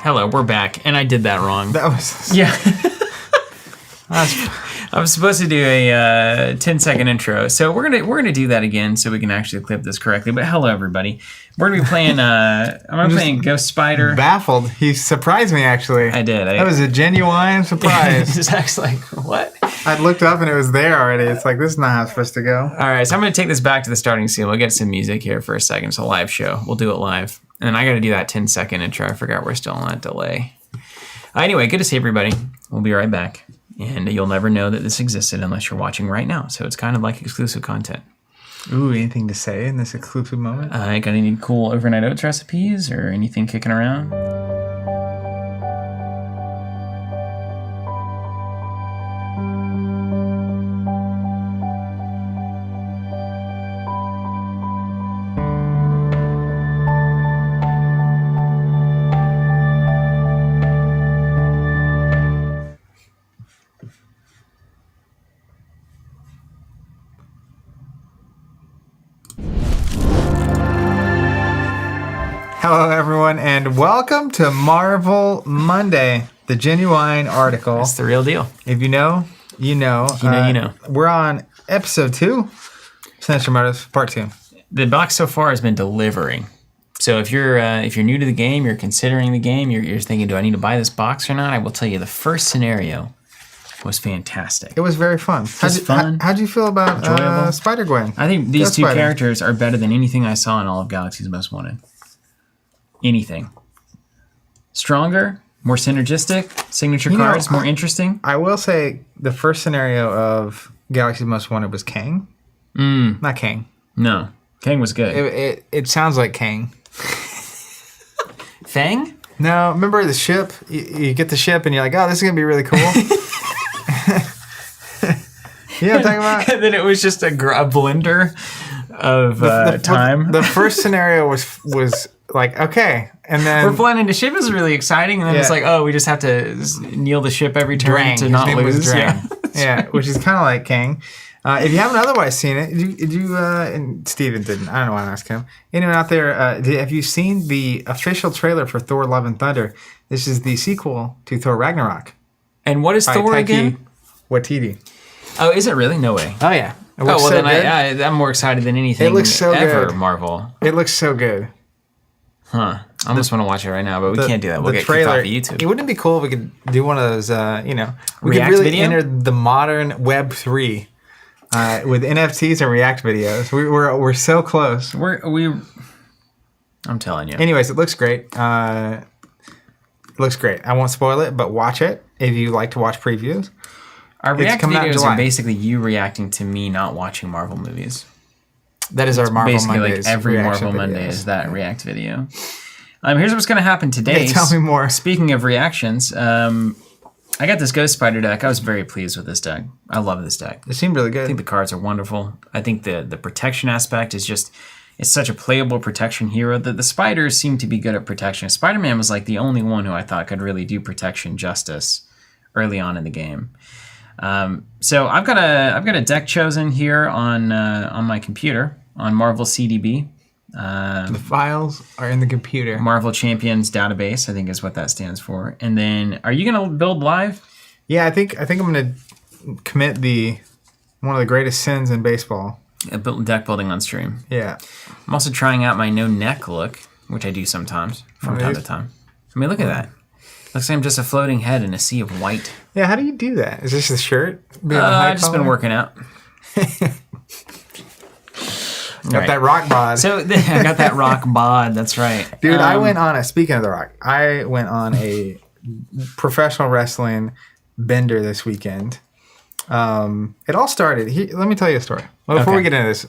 Hello, we're back, and I did that wrong. That was yeah. I was supposed to do a 10-second intro, so we're gonna do that again so we can actually clip this correctly. But hello, everybody. We're gonna be playing. I'm playing Ghost Spider. Baffled. He surprised me actually. I did. That was a genuine surprise. Zach's like, what? I looked up and it was there already. It's like, this is not how it's supposed to go. All right, so I'm gonna take this back to the starting scene. We'll get some music here for a second. It's a live show. We'll do it live, and I got to do that 10-second intro. I forgot we're still on that delay. Anyway, good to see everybody. We'll be right back. And you'll never know that this existed unless you're watching right now. So it's kind of like exclusive content. Ooh, anything to say in this exclusive moment? Got any cool overnight oats recipes or anything kicking around? Hello, everyone, and welcome to Marvel Monday, the genuine article. That's the real deal. If you know, you know. You know. We're on episode 2, Sinister Motives, part 2. The box so far has been delivering. So if you're new to the game, you're considering the game, you're thinking, do I need to buy this box or not? I will tell you, the first scenario was fantastic. It was very fun. How'd you feel about Spider-Gwen? I think these two characters are better than anything I saw in all of Galaxy's Most Wanted. Anything. Stronger, more synergistic, signature cards, more interesting. I will say the first scenario of Galaxy's Most Wanted was Kang. Not Kang. No. Kang was good. It sounds like Kang. Fang? No, remember the ship? You get the ship and you're like, oh, this is going to be really cool. You know what I'm talking about? And then it was just a blender of time. The first scenario was like, okay. And then we're flying into ship is really exciting. And then it's like, oh, we just have to kneel the ship every turn to not lose. Yeah, which is kind of like Kang. If you haven't otherwise seen it, did you and Steven didn't. I don't know why I'm asking him. Anyone out there, have you seen the official trailer for Thor Love and Thunder? This is the sequel to Thor Ragnarok. And what is Thor again? Waititi. Oh, is it really? No way. Oh, yeah. Oh, well, then I'm more excited than anything it looks so ever, good. Marvel. It looks so good. Huh. I almost want to watch it right now, but we can't do that. We'll get kicked off of YouTube. It wouldn't be cool if we could do one of those, we React could really video? enter the modern Web 3 with NFTs and React videos. We're so close. I'm telling you. Anyways, it looks great. It looks great. I won't spoil it, but watch it if you like to watch previews. Our React videos are basically you reacting to me not watching Marvel movies. That is our Marvel basically Mondays. Like every Marvel Monday is that React video. Here's what's going to happen today. Hey, tell me more. Speaking of reactions, I got this Ghost Spider deck. I was very pleased with this deck. I love this deck. It seemed really good. I think the cards are wonderful. I think the protection aspect is just, it's such a playable protection hero. The spiders seem to be good at protection. Spider-Man was like the only one who I thought could really do protection justice early on in the game. So I've got a deck chosen here on my computer on Marvel CDB. The files are in the computer. Marvel Champions Database, I think is what that stands for. And then, are you gonna build live? Yeah, I think I'm gonna commit one of the greatest sins in baseball. Deck building on stream. Yeah. I'm also trying out my no neck look, which I do sometimes from time to time. I mean, look at that. Looks like I'm just a floating head in a sea of white. Yeah, how do you do that? Is this the shirt? I've just been working out. Got that rock bod. So I got that rock bod. That's right. Dude, speaking of the rock, I went on a professional wrestling bender this weekend. It all started. Let me tell you a story. Well, before we get into this,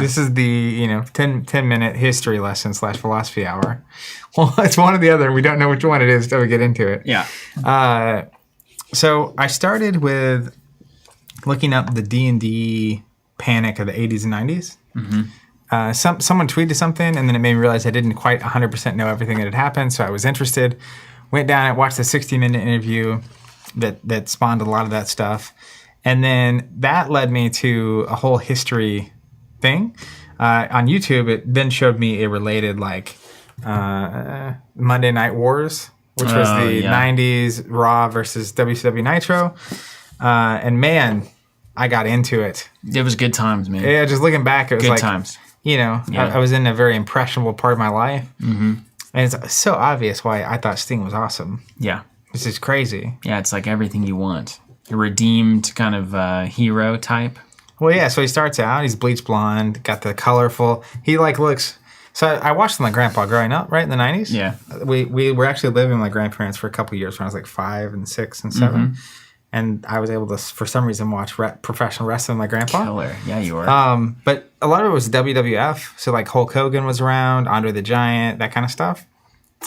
this is the 10-minute history lesson / philosophy hour. Well, it's one or the other. We don't know which one it is until we get into it. Yeah. So I started with looking up the D&D panic of the 80s and 90s. Mm-hmm. Someone tweeted something, and then it made me realize I didn't quite 100% know everything that had happened, so I was interested. Went down and watched the 60-minute interview that spawned a lot of that stuff. And then that led me to a whole history thing. On YouTube, it then showed me a related, Monday Night Wars, which was the 90s Raw versus WCW Nitro. And man, I got into it. It was good times, man. Yeah, just looking back, it was good like, times. I was in a very impressionable part of my life. Mm-hmm. And it's so obvious why I thought Sting was awesome. Yeah. This is crazy. Yeah, it's like everything you want. A redeemed kind of hero type. Well, yeah, so he starts out, he's bleach blonde, got the colorful, he looks... So I watched my grandpa growing up, right, in the 90s. Yeah. We were actually living with my grandparents for a couple of years when I was like 5 and 6 and 7. Mm-hmm. And I was able to, for some reason, watch professional wrestling with my grandpa. Killer. Yeah, you were. But a lot of it was WWF. So like Hulk Hogan was around, Andre the Giant, that kind of stuff.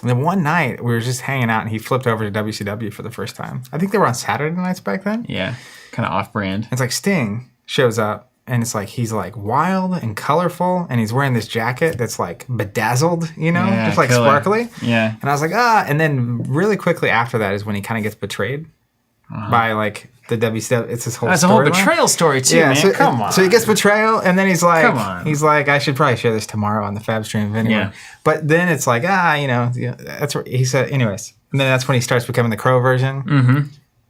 And then one night we were just hanging out and he flipped over to WCW for the first time. I think they were on Saturday nights back then. Yeah, kind of off-brand. It's like Sting shows up and it's like he's like wild and colorful and he's wearing this jacket that's like bedazzled, just like killer. sparkly. Yeah. And I was like, and then really quickly after that is when he kind of gets betrayed. By like the WCW, it's his whole. That's a whole betrayal story too, man. So, come on. So he gets betrayal, and then he's like, come on. He's like, I should probably share this tomorrow on the Fab stream anyway. Yeah. But then it's like, that's what he said. Anyways, and then that's when he starts becoming the Crow version. Mm-hmm.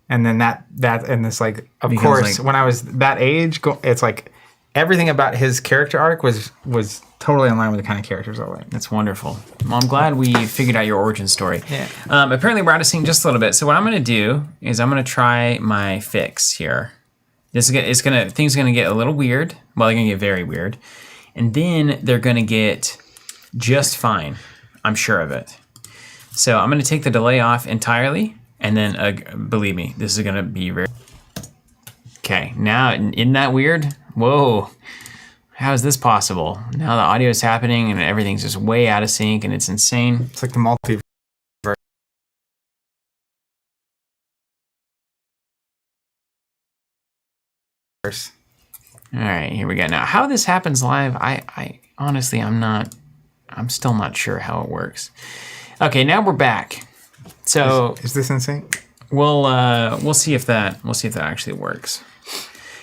And then that and it's like, of course, when I was that age, it's like everything about his character arc was totally in line with the kind of characters I like. That's wonderful. Well, I'm glad we figured out your origin story. Yeah. Apparently, we're out of sync just a little bit. So what I'm going to do is I'm going to try my fix here. Things are going to get a little weird. Well, they're going to get very weird, and then they're going to get just fine. I'm sure of it. So I'm going to take the delay off entirely, and then believe me, this is going to be very. Okay. Now, isn't that weird? Whoa. How is this possible? Now the audio is happening and everything's just way out of sync and it's insane. It's like the multiverse. All right, here we go. Now, how this happens live, I honestly, I'm still not sure how it works. Okay, now we're back. So is this in sync? We'll see if that actually works.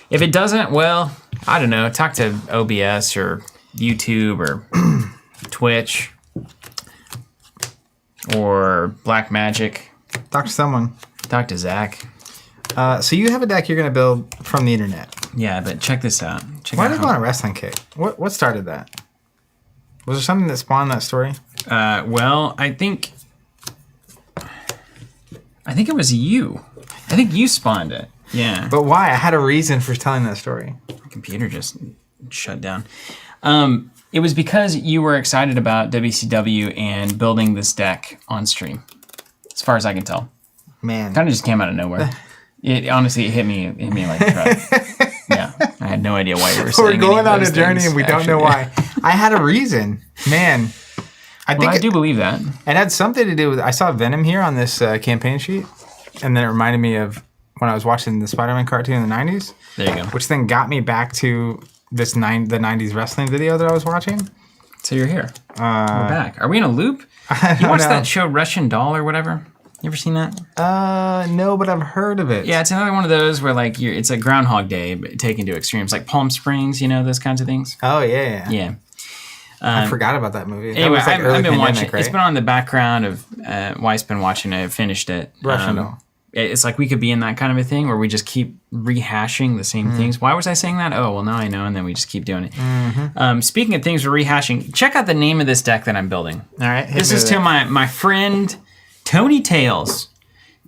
If it doesn't, well, I don't know. Talk to OBS or YouTube or Twitch or Blackmagic. Talk to someone. Talk to Zach. So you have a deck you're going to build from the internet. Yeah, but check this out. Why did you go on a wrestling kick? What started that? Was there something that spawned that story? Well, I think it was you. I think you spawned it. Yeah. But why? I had a reason for telling that story. My computer just shut down. It was because you were excited about WCW and building this deck on stream, as far as I can tell. Man. Kind of just came out of nowhere. It hit me like a truck. Yeah. I had no idea why you were saying We're going on a journey and we don't know why. I had a reason. Man. I do believe that. It had something to do with, I saw Venom here on this campaign sheet, and then it reminded me of when I was watching the Spider-Man cartoon in the 90s. There you go. Which then got me back to the 90s wrestling video that I was watching. So you're here. We're back. Are we in a loop? You watched that show Russian Doll or whatever? You ever seen that? No, but I've heard of it. Yeah, it's another one of those where like it's a Groundhog Day but taken to extremes, like Palm Springs, those kinds of things. Oh yeah. Yeah. I forgot about that movie. Anyway, that was like I've been watching. right? It's been on the background of Wife's been watching it. I finished it. Russian Doll. It's like we could be in that kind of a thing where we just keep rehashing the same things. Why was I saying that? Oh, well, now I know, and then we just keep doing it. Mm-hmm. Speaking of things we're rehashing, check out the name of this deck that I'm building. All right. This is to my friend Tony Tales,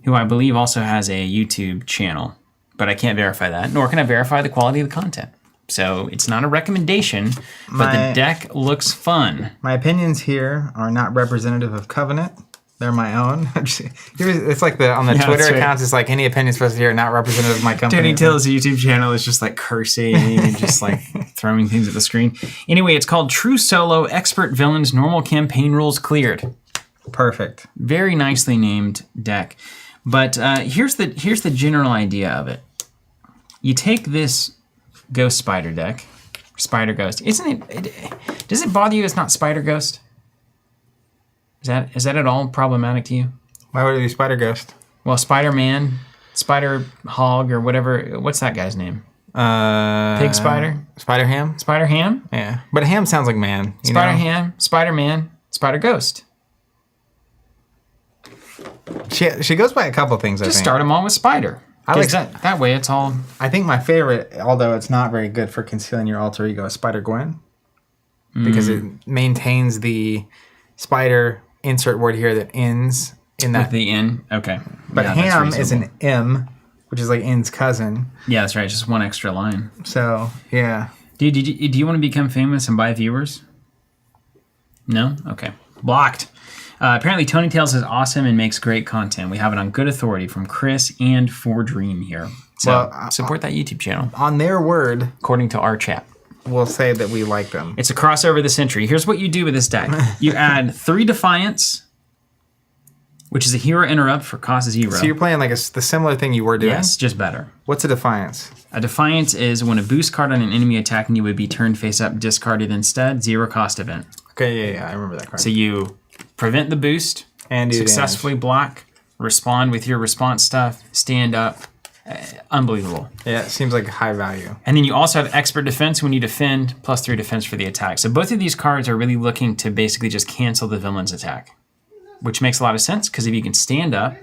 who I believe also has a YouTube channel, but I can't verify that, nor can I verify the quality of the content. So it's not a recommendation, but the deck looks fun. My opinions here are not representative of Covenant. They're my own. It's like on the Twitter accounts, it's like any opinion supposed to hear not representative of my company. Tony Till's YouTube channel is just like cursing and just like throwing things at the screen. Anyway, it's called True Solo Expert Villains Normal Campaign Rules Cleared. Perfect. Very nicely named deck. But here's the general idea of it. You take this Ghost Spider deck, Spider Ghost. Isn't it? Does it bother you it's not Spider Ghost? Is that at all problematic to you? Why would it be Spider Ghost? Well, Spider-Man, Spider Hog, or whatever. What's that guy's name? Pig Spider? Spider Ham? Spider Ham? Yeah. But Ham sounds like man. Spider Ham, Spider Man, Spider Ghost. She goes by a couple things, I Just think. start them all with Spider. I like that way it's all... I think my favorite, although it's not very good for concealing your alter ego, is Spider Gwen. Because it maintains the spider insert word here that ends in that. With the N? Okay. But yeah, ham that's is an M, which is like N's cousin. Yeah, that's right. Just one extra line. So, yeah. Do you want to become famous and buy viewers? No? Okay. Blocked. Apparently, Tony Tales is awesome and makes great content. We have it on good authority from Chris and For Dream here. So support that YouTube channel. On their word, according to our chat. We'll say that we like them. It's a crossover of the century. Here's what you do with this deck. You add 3 Defiance, which is a hero interrupt for cost 0. So you're playing like the similar thing you were doing? Yes, just better. What's a Defiance? A Defiance is when a boost card on an enemy attacking you would be turned face up, discarded instead, 0 cost event. Okay, yeah, I remember that card. So you prevent the boost, and successfully block, respond with your response stuff, stand up. Unbelievable. Yeah, it seems like high value. And then you also have expert defense when you defend, plus 3 defense for the attack. So both of these cards are really looking to basically just cancel the villain's attack, which makes a lot of sense because if you can stand up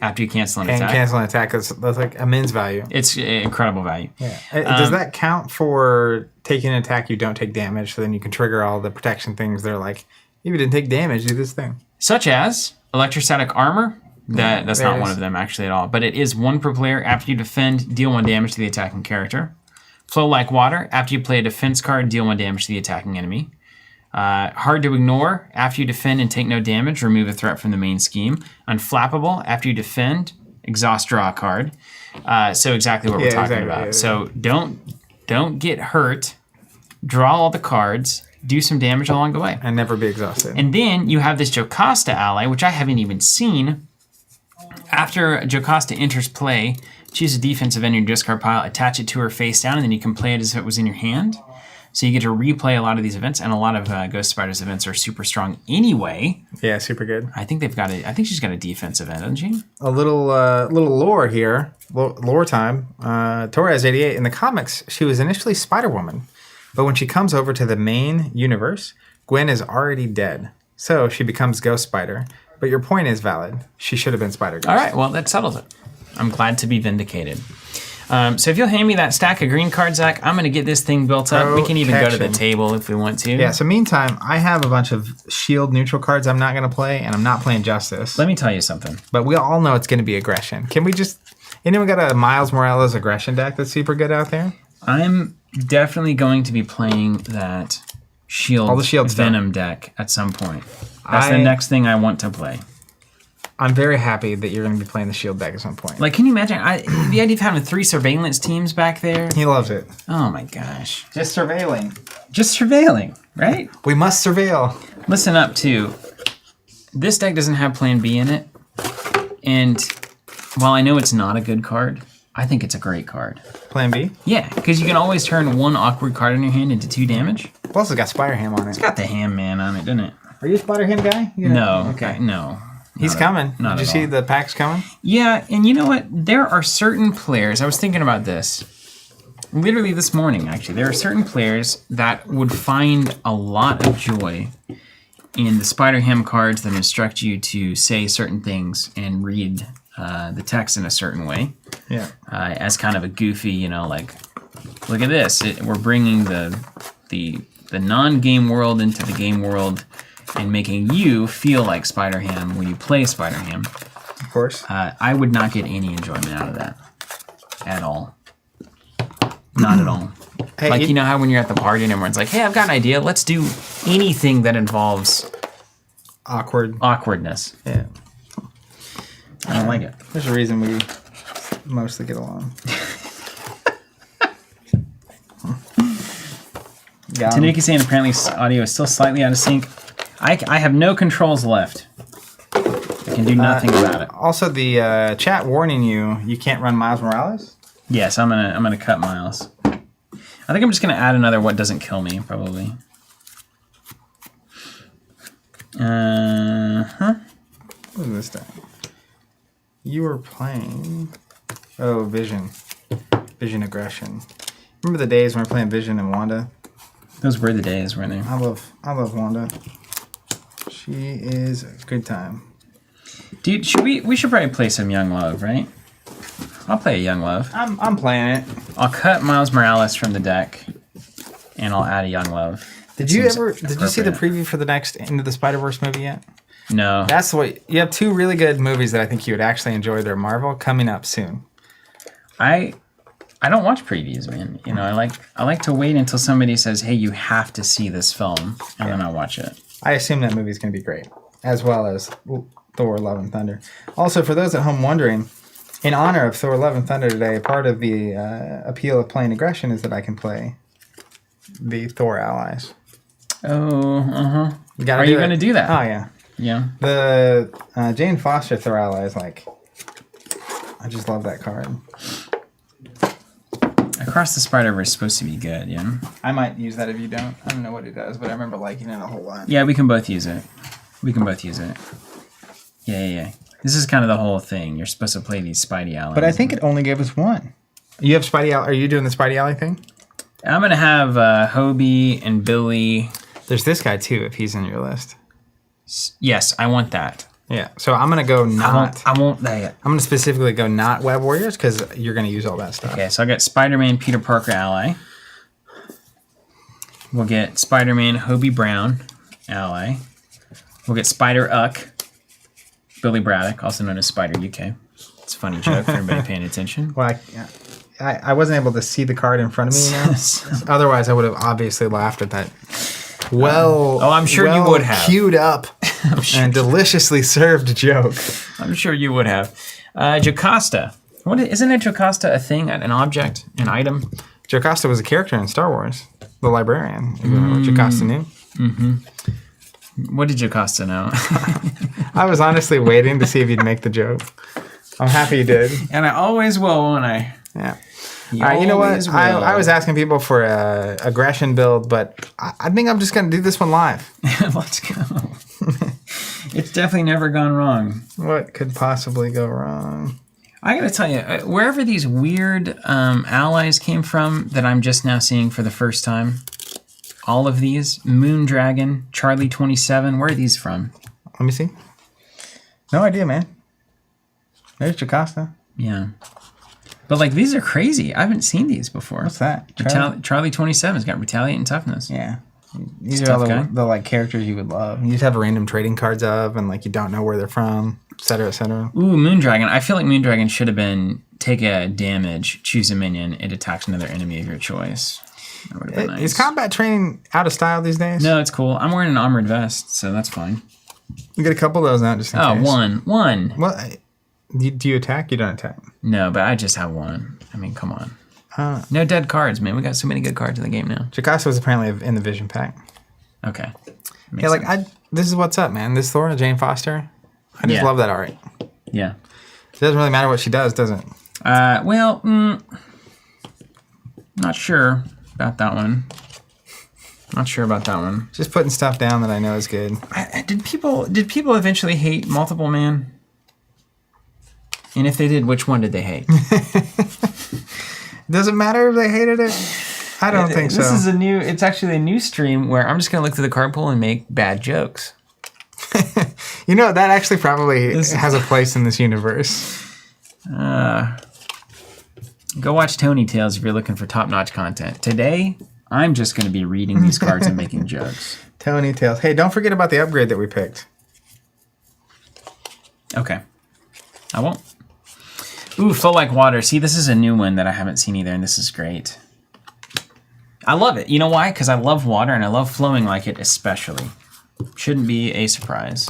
after you cancel an attack. And cancel an attack, that's like immense value. It's incredible value. Yeah. Does that count for taking an attack you don't take damage? So then you can trigger all the protection things. They're like, if you didn't take damage, do this thing. Such as electrostatic armor. That's not one of them actually at all, but it is 1 per player. After you defend, deal 1 damage to the attacking character. Flow like water. After you play a defense card, deal 1 damage to the attacking enemy. Hard to ignore. After you defend and take no damage, remove a threat from the main scheme. Unflappable. After you defend, exhaust, draw a card. So exactly what we're talking about. Yeah. So don't get hurt. Draw all the cards. Do some damage along the way. And never be exhausted. And then you have this Jocasta ally, which I haven't even seen. After Jocasta enters play, choose a defensive in your discard pile, attach it to her face down, and then you can play it as if it was in your hand. So you get to replay a lot of these events, and a lot of Ghost Spider's events are super strong anyway. Yeah, super good. I think she's got a defense event, doesn't she? A little lore here, lore time. Torres88, in the comics, she was initially Spider-Woman, but when she comes over to the main universe, Gwen is already dead. So she becomes Ghost Spider. But your point is valid. She should have been Spider-Ghost. All right, well, that settles it. I'm glad to be vindicated. So if you'll hand me that stack of green cards, Zach, I'm going to get this thing built up. We can even go to the table if we want to. Yeah, so meantime, I have a bunch of shield neutral cards I'm not going to play, and I'm not playing Justice. Let me tell you something. But we all know it's going to be aggression. Can we just... Anyone got a Miles Morales aggression deck that's super good out there? I'm definitely going to be playing that Shield Venom deck at some point. That's the next thing I want to play. I'm very happy that you're going to be playing the Shield deck at some point. Like, can you imagine the idea of having 3 surveillance teams back there? He loves it. Oh my gosh. Just surveilling. Just surveilling, right? We must surveil. Listen up, too. This deck doesn't have Plan B in it. And while I know it's not a good card, I think it's a great card. Plan B? Yeah, because you can always turn 1 awkward card in your hand into 2 damage. Plus, it's got Spider-Ham on it. It's got the Ham Man on it, doesn't it? Are you a Spider-Ham guy? No. Okay. No. He's coming. Did you see the packs coming? Yeah, and you know what? There are certain players, I was thinking about this, literally this morning, actually. There are certain players that would find a lot of joy in the Spider-Ham cards that instruct you to say certain things and read the text in a certain way. Yeah. As kind of a goofy, like, look at this. We're bringing the non-game world into the game world and making you feel like Spider-Ham when you play Spider-Ham. Of course. I would not get any enjoyment out of that at all. Not at all. Hey, like, you know how when you're at the party and everyone's like, hey, I've got an idea. Let's do anything that involves awkwardness. Yeah. I don't like it. There's a reason we mostly get along. Tanuki saying apparently audio is still slightly out of sync. I have no controls left. I can do nothing about it. Also, the chat warning you can't run Miles Morales. Yes, I'm gonna cut Miles. I think I'm just gonna add another what doesn't kill me probably. What is this thing? You were playing. Oh, Vision Aggression. Remember the days when we were playing Vision and Wanda? Those were the days, weren't they? I love Wanda. She is a good time. Dude, we should probably play some Young Love, right? I'll play a Young Love. I'm playing it. I'll cut Miles Morales from the deck, and I'll add a Young Love. Did you see the preview for the next Into the Spider-Verse movie yet? No. That's what you have. Two really good movies that I think you would actually enjoy. They're Marvel coming up soon. I don't watch previews, man. You know, I like to wait until somebody says, "Hey, you have to see this film," and then I watch it. I assume that movie's going to be great, as well as Thor: Love and Thunder. Also, for those at home wondering, in honor of Thor: Love and Thunder today, part of the appeal of playing aggression is that I can play the Thor allies. Oh, uh-huh. Are you going to do that? Oh, yeah. Yeah. The Jane Foster Thor ally is like, I just love that card. Across the Spider-Verse is supposed to be good, yeah? I might use that if you don't. I don't know what it does, but I remember liking it a whole lot. Yeah, we can both use it. Yeah. This is kind of the whole thing. You're supposed to play these Spidey allies. But I think it only gave us one. You have Spidey Alley. Are you doing the Spidey Alley thing? I'm going to have Hobie and Billy. There's this guy, too, if he's in your list. Yes, I want that. Yeah, so I'm going to go not... I won't that. I'm going to specifically go not Web Warriors, because you're going to use all that stuff. Okay, so I got Spider-Man Peter Parker ally. We'll get Spider-Man Hobie Brown ally. We'll get Spider-Uck Billy Braddock, also known as Spider UK. It's a funny joke for everybody paying attention. Well, I wasn't able to see the card in front of me now. Otherwise, I would have obviously laughed at that. I'm sure you would have. Queued up and deliciously served joke. I'm sure you would have. Jocasta. Isn't a Jocasta a thing, an object, an item? Jocasta was a character in Star Wars, the librarian. If you know what Jocasta knew. Mm-hmm. What did Jocasta know? I was honestly waiting to see if you'd make the joke. I'm happy you did. And I always will, won't I? Yeah. All right, you know what? I was asking people for a aggression build, but I think I'm just going to do this one live. Let's go. It's definitely never gone wrong. What could possibly go wrong? I got to tell you, wherever these weird allies came from that I'm just now seeing for the first time, all of these, Moondragon, Charlie 27, where are these from? Let me see. No idea, man. There's Jocasta. Yeah. But, like, these are crazy. I haven't seen these before. What's that? Charlie 27's got Retaliate and Toughness. Yeah. These are all the like characters you would love. You just have random trading cards of, and like you don't know where they're from, et cetera, et cetera. Ooh, Moondragon. I feel like Moondragon should have been take a damage, choose a minion, it attacks another enemy of your choice. That would have been nice. Is combat training out of style these days? No, it's cool. I'm wearing an armored vest, so that's fine. You get a couple of those now just in case. One. Well, do you attack? You don't attack. No, but I just have one. I mean, come on. No dead cards, man. We got so many good cards in the game now. Jocasta was apparently in the Vision pack. Okay. Yeah, like this is what's up, man. This Thor, Jane Foster. I just love that art. Yeah. It doesn't really matter what she does, does it? Not sure about that one. Just putting stuff down that I know is good. Did people eventually hate Multiple Man? And if they did, which one did they hate? Does it matter if they hated it? I don't think so. It's actually a new stream where I'm just going to look through the card pool and make bad jokes. You know, that actually probably has a place in this universe. Go watch Tony Tales if you're looking for top-notch content. Today, I'm just going to be reading these cards and making jokes. Tony Tales. Hey, don't forget about the upgrade that we picked. Okay. I won't. Ooh, Flow Like Water. See, this is a new one that I haven't seen either, and this is great. I love it. You know why? Because I love water, and I love flowing like it especially. Shouldn't be a surprise.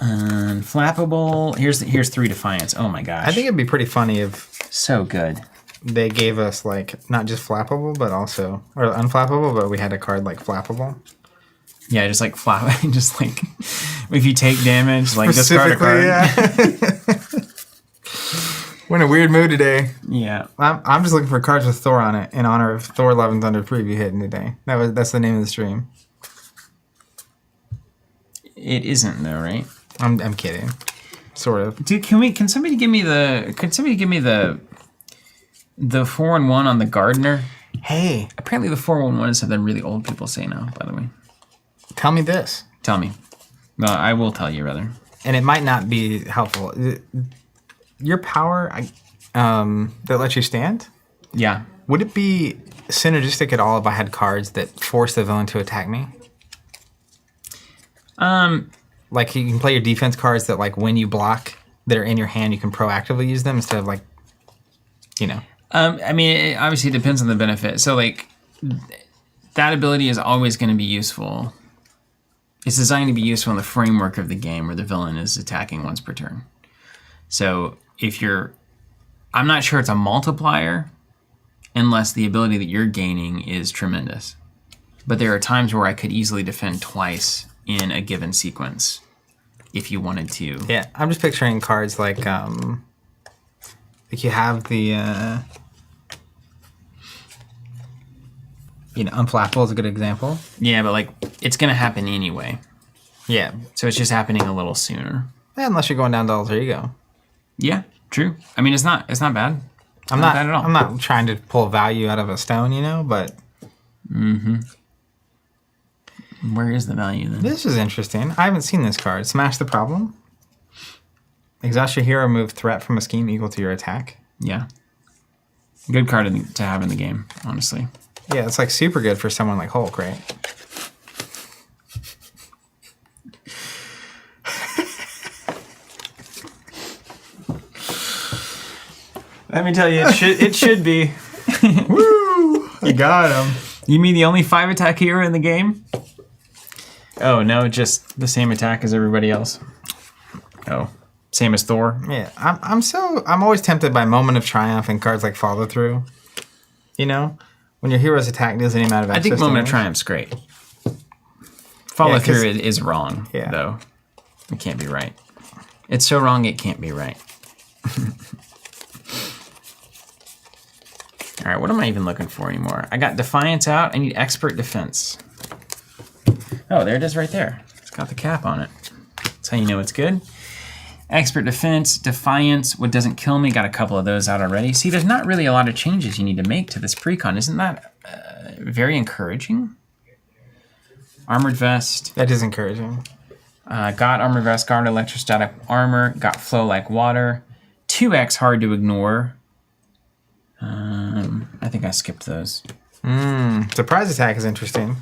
Flappable. Here's 3 Defiance. Oh my gosh. I think it'd be pretty funny if... So good. They gave us, like, not just flappable, but also... Or unflappable, but we had a card like flappable. Yeah, just like flap. Just like... If you take damage, like discard a card. Yeah. We're in a weird mood today. Yeah. I'm just looking for cards with Thor on it in honor of Thor: Love and Thunder preview hitting today. That's the name of the stream. It isn't though, right? I'm kidding. Sort of. Dude, can somebody give me the 4-1 on the Gardener? Hey. Apparently the 4-1 is something really old people say now, by the way. Tell me this. Tell me. Well, I will tell you rather. and it might not be helpful. Your power that lets you stand, Yeah. would it be synergistic at all if I had cards that force the villain to attack me? Like you can play your defense cards that like when you block that are in your hand, you can proactively use them instead of like, you know. I mean, it obviously depends on the benefit. So like that ability is always going to be useful. It's designed to be useful in the framework of the game where the villain is attacking once per turn. So if you're, I'm not sure it's a multiplier unless the ability that you're gaining is tremendous. But there are times where I could easily defend twice in a given sequence if you wanted to. Yeah, I'm just picturing cards like you have the Unflappable is a good example. Yeah, but like it's gonna happen anyway. Yeah. So it's just happening a little sooner. Unless you're going down to alter ego. Yeah, true. I mean, it's not bad. I'm not bad at all. I'm not trying to pull value out of a stone, but Where is the value then? this is interesting. I haven't seen this card. Smash the Problem. Exhaust your hero, move threat from a scheme equal to your attack. Yeah. Good card to have in the game, honestly. Yeah, it's like super good for someone like Hulk, right? Let me tell you, it should be. Woo! You got him. You mean the only 5 attack hero in the game? Oh no, just the same attack as everybody else. Oh, same as Thor. Yeah, I'm always tempted by Moment of Triumph and cards like Follow Through. When your hero's attack deals any amount of I excess think Moment of damage. Triumph's great. Follow Yeah, 'cause- through is wrong, Yeah. though. It can't be right. It's so wrong it can't be right. All right, what am I even looking for anymore? I got Defiance out. I need Expert Defense. Oh, there it is right there. It's got the cap on it. That's how you know it's good. Expert Defense, Defiance, what doesn't kill me. Got a couple of those out already. See, there's not really a lot of changes you need to make to this precon. Isn't that very encouraging? Armored Vest. That is encouraging. Got Armored Vest, got Electrostatic Armor, got Flow Like Water. 2x hard to ignore. I think I skipped those. Surprise Attack is interesting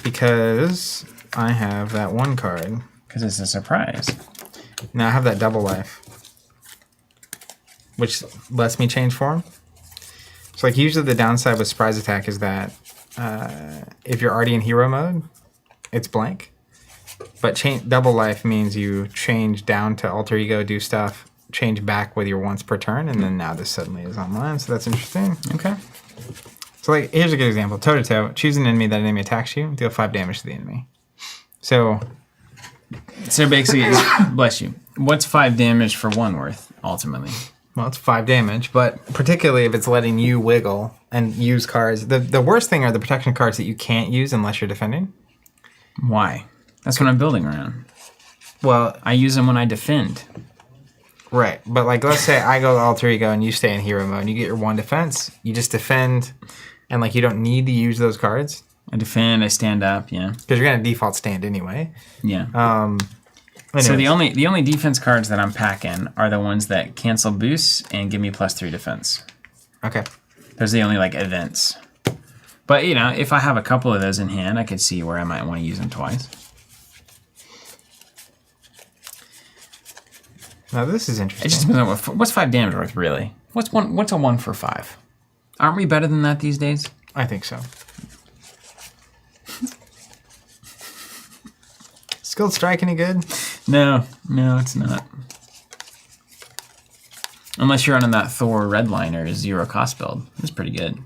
because I have that one card. Because it's a surprise. Now I have that Double Life, which lets me change form. So like usually the downside with Surprise Attack is that if you're already in hero mode, it's blank. But Double Life means you change down to Alter Ego, do stuff, change back with your once per turn, and then now this suddenly is online, so that's interesting. Okay. So like here's a good example. Toe to toe, choose an enemy, that enemy attacks you, deal 5 damage to the enemy. So basically, bless you. What's 5 damage for 1 worth, ultimately? well, it's 5 damage, but particularly if it's letting you wiggle and use cards. The worst thing are the protection cards that you can't use unless you're defending. Why? That's what I'm building around. Well, I use them when I defend. right, but like let's say I go Alter Ego and you stay in hero mode and you get your 1 defense, you just defend, and like you don't need to use those cards. I defend, I stand up, yeah. Because you're going to default stand anyway. Yeah. Anyways. So the only defense cards that I'm packing are the ones that cancel boosts and give me +3 defense. Okay. Those are the only like events. But if I have a couple of those in hand, I could see where I might want to use them twice. Now this is It interesting. just depends on what's 5 damage worth really. What's a 1 for 5? Aren't we better than that these days? I think so. Skilled Strike any good? No, it's not. Unless you're running that Thor Redliner 0 cost build. It's pretty good.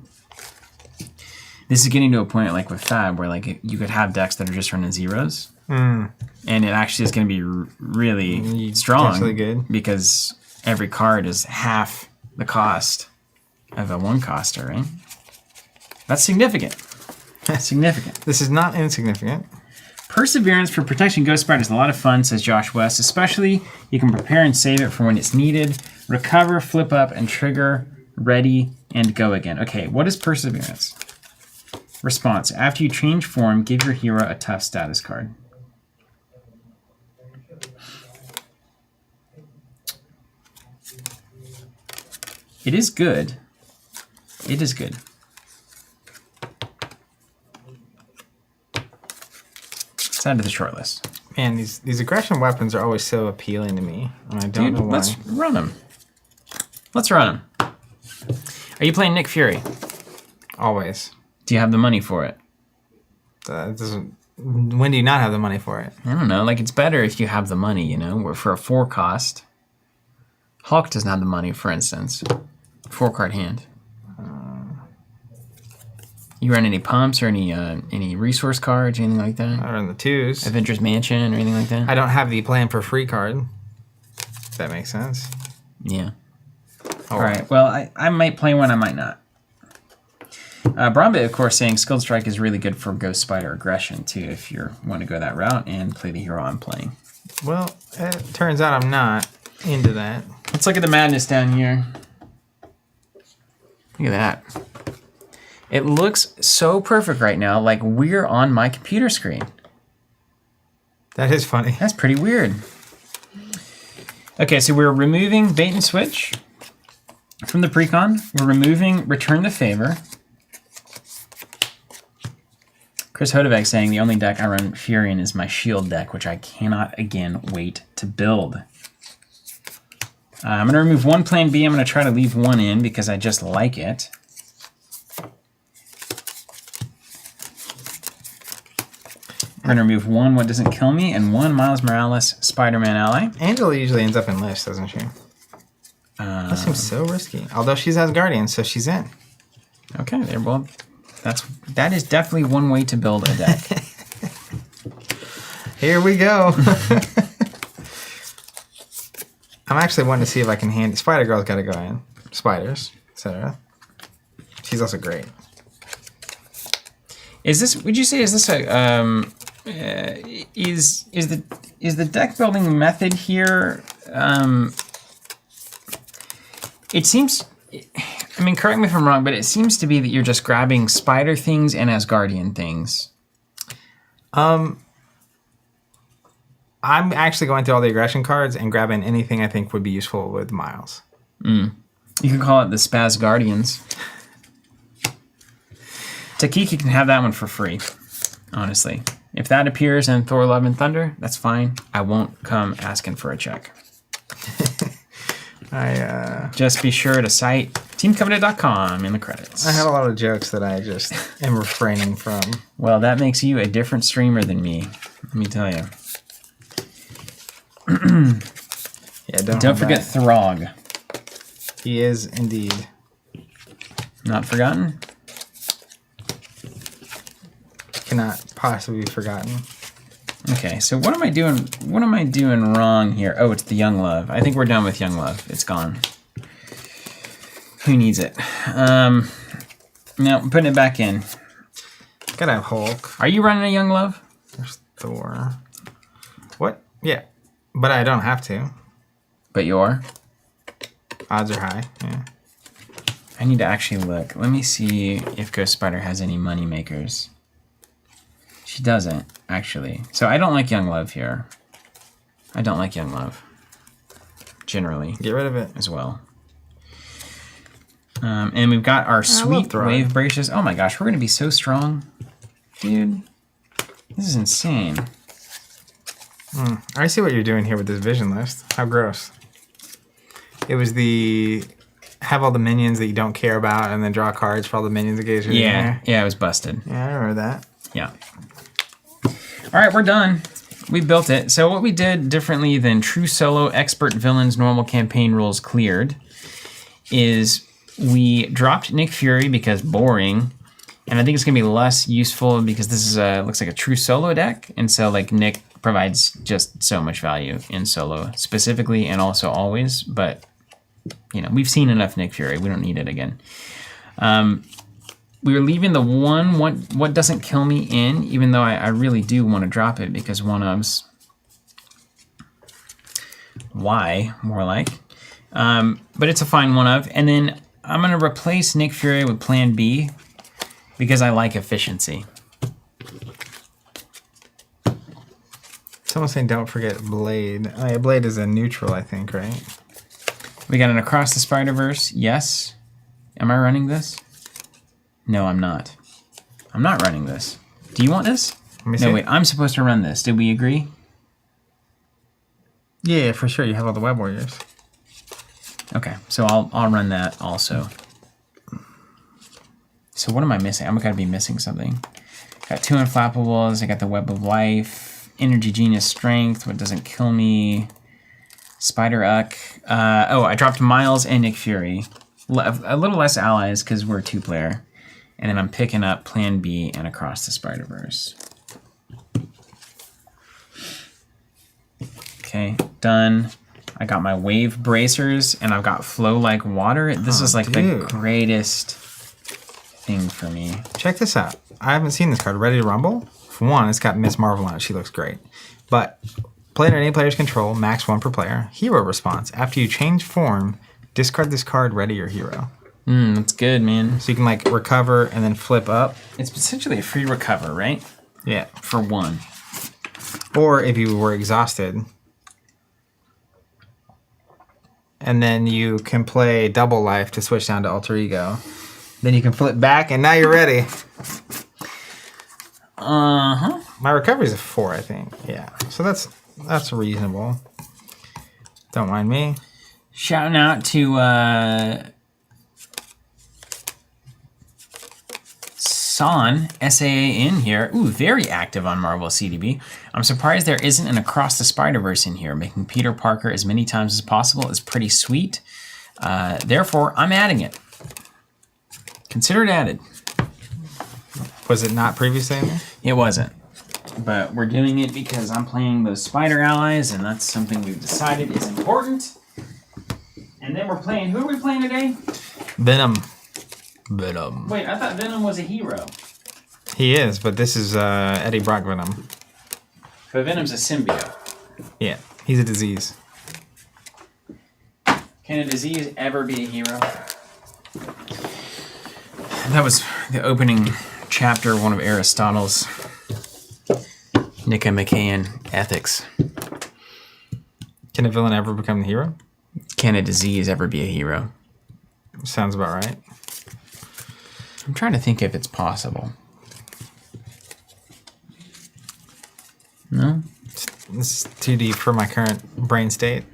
This is getting to a point like with Fab where like you could have decks that are just running 0s. And it actually is going to be really strong. Potentially good. Because every card is half the cost of a 1-coster, right? That's significant. Significant. This is not insignificant. Perseverance for Protection Ghost Sprite is a lot of fun, says Josh West. Especially, you can prepare and save it for when it's needed. Recover, flip up, and trigger, ready, and go again. Okay, what is Perseverance? Response. After you change form, give your hero a tough status card. It is good. It is good. Let's add to the short list. Man, these aggression weapons are always so appealing to me, and I don't know why. Let's run them. Let's run them. Are you playing Nick Fury? Always. Do you have the money for it? It doesn't. When do you not have the money for it? I don't know. Like, it's better if you have the money, you know, where for a 4 cost. Hulk doesn't have the money, for instance. 4 card hand. You run any pumps or any resource cards, anything like that? I run the 2s. Avengers Mansion or anything like that? I don't have the plan for free card. If that makes sense. Yeah. Oh, all right. Well, I might play one, I might not. Bromby, of course, saying Skilled Strike is really good for Ghost Spider aggression, too, if you want to go that route and play the hero I'm playing. Well, it turns out I'm not into that. Let's look at the madness down here. Look at that. It looks so perfect right now, like we're on my computer screen. That is funny. That's pretty weird. Okay, so we're removing Bait and Switch from the precon. We're removing Return the Favor. Chris Hodevek saying the only deck I run Furion is my shield deck, which I cannot, again, wait to build. I'm going to remove 1 Plan B. I'm going to try to leave 1 in because I just like it. We're going to remove 1 What Doesn't Kill Me and 1 Miles Morales Spider-Man ally. Angela usually ends up in lists, doesn't she? That seems so risky. Although she's Asgardian, so she's in. Okay, there. Well, that is definitely one way to build a deck. Here we go. I'm actually wanting to see if I can hand... Spider-Girl's got to go in. Spiders, etc. She's also great. Is this? Would you say is this a is the deck building method here? It seems. I mean, correct me if I'm wrong, but it seems to be that you're just grabbing spider things and Asgardian things. I'm actually going through all the aggression cards and grabbing anything I think would be useful with Miles. You can call it the Spaz Guardians. Takiki can have that one for free, honestly. If that appears in Thor Love and Thunder, that's fine. I won't come asking for a check. Just be sure to cite teamcovenant.com in the credits. I have a lot of jokes that I just am refraining from. Well, that makes you a different streamer than me. Let me tell you. Yeah, don't forget Throg. He is indeed. Not forgotten? Cannot possibly be forgotten. Okay, so what am I doing? What am I doing wrong here? Oh, it's the Young Love. I think we're done with Young Love. It's gone. Who needs it? No, I'm putting it back in. Gotta have Hulk. Are you running a Young Love? There's Thor. What? Yeah, but I don't have to. But you are? Odds are high. Yeah. I need to actually look. Let me see if Ghost Spider has any money makers. She doesn't, actually. So I don't like Young Love here. I don't like Young Love. Generally. Get rid of it. As well. And we've got our sweet wave braces. Oh my gosh, we're going to be so strong. Dude. This is insane. I see what you're doing here with this vision list. How gross. It was the... have all the minions that you don't care about and then draw cards for all the minions that gave you. Yeah, it was busted. Yeah, I remember that. Yeah. All right, we're done. We built it. So what we did differently than true solo, expert villains, normal campaign rules cleared is we dropped Nick Fury because boring. And I think it's going to be less useful because this is looks like a true solo deck. And so like Nick provides just so much value in solo specifically and also always. But, you know, we've seen enough Nick Fury. We don't need it again. We were leaving the one what doesn't kill me in, even though I really do want to drop it because one of's why, more like. But it's a fine one of. And then I'm going to replace Nick Fury with Plan B because I like efficiency. Someone's saying don't forget Blade. Oh, yeah, Blade is a neutral, I think, right? We got an Across the Spider-Verse. Yes. Am I running this? No, I'm not. I'm not running this. Do you want this? No, wait. I'm supposed to run this. Did we agree? Yeah, for sure. You have all the Web Warriors. Okay, so I'll run that also. So what am I missing? I'm gonna be missing something. Got 2 Unflappables. I got the Web of Life. Energy Genius Strength. What doesn't kill me? Spider-Uck. I dropped Miles and Nick Fury. A little less allies because we're 2-player. And then I'm picking up Plan B and Across the Spider-Verse. Okay, done. I got my Wave Bracers, and I've got Flow Like Water. This is like the greatest thing for me. Check this out. I haven't seen this card. Ready to Rumble? For one, it's got Miss Marvel on it. She looks great. But play under any player's control, max 1 per player. Hero response. After you change form, discard this card, ready your hero. That's good, man. So you can like recover and then flip up. It's essentially a free recover, right? Yeah. For 1. Or if you were exhausted, and then you can play double life to switch down to alter ego. Then you can flip back, and now you're ready. My recovery is a 4, I think. Yeah, so that's reasonable. Don't mind me. Shouting out to San, SAAN here. Ooh, very active on Marvel CDB. I'm surprised there isn't an Across the Spider-Verse in here. Making Peter Parker as many times as possible is pretty sweet. Therefore, I'm adding it. Consider it added. Was it not previously in there? It wasn't. But we're doing it because I'm playing those spider allies, and that's something we've decided is important. And then we're playing... Who are we playing today? Venom. Wait, I thought Venom was a hero. He is, but this is Eddie Brock Venom. But Venom's a symbiote. Yeah, he's a disease. Can a disease ever be a hero? That was the opening chapter of one of Aristotle's Nicomachean Ethics. Can a villain ever become the hero? Can a disease ever be a hero? Sounds about right. I'm trying to think if it's possible. No? This is too deep for my current brain state.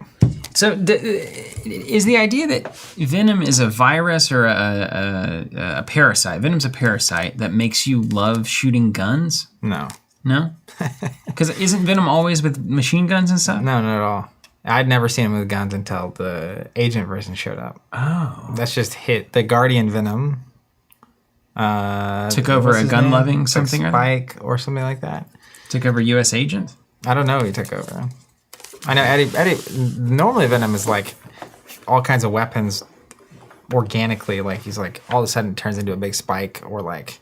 So, is the idea that Venom is a virus or a parasite? Venom's a parasite that makes you love shooting guns? No. No? Because isn't Venom always with machine guns and stuff? No, not at all. I'd never seen him with guns until the Agent version showed up. Oh. That's just hit. The Guardian Venom. Took over a gun-loving something or Spike or something like that. Took over U.S. Agent? I don't know who he took over. I know Eddie. Normally Venom is like all kinds of weapons organically. Like he's like all of a sudden turns into a big spike or like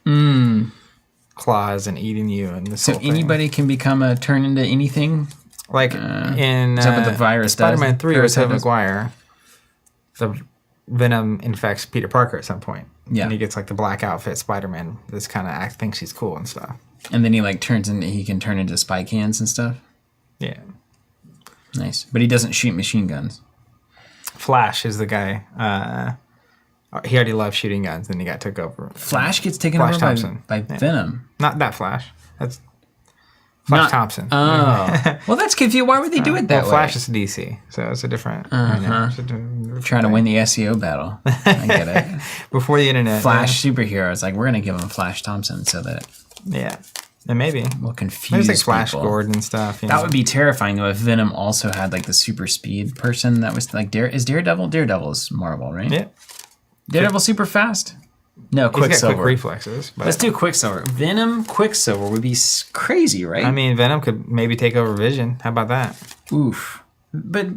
claws and eating you. And this so anybody can turn into anything? Like in is that what the virus Spider-Man does? 3 with Tobey Maguire, the Venom infects Peter Parker at some point. Yeah. And he gets like the black outfit Spider-Man. This kind of thinks he's cool and stuff. And then he like he can turn into spike hands and stuff? Yeah. Nice. But he doesn't shoot machine guns. Flash is the guy. He already loved shooting guns, then he got took over. Flash gets taken over by Venom. Not that Flash. That's Flash Thompson. Oh. Well, that's confusing. Why would they do it that way? Flash is DC, so it's a different... Trying to win the SEO battle. I get it. Before the internet. Flash superheroes. Like, we're going to give him Flash Thompson so that... Yeah. And maybe. We'll confuse There's like Flash people. Gordon and stuff. That would be terrifying, though, if Venom also had, like, the super speed person that was, like... Is Daredevil? Daredevil is Marvel, right? Yeah. Daredevil super fast? No, Quicksilver. He's got quick reflexes. But let's do Quicksilver. Venom Quicksilver would be crazy, right? I mean, Venom could maybe take over Vision. How about that? Oof. But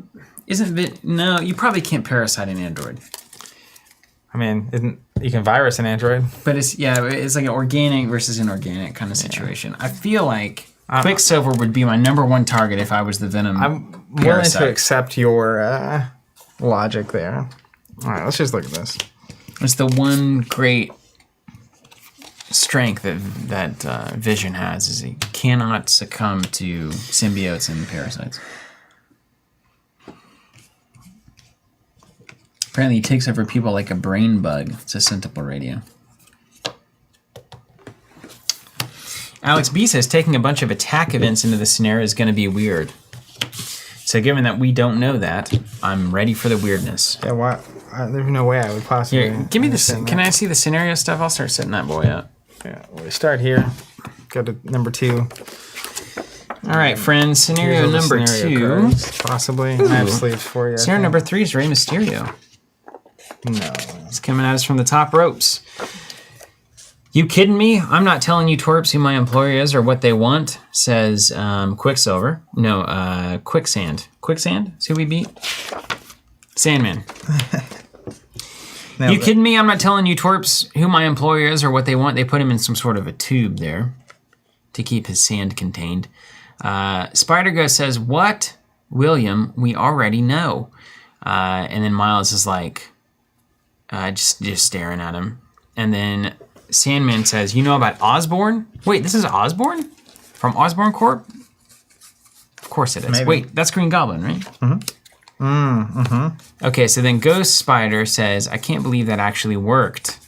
isn't no, you probably can't parasite an android. I mean, you can virus an android. But it's like an organic versus inorganic kind of situation. Yeah. I feel like Quicksilver would be my #1 target if I was the Venom I'm parasite. willing to accept your logic there. All right, let's just look at this. It's the one great strength that Vision has is he cannot succumb to symbiotes and parasites. Apparently he takes over people like a brain bug. It's a Centipede radio. Alex B says taking a bunch of attack events into the scenario is going to be weird. So given that we don't know that, I'm ready for the weirdness. Yeah, why? There's no way I would possibly. Here, give me this. Can I see the scenario stuff? I'll start setting that boy up. Yeah, we start here. Go to number 2. All right, friends. Scenario number 2. Cards, possibly. I have sleeves for you. Scenario number 3 is Rey Mysterio. No. It's coming at us from the top ropes. You kidding me? I'm not telling you twerps who my employer is or what they want, says Quicksilver. No, Quicksand. Quicksand is who we beat? Sandman. You kidding me? I'm not telling you twerps who my employer is or what they want. They put him in some sort of a tube there to keep his sand contained. Spider-Ghost says, what? William, we already know. And then Miles is like, just staring at him. And then Sandman says, you know about Osborn? Wait, this is Osborn? From Osborn Corp? Of course it is. Maybe. Wait, that's Green Goblin, right? Okay, so then Ghost Spider says, I can't believe that actually worked.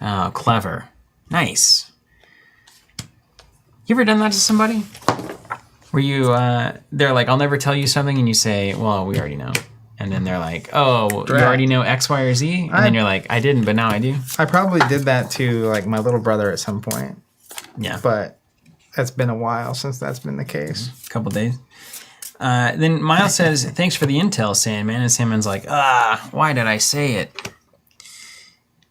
Oh, clever. Nice. You ever done that to somebody? Where you, they're like, I'll never tell you something, and you say, well, we already know. And then they're like, oh, you already know X, Y, or Z? And then you're like, I didn't, but now I do. I probably did that to like my little brother at some point. Yeah. But it's been a while since that's been the case. A couple days. Then Miles says, thanks for the intel, Sandman. And Sandman's like, why did I say it?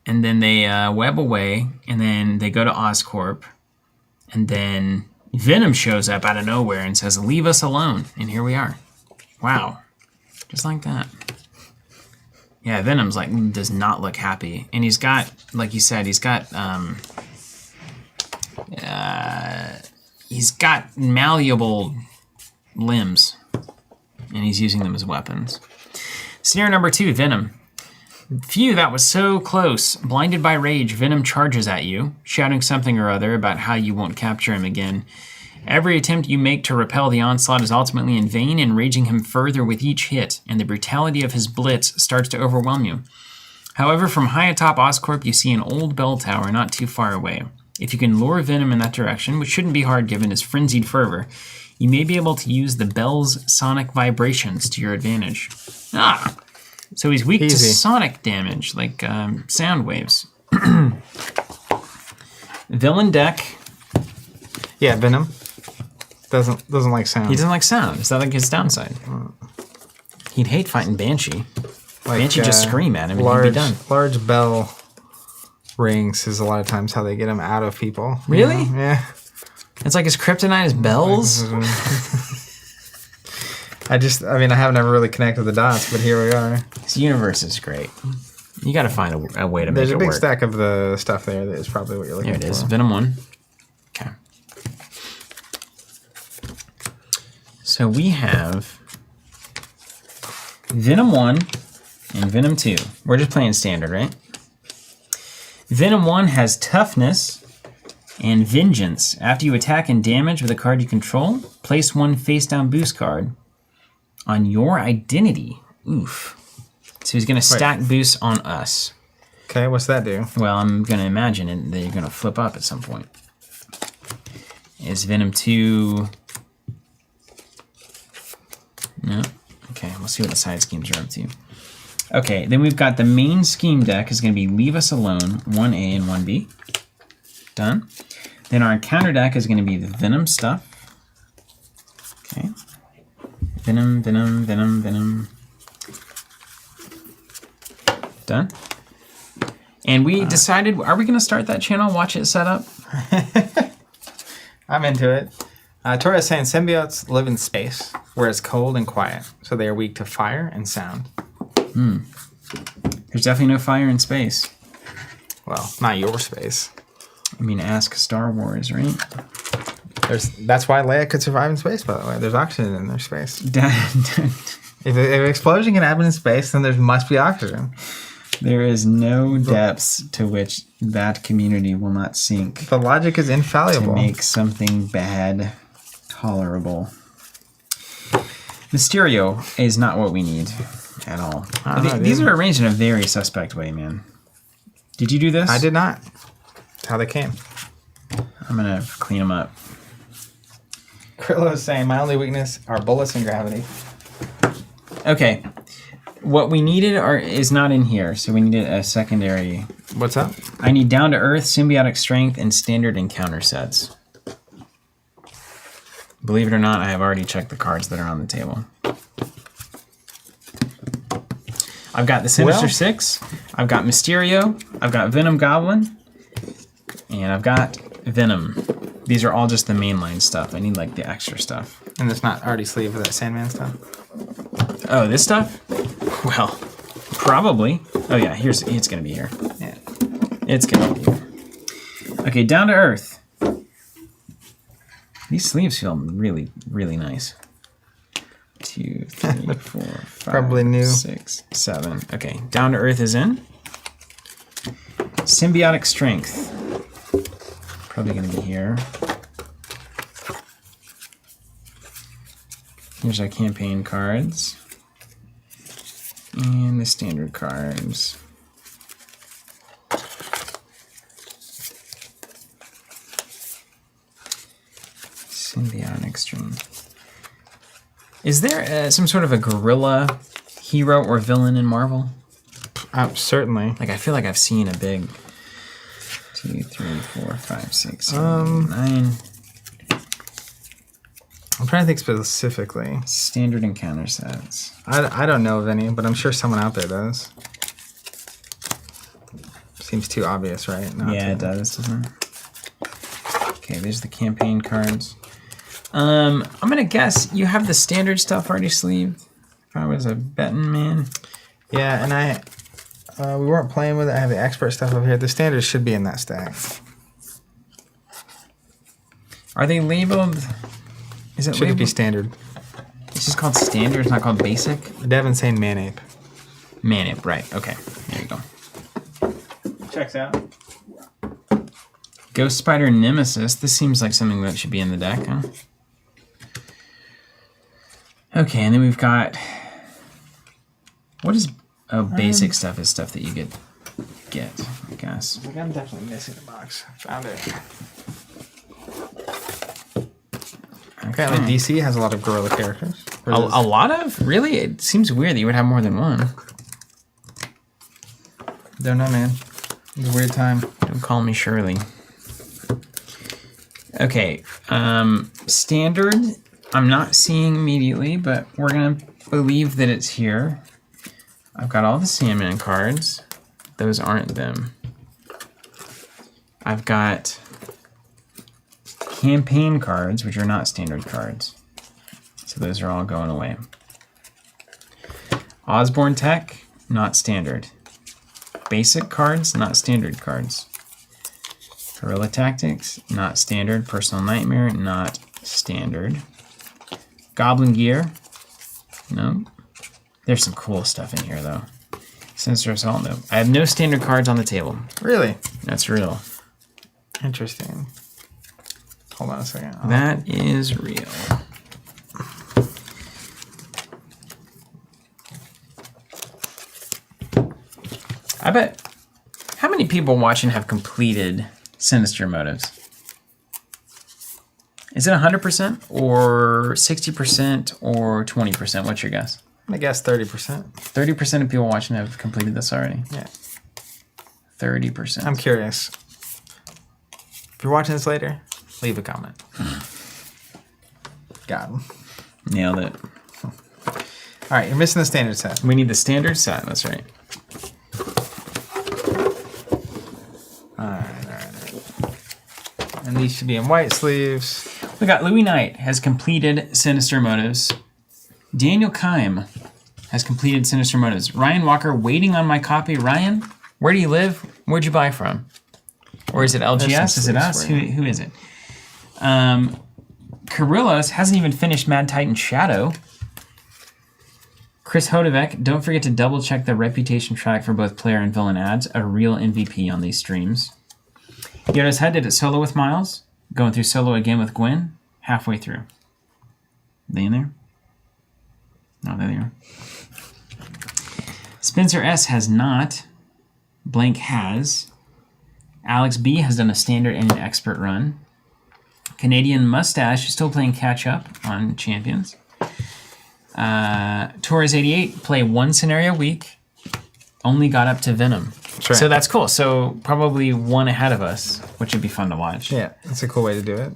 And then they web away, and then they go to Oscorp. And then Venom shows up out of nowhere and says, leave us alone. And here we are. Wow. Just like that. Yeah, Venom's like, does not look happy. And he's got, like you said, he's got malleable limbs. And he's using them as weapons. Scenario number 2, Venom. Phew, that was so close. Blinded by rage, Venom charges at you, shouting something or other about how you won't capture him again. Every attempt you make to repel the onslaught is ultimately in vain, enraging him further with each hit, and the brutality of his blitz starts to overwhelm you. However, from high atop Oscorp, you see an old bell tower not too far away. If you can lure Venom in that direction, which shouldn't be hard given his frenzied fervor, you may be able to use the bell's sonic vibrations to your advantage. So he's weak to sonic damage, like sound waves. Villain deck. Yeah, Venom. Doesn't like sound. He doesn't like sound. Is that like his downside? He'd hate fighting Banshee. Like, Banshee just scream at him and he'd be done. Large bell rings is a lot of times how they get him out of people. Really? You know? Yeah. It's like his kryptonite is bells? I haven't ever really connected the dots, but here we are. This universe is great. You got to find a way to make it work. There's a big stack of the stuff there that is probably what you're looking for. There it is. Venom 1. Okay. So we have Venom 1 and Venom 2. We're just playing standard, right? Venom 1 has toughness and vengeance. After you attack and damage with a card you control, place 1 face-down boost card on your identity. Oof. So he's going to stack boosts on us. Okay, what's that do? Well, I'm going to imagine that you're going to flip up at some point. Is Venom 2... No? Okay, we'll see what the side schemes are up to. Okay, then we've got the main scheme deck is going to be Leave Us Alone, 1A and 1B. Done. Then our counter deck is going to be the Venom stuff. Okay. Venom, Venom, Venom, Venom. Done. And we decided, are we going to start that channel, watch it set up? I'm into it. Tora is saying symbiotes live in space, where it's cold and quiet, so they are weak to fire and sound. There's definitely no fire in space. Well, not your space. I mean, ask Star Wars, right? That's why Leia could survive in space, by the way. There's oxygen in their space. If an explosion can happen in space, then there must be oxygen. There is no depths to which that community will not sink. The logic is infallible. To make something bad tolerable. Mysterio is not what we need. at all. I don't know, These dude. are arranged in a very suspect way, man. Did you do this? I did not. That's how they came. I'm going to clean them up. Krillo is saying, my only weakness are bullets and gravity. Okay. What we needed is not in here, so we needed a secondary. What's up? I need Down to Earth, Symbiotic Strength, and Standard Encounter sets. Believe it or not, I have already checked the cards that are on the table. I've got the Sinister Six, I've got Mysterio, I've got Venom Goblin, and I've got Venom. These are all just the mainline stuff. I need like the extra stuff. And it's not already sleeved with that Sandman stuff? Oh, this stuff? Well, probably. Oh yeah, it's gonna be here. Yeah. It's gonna be here. Okay, Down to Earth. These sleeves feel really, really nice. 2, 3, 4, 5, Probably new. 6, 7. Okay, Down to Earth is in. Symbiotic Strength. Probably gonna be here. Here's our campaign cards. And the standard cards. Symbiotic Strength. Is there some sort of a gorilla hero or villain in Marvel? Certainly. Like, I feel like I've seen a big 2, 3, 4, 5, 6, 7, 9. I'm trying to think specifically. Standard encounter sets. I don't know of any, but I'm sure someone out there does. Seems too obvious, right? Yeah, it does, doesn't it? Okay, there's the campaign cards. I'm gonna guess you have the standard stuff already sleeved. If I was a betting man. Yeah, and we weren't playing with it. I have the expert stuff over here. The standards should be in that stack. Are they labeled? Is it Should labeled? be standard. It's just called standard. It's not called basic. Devin's saying Manape. Manip, right? Okay, there you go. Checks out. Ghost Spider Nemesis. This seems like something that should be in the deck, huh? Okay, and then we've got. What is basic stuff? Is stuff that you get, I guess. I think I'm definitely missing a box. Found it. Apparently DC has a lot of gorilla characters. A lot of? Really? It seems weird that you would have more than one. Don't know, man. It's a weird time. Don't call me Shirley. Okay, standard, I'm not seeing immediately, but we're gonna believe that it's here. I've got all the Sandman cards. Those aren't them. I've got campaign cards, which are not standard cards. So those are all going away. Osborne Tech, not standard. Basic cards, not standard cards. Guerrilla Tactics, not standard. Personal Nightmare, not standard. Goblin Gear, no. There's some cool stuff in here, though. Sinister Assault, no. I have no standard cards on the table. Really? That's real. Interesting. Hold on a second. That is real. I bet. How many people watching have completed Sinister Motives? Is it 100% or 60% or 20%? What's your guess? I guess 30%. 30% of people watching have completed this already. Yeah. 30%. I'm curious. If you're watching this later, leave a comment. Got him. Nailed it. All right, you're missing the standard set. We need the standard set. That's right. All right. And these should be in white sleeves. We got Louis Knight has completed Sinister Motives. Daniel Kime has completed Sinister Motives. Ryan Walker waiting on my copy. Ryan, where do you live? Where'd you buy from? Or is it LGS? Is it us? Who is it? Carillas hasn't even finished Mad Titan Shadow. Chris Hodevek, don't forget to double check the reputation track for both player and villain ads. A real MVP on these streams. Yoda's Head did it solo with Miles. Going through solo again with Gwen. Halfway through. Are they in there? No, there they are. Spencer S. has not. Blank has. Alex B. has done a standard and an expert run. Canadian Mustache is still playing catch-up on Champions. Torres88 play one scenario a week. Only got up to Venom. Right. So that's cool. So probably one ahead of us, which would be fun to watch. Yeah, that's a cool way to do it.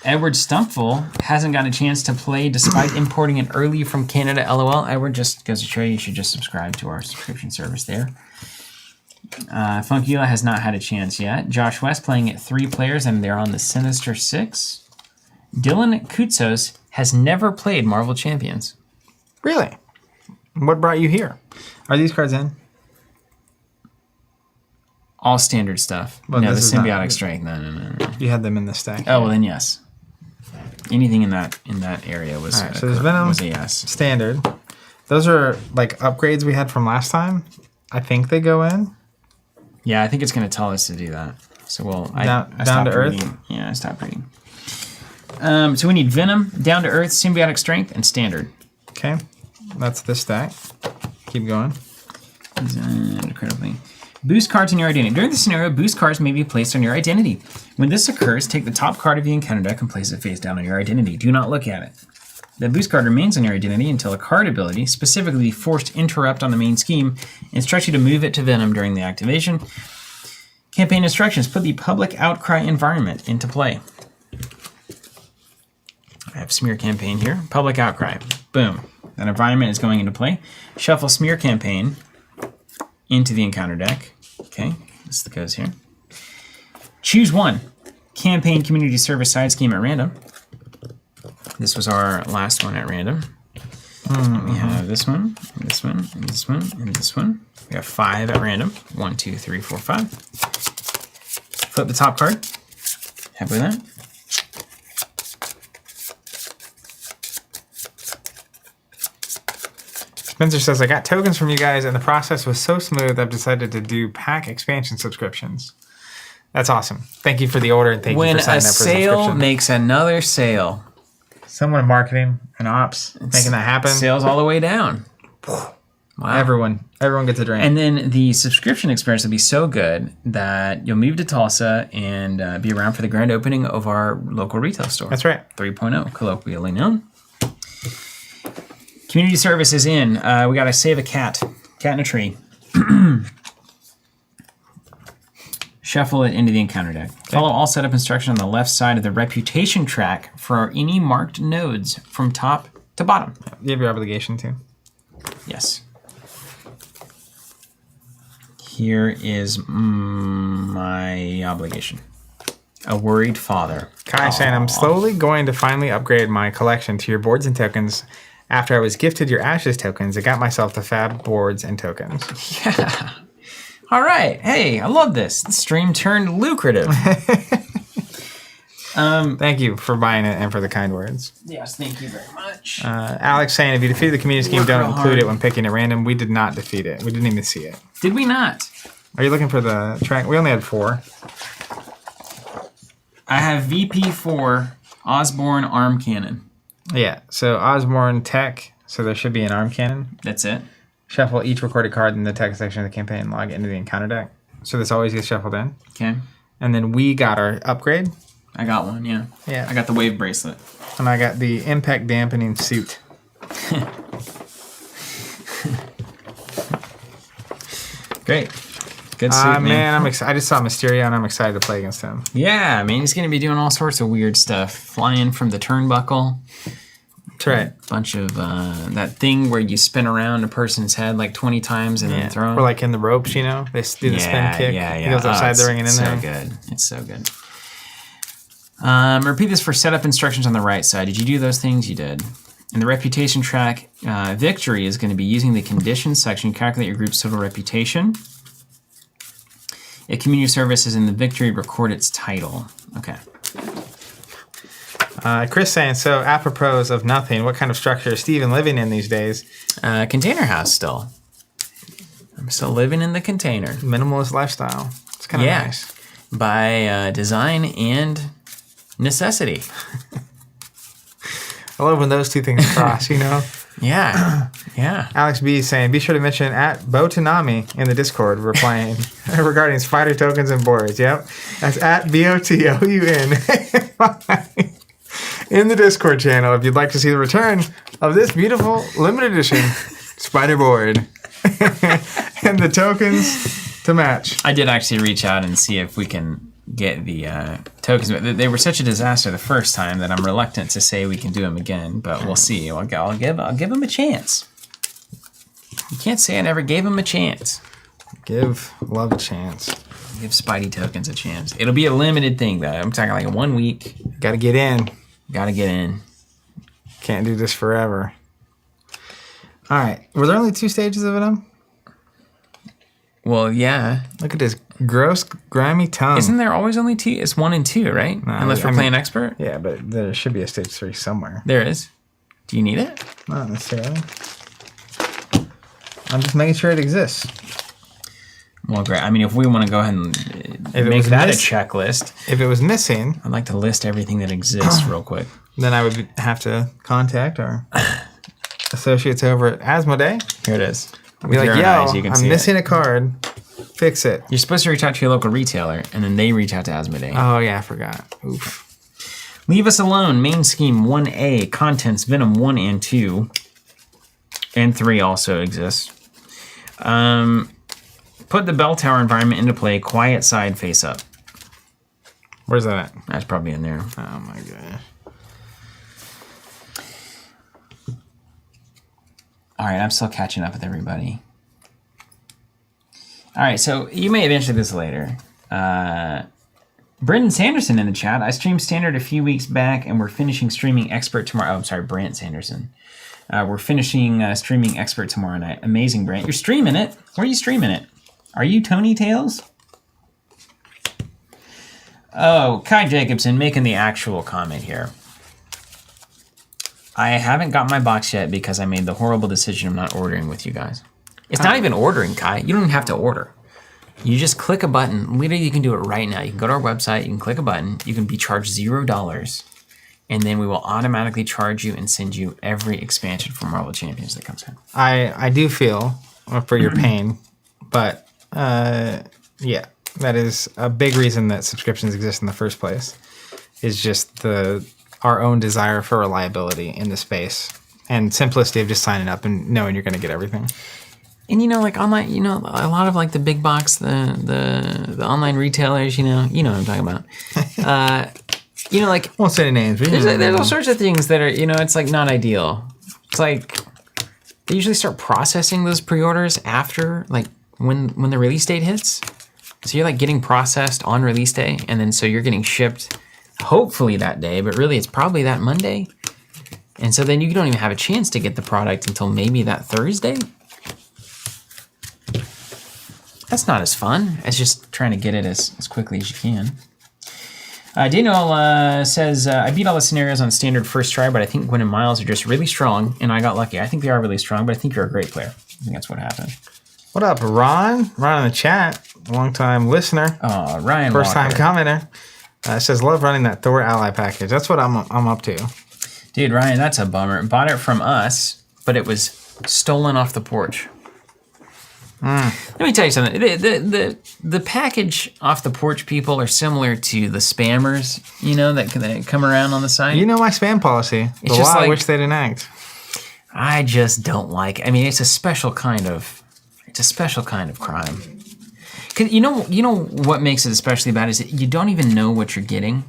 Edward Stumpful hasn't got a chance to play despite importing it early from Canada. LOL. Edward, just goes to show you should just subscribe to our subscription service there. Funkula has not had a chance yet. Josh West playing at 3 players, and they're on the Sinister 6. Dylan Kutsos has never played Marvel Champions. Really? What brought you here? Are these cards in? All standard stuff. Well, no, the this is symbiotic not- strength. No. You had them in the stack. Oh, well then yes. Anything in that area was, All right, so there's Venom. was a yes. Standard. Those are like upgrades we had from last time. I think they go in. Yeah, I think it's going to tell us to do that. So I Down stopped to Earth? reading. Yeah, I stopped reading. So we need Venom, Down to Earth, Symbiotic Strength, and Standard. Okay, that's this stack. Keep going. Incredibly. Boost cards in your identity. During the scenario, boost cards may be placed on your identity. When this occurs, take the top card of the encounter deck and place it face down on your identity. Do not look at it. The boost card remains on your identity until a card ability, specifically Forced Interrupt on the main scheme, instructs you to move it to Venom during the activation. Campaign instructions. Put the public outcry environment into play. I have Smear Campaign here. Public outcry. Boom. That environment is going into play. Shuffle Smear Campaign into the encounter deck. Okay, this goes here. Choose one. Campaign Community Service Side Scheme at random. This was our last one at random. We have this one, and this one, and this one, and this one. We have 5 at random. 1, 2, 3, 4, 5. Flip the top card. Happy with that? Spencer says, I got tokens from you guys, and the process was so smooth, I've decided to do pack expansion subscriptions. That's awesome. Thank you for the order, and thank you for signing up for the sale subscription. makes another sale. Someone in marketing and ops making that happen. Sales all the way down. Wow. Everyone gets a drink. And then the subscription experience will be so good that you'll move to Tulsa and be around for the grand opening of our local retail store. That's right. 3.0, colloquially known. Community service is in. We got to save a cat. Cat in a tree. Shuffle it into the encounter deck. Okay. Follow all setup instructions on the left side of the reputation track for any marked nodes from top to bottom. You have your obligation too. Yes. Here is my obligation. A worried father. Kai saying, I'm slowly going to finally upgrade my collection to your boards and tokens. After I was gifted your Ashes tokens, I got myself the Fab boards and tokens. Yeah. All right. Hey, I love this. The stream turned lucrative. Thank you for buying it and for the kind words. Yes, thank you very much. Alex saying, if you defeat the community scheme, don't include it when picking at random. We did not defeat it. We didn't even see it. Did we not? Are you looking for the track? We only had 4. I have VP4 Osborne Arm Cannon. Yeah, so Osborne Tech, so there should be an arm cannon. That's it. Shuffle each recorded card in the text section of the campaign, log into the encounter deck. So this always gets shuffled in. Okay. And then we got our upgrade. I got one, yeah. Yeah. I got the wave bracelet. And I got the impact dampening suit. Great. Good suit, man, I'm excited. I just saw Mysterio and I'm excited to play against him. Yeah, man, he's going to be doing all sorts of weird stuff. Flying from the turnbuckle. That's right. Bunch of that thing where you spin around a person's head like 20 times and then throw him. Or like in the ropes, you know? They do the spin kick. Yeah. He goes outside the ring and in there. It's so good. It's so good. Repeat this for setup instructions on the right side. Did you do those things? You did. In the reputation track, victory is going to be using the conditions section. Calculate your group's total reputation. A community service is in the victory. Record its title. Okay. Chris saying, so apropos of nothing, what kind of structure is Steven living in these days? Container house still. I'm still living in the container. Minimalist lifestyle. It's kind of nice. By design and necessity. I love when those two things cross, you know? Yeah. Yeah. Alex B is saying, be sure to mention at Botanami in the Discord replying regarding spider tokens and boards. Yep. That's at BOTOUN in the Discord channel if you'd like to see the return of this beautiful limited edition spider board and the tokens to match. I did actually reach out and see if we can get the tokens. They were such a disaster the first time that I'm reluctant to say we can do them again, but we'll see. I'll give them a chance. You can't say I never gave them a chance. Give love a chance. Give Spidey tokens a chance. It'll be a limited thing, though. I'm talking like 1 week. Got to get in. Gotta get in. Can't do this forever. All right. Were there only 2 stages of it? Well, yeah. Look at this gross, grimy tongue. Isn't there always only 2? It's 1 and 2, right? No, Unless we're playing expert. Yeah, but there should be a stage 3 somewhere. There is. Do you need it? Not necessarily. I'm just making sure it exists. Well, great. I mean, if we want to go ahead and make that a checklist. If it was missing, I'd like to list everything that exists real quick. Then I would have to contact our associates over at Asmodee. Here it is. Be like, yo, I'm missing a card. Fix it. You're supposed to reach out to your local retailer, and then they reach out to Asmodee. Oh, yeah, I forgot. Oof. Leave Us Alone, Main Scheme 1A, Contents, Venom 1 and 2. And 3 also exists. Put the bell tower environment into play, quiet side face up. Where's that at? That's probably in there. Oh, my gosh. All right, I'm still catching up with everybody. All right, so you may have answered this later. Brendan Sanderson in the chat. I streamed Standard a few weeks back, and we're finishing streaming Expert tomorrow. Oh, I'm sorry, Brant Sanderson. We're finishing streaming Expert tomorrow night. Amazing, Brant. You're streaming it. Where are you streaming it? Are you Tony Tales? Oh, Kai Jacobson making the actual comment here. I haven't got my box yet because I made the horrible decision of not ordering with you guys. It's not even ordering, Kai. You don't even have to order. You just click a button. Literally, you can do it right now. You can go to our website. You can click a button. You can be charged $0. And then we will automatically charge you and send you every expansion for Marvel Champions that comes in. I do feel for your pain, but yeah, that is a big reason that subscriptions exist in the first place. Is just our own desire for reliability in the space and simplicity of just signing up and knowing you're going to get everything. And like online, a lot of like the big box, the online retailers, you know what I'm talking about. Like won't say the names. There's all sorts of things that are, it's like not ideal. It's like they usually start processing those pre-orders after like when the release date hits. So you're like getting processed on release day, and then so you're getting shipped hopefully that day, but really it's probably that Monday. And so then you don't even have a chance to get the product until maybe that Thursday. That's not as fun as just trying to get it as quickly as you can. Daniel says, I beat all the scenarios on standard first try, but I think Gwen and Miles are just really strong, and I got lucky. I think they are really strong, but I think you're a great player. I think that's what happened. What up, Ron? Ron in the chat, long-time listener. Oh, Ryan first-time commenter. Says, love running that Thor ally package. That's what I'm up to. Dude, Ryan, that's a bummer. Bought it from us, but it was stolen off the porch. Let me tell you something. The package off the porch people are similar to the spammers, that come around on the side. You know my spam policy. It's just I like, wish they'd enact. I just don't like. I mean, it's a special kind of crime. Cause you know what makes it especially bad is that you don't even know what you're getting,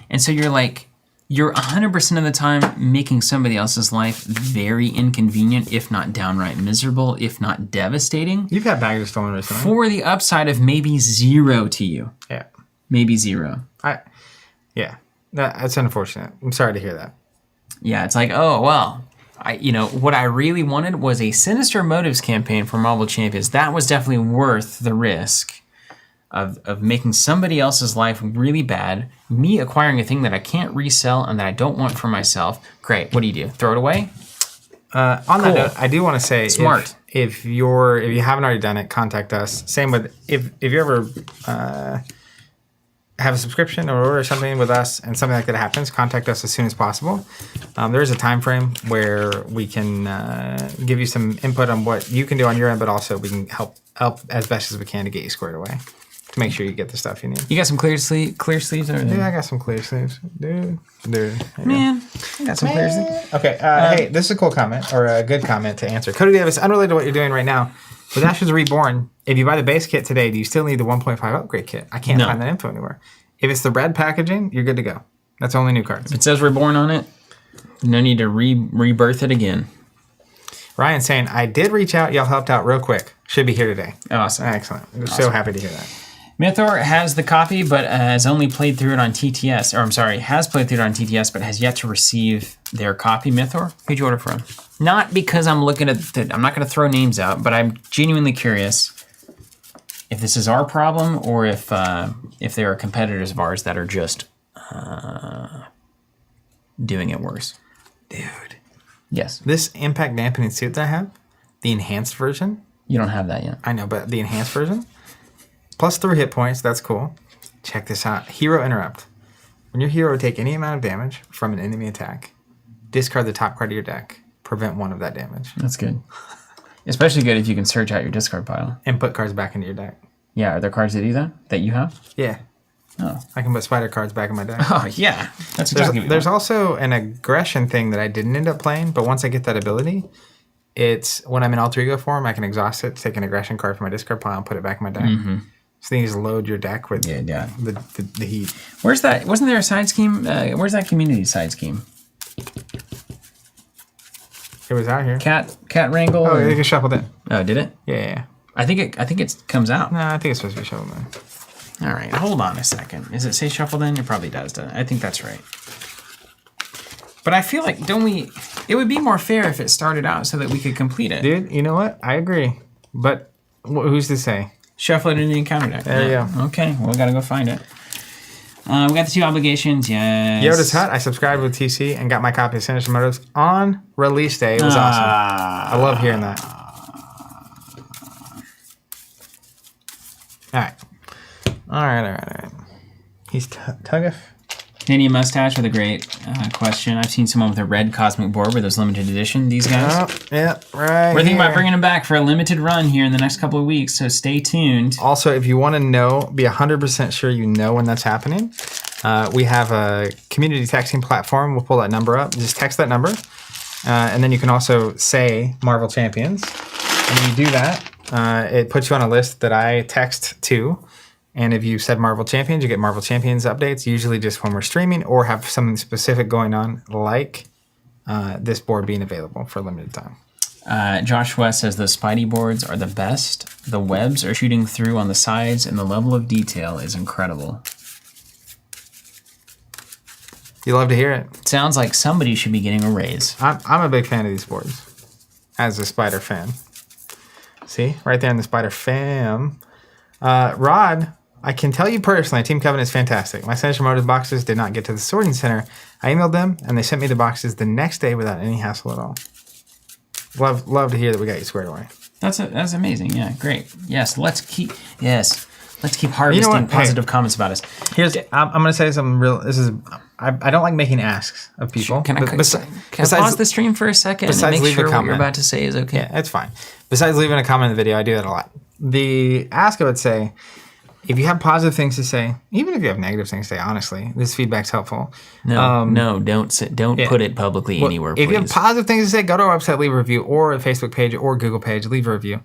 and so you're 100% of the time making somebody else's life very inconvenient, if not downright miserable, if not devastating. You've had packages stolen recently. For the upside of maybe 0 to you. Yeah. Maybe 0. Yeah. That's unfortunate. I'm sorry to hear that. Yeah, it's like, oh, well, what I really wanted was a Sinister Motives campaign for Marvel Champions. That was definitely worth the risk of making somebody else's life really bad, me acquiring a thing that I can't resell and that I don't want for myself. Great. What do? Throw it away? On that note, I do want to say, smart. If you haven't already done it, contact us. Same with if you ever have a subscription or order something with us and something like that happens, contact us as soon as possible. There is a time frame where we can give you some input on what you can do on your end, but also we can help as best as we can to get you squared away to make sure you get the stuff you need. You got some clear sleeves over there? Yeah, I got some clear sleeves. Dude. Man, I got some clear sleeves. Okay, hey, this is a cool comment, or a good comment to answer. Cody Davis, unrelated to what you're doing right now, with Ashes Reborn, if you buy the base kit today, do you still need the 1.5 upgrade kit? I can't find that info anywhere. If it's the red packaging, you're good to go. That's only new cards. If it says Reborn on it, no need to rebirth it again. Ryan saying, I did reach out. Y'all helped out real quick. Should be here today. Awesome. Excellent. We're so happy to hear that. Mythor has the copy, but has only played through it on TTS. Or I'm sorry, has played through it on TTS, but has yet to receive their copy. Mythor, who'd you order from? Not because I'm looking at I'm not going to throw names out, but I'm genuinely curious if this is our problem or if there are competitors of ours that are just doing it worse. Dude. Yes. This impact dampening suit that I have, the enhanced version. You don't have that yet. I know, but the enhanced version, plus 3 hit points. That's cool. Check this out. Hero interrupt. When your hero take any amount of damage from an enemy attack, discard the top card of your deck. Prevent 1 of that damage. That's good. Especially good if you can search out your discard pile. And put cards back into your deck. Yeah, are there cards that do that? That you have? Yeah. Oh. I can put spider cards back in my deck. Oh, yeah. That's exactly There's also an aggression thing that I didn't end up playing, but once I get that ability, it's when I'm in alter ego form, I can exhaust it, take an aggression card from my discard pile, and put it back in my deck. Mm-hmm. So then you just load your deck with the heat. Where's that? Wasn't there a side scheme? Where's that community side scheme? It was out here. Cat wrangle. Oh, it shuffled in. Oh, did it? Yeah. I think it comes out. No, I think it's supposed to be shuffled in. All right, hold on a second. Does it say shuffled in? It probably does. I think that's right. But I feel like it would be more fair if it started out so that we could complete it. Dude, you know what? I agree. But who's to say? Shuffle it in the encounter deck. There you go. Okay, well, we gotta go find it. We got the 2 obligations, yes. Yoda's Hut, I subscribed with TC and got my copy of Sinister Motives on release day. It was awesome. I love hearing that. All right. He's Tuggeth. Canadian Mustache with a great question. I've seen someone with a red cosmic board with those limited edition, these guys. Oh, yeah, right. We're thinking about bringing them back for a limited run here in the next couple of weeks, so stay tuned. Also, if you want to be 100% sure you know when that's happening, we have a community texting platform. We'll pull that number up. Just text that number. And then you can also say Marvel Champions. And when you do that, it puts you on a list that I text to. And if you said Marvel Champions, you get Marvel Champions updates, usually just when we're streaming or have something specific going on, like this board being available for a limited time. Josh West says the Spidey boards are the best. The webs are shooting through on the sides, and the level of detail is incredible. You love to hear it. Sounds like somebody should be getting a raise. I'm a big fan of these boards, as a Spider fan. See, right there in the Spider fam. Rod, I can tell you personally, Team Covenant is fantastic. My Sinister Motives boxes did not get to the sorting center. I emailed them, and they sent me the boxes the next day without any hassle at all. Love to hear that we got you squared away. That's amazing. Yeah, great. Yes, let's keep harvesting positive comments about us. I'm going to say something real. I don't like making asks of people. Can I pause the stream for a second and make sure what you're about to say is okay? Yeah, it's fine. Besides leaving a comment in the video, I do that a lot. The ask, I would say, if you have positive things to say, even if you have negative things to say, honestly, this feedback's helpful. Don't put it publicly anywhere, please. If you have positive things to say, go to our website, leave a review, or a Facebook page or Google page, leave a review.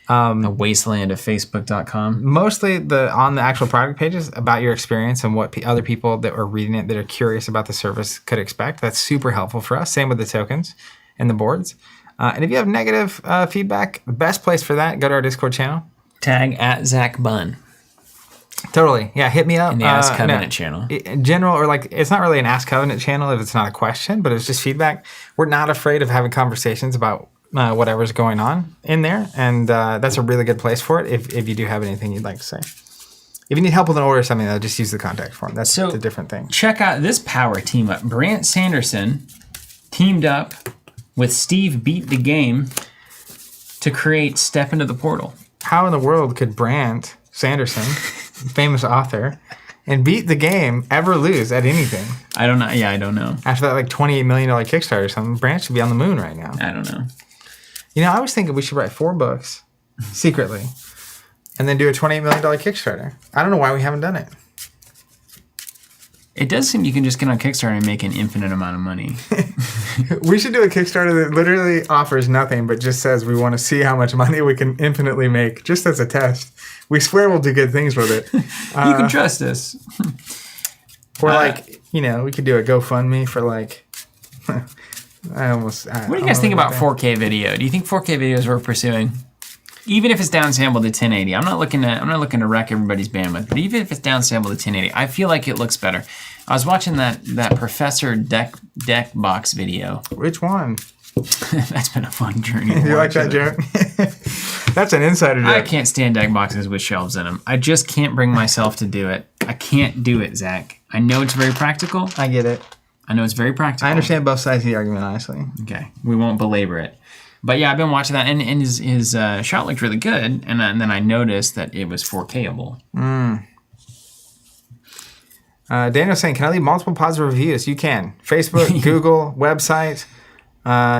The wasteland of Facebook.com. Mostly on the actual product pages about your experience and what other people that are reading it that are curious about the service could expect. That's super helpful for us. Same with the tokens and the boards. And if you have negative feedback, the best place for that, go to our Discord channel. Tag at Zach Bunn. Totally. Yeah, hit me up. In the Ask Covenant channel. In general, or it's not really an Ask Covenant channel if it's not a question, but it's just feedback. We're not afraid of having conversations about whatever's going on in there, and that's a really good place for it if you do have anything you'd like to say. If you need help with an order or something, though, just use the contact form. That's a different thing. Check out this power team up. Brant Sanderson teamed up with Steve Beat the Game to create Step Into the Portal. How in the world could Brant Sanderson, famous author, and beat the game, ever lose at anything. I don't know. Yeah, I don't know. After that like $28 million Kickstarter or something, Branch should be on the moon right now. I don't know. You know, I was thinking we should write 4 books secretly and then do a $28 million Kickstarter. I don't know why we haven't done it. It does seem you can just get on Kickstarter and make an infinite amount of money. We should do a Kickstarter that literally offers nothing but just says we want to see how much money we can infinitely make just as a test. We swear we'll do good things with it. You can trust us. Or like, you know, we could do a GoFundMe for like... What do you guys think about 4K video? Do you think 4K video is worth pursuing? Even if it's downsampled to 1080, I'm not looking to wreck everybody's bandwidth, but even if it's downsampled to 1080, I feel like it looks better. I was watching that Professor Deck box video. Which one? That's been a fun journey. You like that joke? That's an insider joke. I can't stand deck boxes with shelves in them. I just can't bring myself to do it. I can't do it, Zach. I know it's very practical. I get it. I know it's very practical. I understand both sides of the argument, honestly. Okay, we won't belabor it. But yeah, I've been watching that, and his shot looked really good, and then I noticed that it was 4Kable. Daniel's saying, can I leave multiple positive reviews? You can. Facebook, Google, website.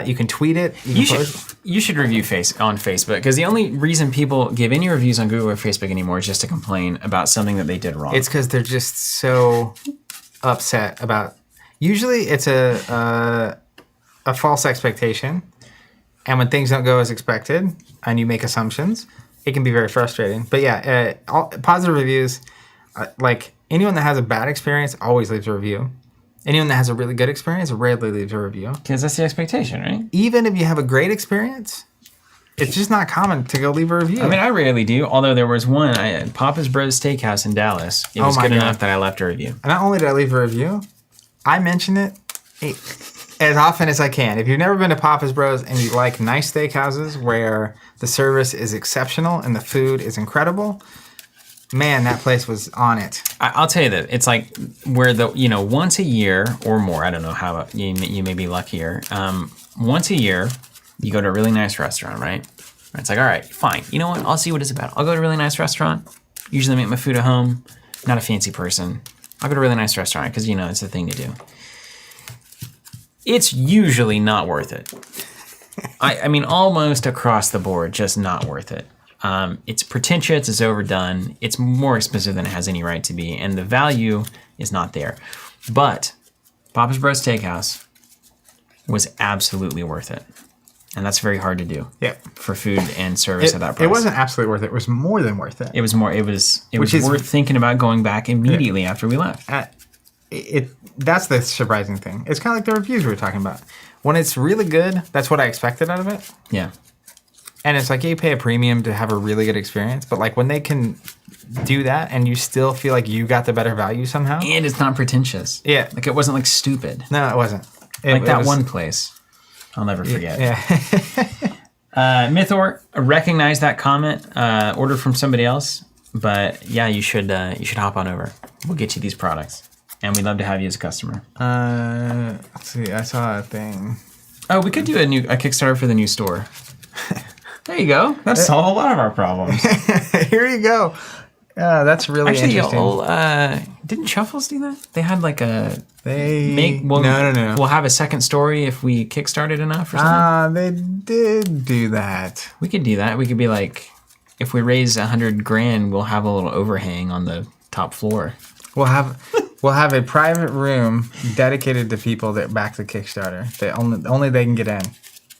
You can tweet it. You should review on Facebook, because the only reason people give any reviews on Google or Facebook anymore is just to complain about something that they did wrong. It's because they're just so upset about... Usually it's a false expectation. And when things don't go as expected and you make assumptions, it can be very frustrating. But yeah, positive reviews, like anyone that has a bad experience always leaves a review. Anyone that has a really good experience rarely leaves a review. Because that's the expectation, right? Even if you have a great experience, it's just not common to go leave a review. I mean, I rarely do, although there was one, Papa's Bros Steakhouse in Dallas. It was good enough that I left a review. And not only did I leave a review, I mention it as often as I can. If you've never been to Papa's Bros and you like nice steakhouses where the service is exceptional and the food is incredible, man, that place was on it. I'll tell you that it's like where once a year or more. I don't know how you may be luckier. Once a year, you go to a really nice restaurant, right? It's like, all right, fine. You know what? I'll see what it's about. I'll go to a really nice restaurant. Usually make my food at home. Not a fancy person. I'll go to a really nice restaurant because it's the thing to do. It's usually not worth it. I mean, almost across the board, just not worth it. It's pretentious, it's overdone, it's more expensive than it has any right to be, and the value is not there. But Papa's Bros Steakhouse was absolutely worth it. And that's very hard to do. Yeah. For food and service at that price. It wasn't absolutely worth it. It was more than worth it. It was worth thinking about going back immediately after we left. That's the surprising thing. It's kind of like the reviews we were talking about. When it's really good, that's what I expected out of it. Yeah. And it's like you pay a premium to have a really good experience, but like when they can do that and you still feel like you got the better value somehow. And it's not pretentious. Yeah. Like it wasn't like stupid. No, it wasn't. One place. I'll never forget. Yeah. Mythor, recognize that comment. Ordered from somebody else. But yeah, you should hop on over. We'll get you these products. And we'd love to have you as a customer. Let's see. I saw a thing. Oh, we could do a Kickstarter for the new store. There you go. That solved a lot of our problems. Here you go. That's really interesting. Didn't Shuffles do that? They had like a... No. We'll have a second story if we kickstarted enough or something. They did do that. We could do that. We could be like, if we raise $100,000, we'll have a little overhang on the top floor. We'll have a private room dedicated to people that back the Kickstarter. That only they can get in.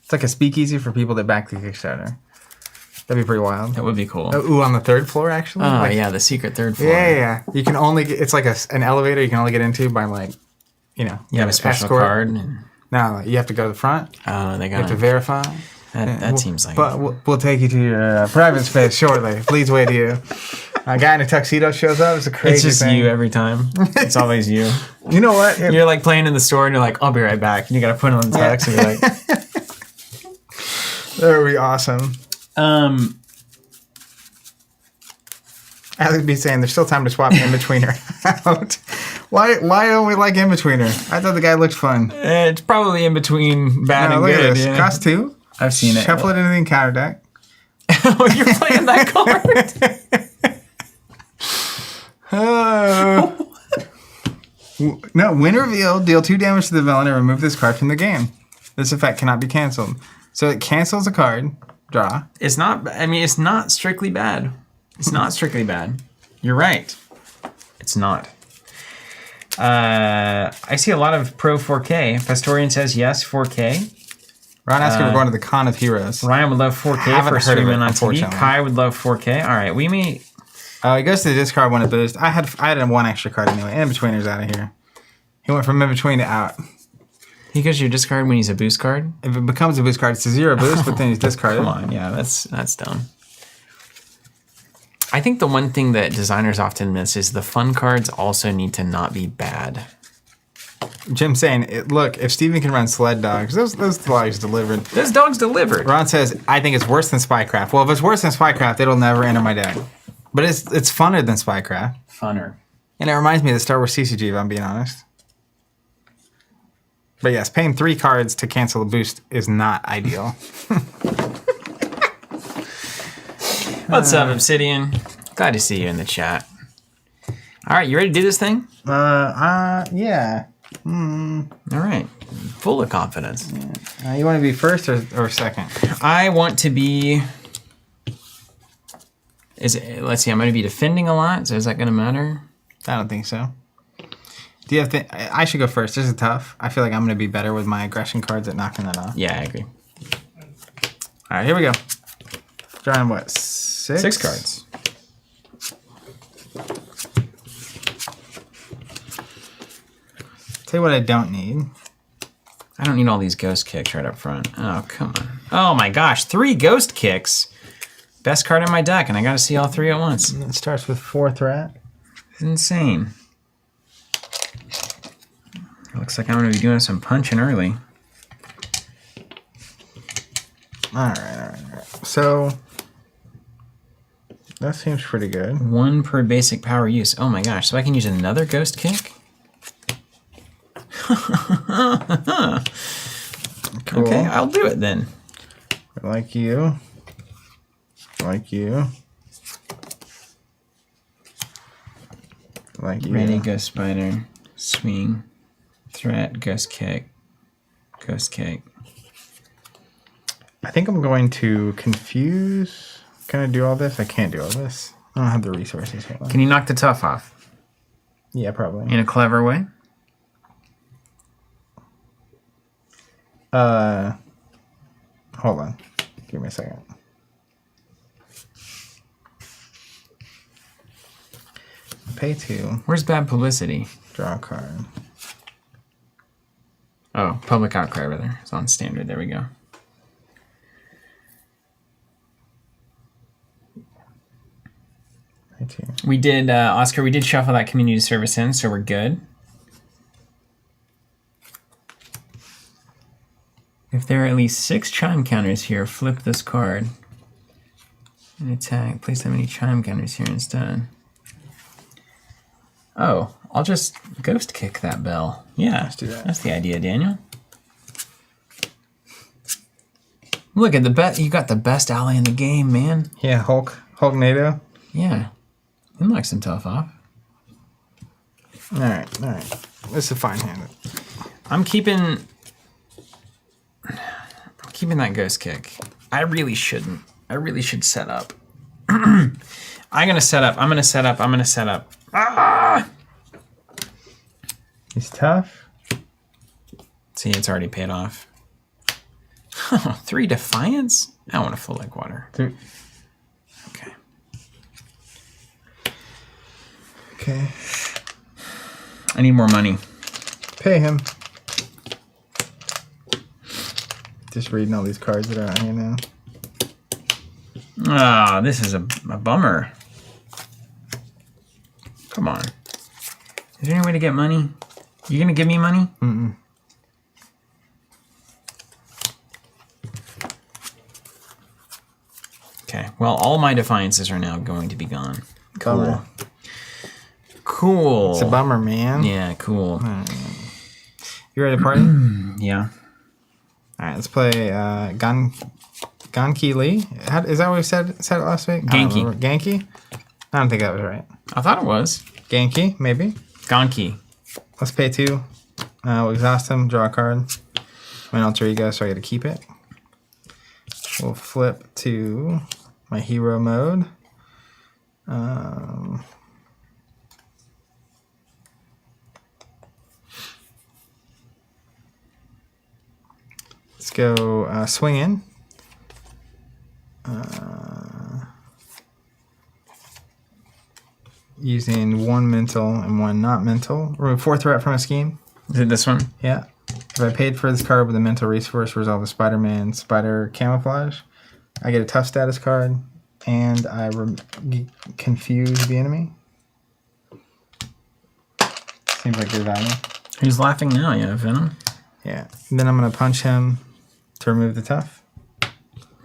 It's like a speakeasy for people that back the Kickstarter. That'd be pretty wild. That would be cool. Ooh, on the third floor, actually? Oh, yeah, the secret third floor. Yeah. You can only get... It's like an elevator you can only get into by like, you have a special card. No, you have to go to the front. Oh, you have to verify. That seems like... But we'll take you to your private space shortly. Please wait here. A guy in a tuxedo shows up. It's a crazy thing. It's just you every time. It's always you. You know what? You're like playing in the store and you're like, I'll be right back. And you got to put on the tux and you're like... That would be awesome. Alex be saying there's still time to swap In-Betweener out. Why don't we like In-Betweener? I thought the guy looked fun. It's probably in between bad and look good. At this. Yeah. Cost 2. I've seen it. Shuffle it into the encounter deck. Oh, you're playing that card? No, when revealed, deal 2 damage to the villain and remove this card from the game. This effect cannot be canceled. So it cancels a card. Draw. It's not, I mean, it's not strictly bad. It's not strictly bad. You're right. It's not. I see a lot of pro 4K. Pastorian says yes, 4K. Ron asked if we're going to the Con of Heroes. Ryan would love 4K for streaming on TV. Kai would love 4K. All right, we may... He goes to the discard one at boost. I had one extra card anyway. In-betweener's out of here. He went from in-between to out. He goes to your discard when he's a boost card? If it becomes a boost card, it's a 0 boost, but then he's discarded. Come on, yeah, that's dumb. I think the one thing that designers often miss is the fun cards also need to not be bad. Jim's saying, look, if Steven can run sled dogs, those dogs delivered. Those dogs delivered. Ron says, I think it's worse than Spycraft. Well, if it's worse than Spycraft, it'll never enter my deck. But it's funner than Spycraft. Funner. And it reminds me of the Star Wars CCG, if I'm being honest. But yes, paying 3 cards to cancel the boost is not ideal. What's up, Obsidian? Glad to see you in the chat. All right, you ready to do this thing? Yeah. All right, full of confidence. Yeah. You want to be first or second? I want to be... Let's see, I'm going to be defending a lot, so is that going to matter? I don't think so. Do you have I should go first. This is tough. I feel like I'm going to be better with my aggression cards at knocking that off. Yeah, I agree. All right, here we go. Drawing what? 6? 6 cards. Tell you what I don't need. I don't need all these ghost kicks right up front. Oh, come on. Oh my gosh, 3 ghost kicks. Best card in my deck, and I got to see all 3 at once. And it starts with 4 threat. It's insane. Looks like I'm going to be doing some punching early. All right. So that seems pretty good. 1 per basic power use. Oh my gosh, so I can use another ghost kick? Cool. Okay, I'll do it then. Like you. Like you. Like you. Ready, ghost spider. Swing. Threat, ghost kick. Ghost kick. I think I'm going to confuse. Can I do all this? I can't do all this. I don't have the resources. Hold on. Can you knock the tough off? Yeah, probably. In a clever way? Hold on. Give me a second. Pay 2. Where's bad publicity? Draw a card. Oh, public outcry, rather. It's on standard. There we go. Pay 2. We did, Oscar, we did shuffle that community service in, so we're good. If there are at least 6 chime counters here, flip this card. And attack. Place that many chime counters here instead. Oh, I'll just ghost kick that bell. Yeah, Let's do that. That's the idea, Daniel. Look at the bet. You got the best ally in the game, man. Yeah, Hulk NATO. Yeah, he knocks some tough off. All right. This is a fine hand. I'm keeping that ghost kick. I really shouldn't. I really should set up. I'm gonna set up. Ah! He's tough. See, it's already paid off. 3 Defiance? I want a full leg water. 3. Okay. I need more money. Pay him. Just reading all these cards that are out here now. Ah, this is a bummer. Come on. Is there any way to get money? You gonna give me money? Mm-mm. Okay. Well, all my defiances are now going to be gone. Cool. Bummer. Cool. It's a bummer, man. Yeah, cool. You ready to party? Yeah. All right, let's play Ganki Lee. Is that what we said it last week? Genki. Genki? I don't think that was right. I thought it was. Genki, maybe. Gonki. Let's pay 2. We'll exhaust him, draw a card. My alter ego, so I gotta keep it. We'll flip to my hero mode. Let's go swing in. Using 1 mental and 1 not mental. Remove 4 threat from a scheme. Is it this one? Yeah. If I paid for this card with a mental resource, resolve a Spider-Man spider camouflage, I get a tough status card, and I confuse the enemy. Seems like good value. Who's laughing now? Yeah, Venom. Yeah. And then I'm going to punch him to remove the tough.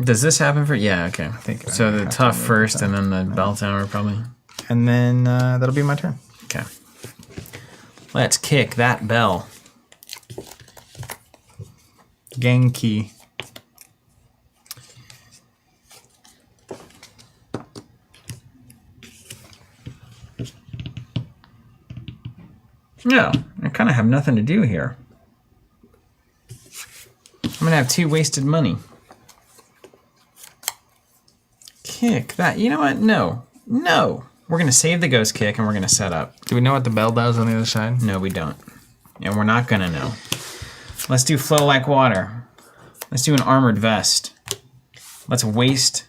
Does this happen for? Yeah, okay. I think so. I The have to tough remove first, the and then the bell tower probably. And then that'll be my turn. Okay. Let's kick that bell. Genki. Yeah, I kind of have nothing to do here. I'm gonna have 2 wasted money. Kick that. You know what? No. No. We're gonna save the ghost kick and we're gonna set up. Do we know what the bell does on the other side? No, we don't. And we're not gonna know. Let's do flow like water. Let's do an armored vest. Let's waste.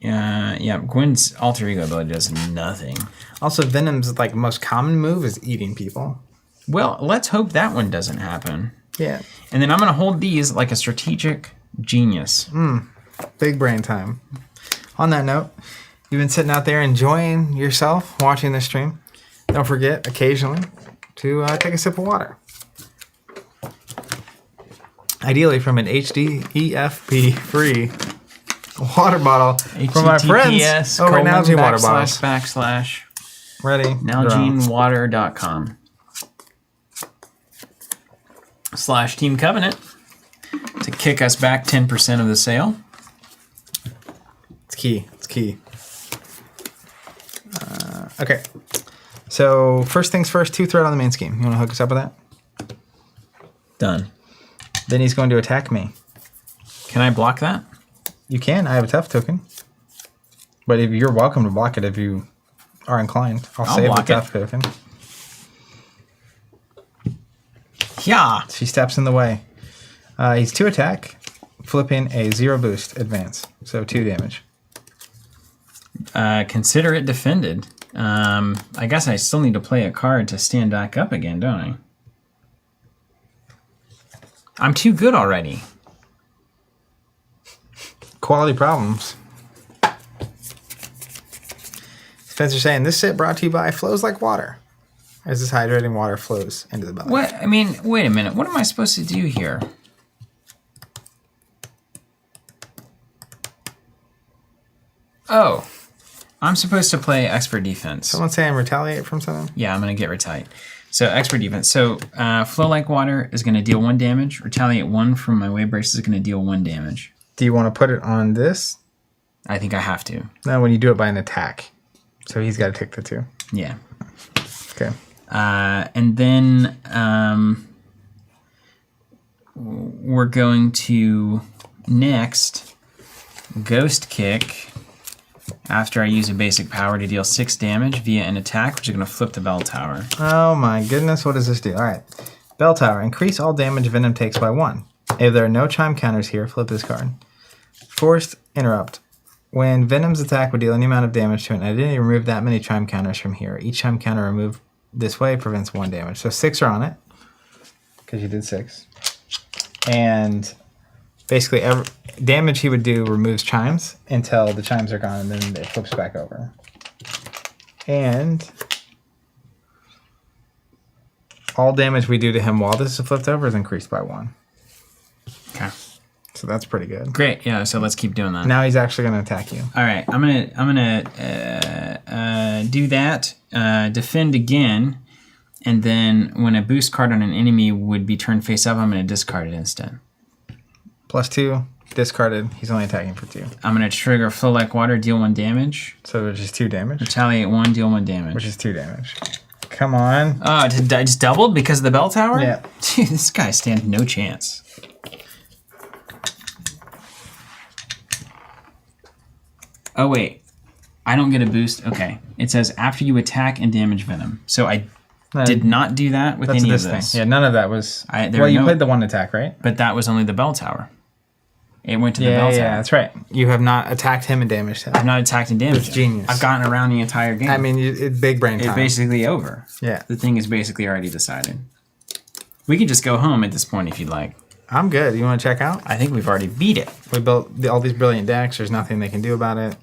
Yeah, Gwen's alter ego ability does nothing. Also, Venom's like most common move is eating people. Well, let's hope that one doesn't happen. Yeah. And then I'm gonna hold these like a strategic genius. Big brain time. On that note, you've been sitting out there enjoying yourself watching this stream. Don't forget occasionally to take a sip of water. Ideally from an HDEFP free water bottle from my friends over at Nalgene Water Bottles. / Ready? NalgeneWater.com / Team Covenant to kick us back 10% of the sale. It's key. It's key. Okay. So first things first, 2 threat on the main scheme. You want to hook us up with that? Done. Then he's going to attack me. Can I block that? You can. I have a tough token. But if you're welcome to block it if you are inclined. I'll save the block tough token. Yeah. She steps in the way. He's 2 attack, flipping a 0 boost advance. So 2 damage. Consider it defended. I guess I still need to play a card to stand back up again, don't I? I'm too good already. Quality problems. Spencer saying, this set brought to you by Flows Like Water. As this hydrating water flows into the belly. What? I mean, wait a minute. What am I supposed to do here? Oh. I'm supposed to play expert defense. Someone saying retaliate from something? Yeah, I'm going to get retaliate. So expert defense. So flow like water is going to deal 1 damage. Retaliate 1 from my wave brace is going to deal 1 damage. Do you want to put it on this? I think I have to. No, when you do it by an attack. So he's got to take the 2. Yeah. Okay. And then we're going to next ghost kick after I use a basic power to deal 6 damage via an attack, which is going to flip the bell tower. Oh my goodness, what does this do? All right. Bell tower. Increase all damage Venom takes by 1. If there are no chime counters here, flip this card. Forced interrupt. When Venom's attack would deal any amount of damage to an identity, remove that many chime counters from here. Each chime counter removed this way prevents 1 damage. So 6 are on it, because you did 6. And basically every damage he would do removes chimes until the chimes are gone, and then it flips back over. And all damage we do to him while this is flipped over is increased by 1. Okay. So that's pretty good. Great. Yeah. So let's keep doing that. Now he's actually going to attack you. All right. I'm gonna do that. Defend again, and then when a boost card on an enemy would be turned face up, I'm gonna discard it instead. +2. Discarded. He's only attacking for 2. I'm going to trigger Flow Like Water, deal 1 damage. So which is 2 damage. Retaliate 1, deal 1 damage. Which is 2 damage. Come on. Oh, I just doubled because of the bell tower? Yeah. Dude, this guy stands no chance. Oh, wait. I don't get a boost. Okay. It says after you attack and damage Venom. So I did not do that with any of this. Thing. Yeah, none of that was... Well, you played the 1 attack, right? But that was only the bell tower. It went to the bell tower. Yeah, that's right. You have not attacked him and damaged him. I've not attacked and damaged him. Genius. I've gotten around the entire game. I mean, it's big brain time. It's basically over. Yeah. The thing is basically already decided. We could just go home at this point if you'd like. I'm good. You want to check out? I think we've already beat it. We built all these brilliant decks. There's nothing they can do about it.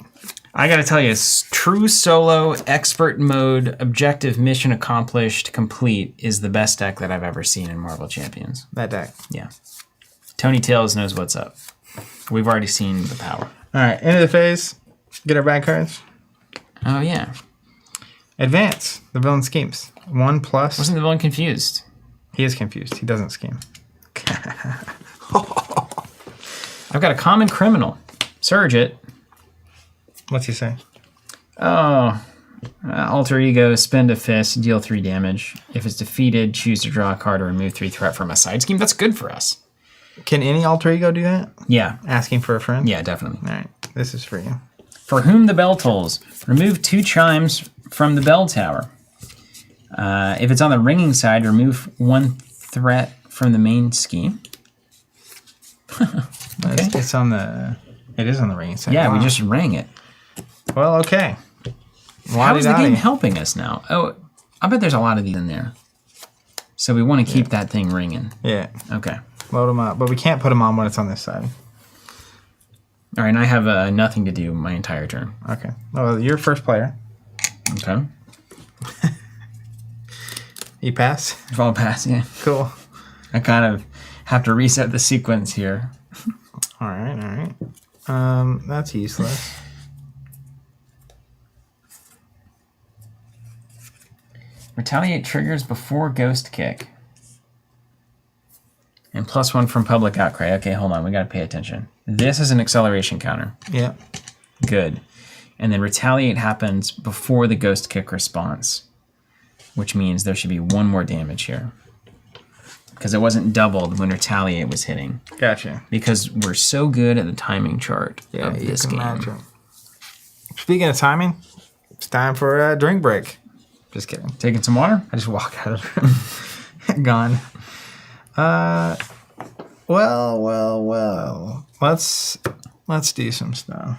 I gotta tell you, true solo, expert mode, objective, mission accomplished, complete is the best deck that I've ever seen in Marvel Champions. That deck. Yeah. Tony Tails knows what's up. We've already seen the power. All right, end of the phase. Get our bad cards. Oh, yeah. Advance. The villain schemes. 1+. Wasn't the villain confused? He is confused. He doesn't scheme. I've got a common criminal. Surge it. What's he say? Oh. Alter Ego, spend a fist, deal 3 damage. If it's defeated, choose to draw a card or remove 3 threat from a side scheme. That's good for us. Can any alter ego do that? Yeah. Asking for a friend? Yeah, definitely. All right. This is for you. For whom the bell tolls, remove 2 chimes from the bell tower. If it's on the ringing side, remove 1 threat from the main scheme. Okay. It's on the... It is on the ringing side. Yeah, wow. we just rang it. Well, okay. How is the game helping us now? Oh, I bet there's a lot of these in there. So we want to keep that thing ringing. Yeah. Okay. Load them up. But we can't put them on when it's on this side. All right, and I have nothing to do my entire turn. Okay. Well, you're first player. Okay. You pass? Fall pass, yeah. Cool. I kind of have to reset the sequence here. All right, all right. That's useless. Retaliate triggers before Ghost Kick. And +1 from Public Outcry. Okay, hold on. We got to pay attention. This is an acceleration counter. Yeah. Good. And then Retaliate happens before the Ghost Kick response, which means there should be 1 more damage here. Because it wasn't doubled when Retaliate was hitting. Gotcha. Because we're so good at the timing chart of this game. Imagine. Speaking of timing, it's time for a drink break. Just kidding. Taking some water? I just walk out of it. Gone. Well. Let's do some stuff.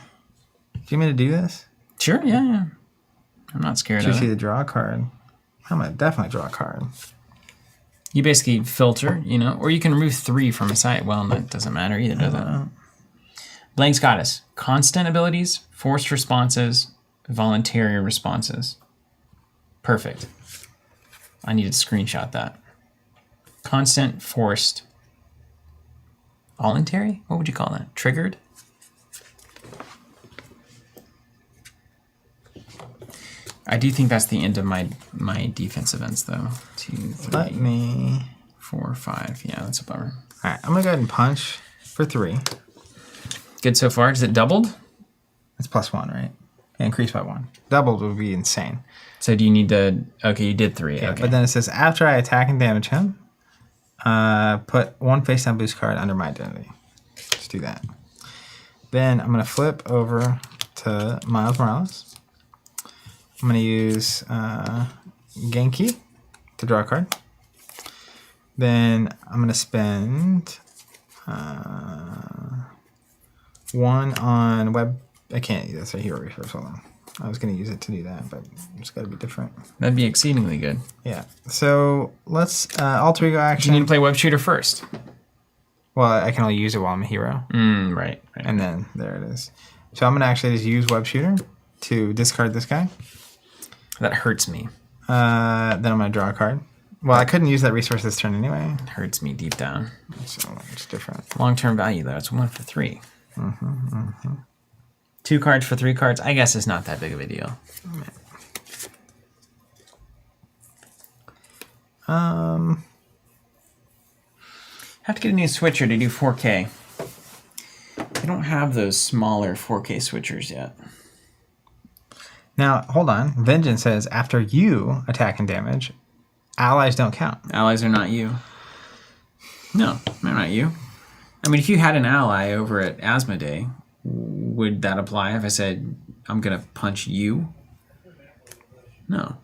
Do you want me to do this? Sure, yeah. I'm not scared Did you of see it. the draw card? I'm going to definitely draw a card. You basically filter, or you can remove 3 from a site. Well, that doesn't matter either, does it? Blank's Goddess. Constant abilities, forced responses, voluntary responses. Perfect. I need to screenshot that. Constant, forced, voluntary? What would you call that? Triggered? I do think that's the end of my defense events, though. 2, 3, Let me... 4, 5. Yeah, that's a bummer. All right, I'm going to go ahead and punch for 3. Good so far. Is it doubled? It's +1, right? Yeah, increased by 1. Doubled would be insane. So do you need to... Okay, you did 3. Yeah, okay. but then it says, after I attack and damage him, put 1 face-down boost card under my identity. Let's do that. Then I'm going to flip over to Miles Morales. I'm going to use Genki to draw a card. Then I'm going to spend 1 on web. I can't use that's a hero resource. Hold on. I was going to use it to do that, but it's got to be different. That'd be exceedingly good. Yeah. So let's alter ego action. You need to play Web Shooter first. Well, I can only use it while I'm a hero. Right. And then there it is. So I'm going to actually just use Web Shooter to discard this guy. That hurts me. Then I'm going to draw a card. Well, I couldn't use that resource this turn anyway. It hurts me deep down. So it's different. Long-term value, though. It's 1 for 3. 2 cards for 3 cards. I guess it's not that big of a deal. Have to get a new switcher to do 4K. don't have those smaller 4K switchers yet. Now, hold on. Vengeance says, after you attack and damage, allies don't count. Allies are not you. No, they're not you. I mean, if you had an ally over at Asmodee, would that apply if I said, I'm going to punch you? No.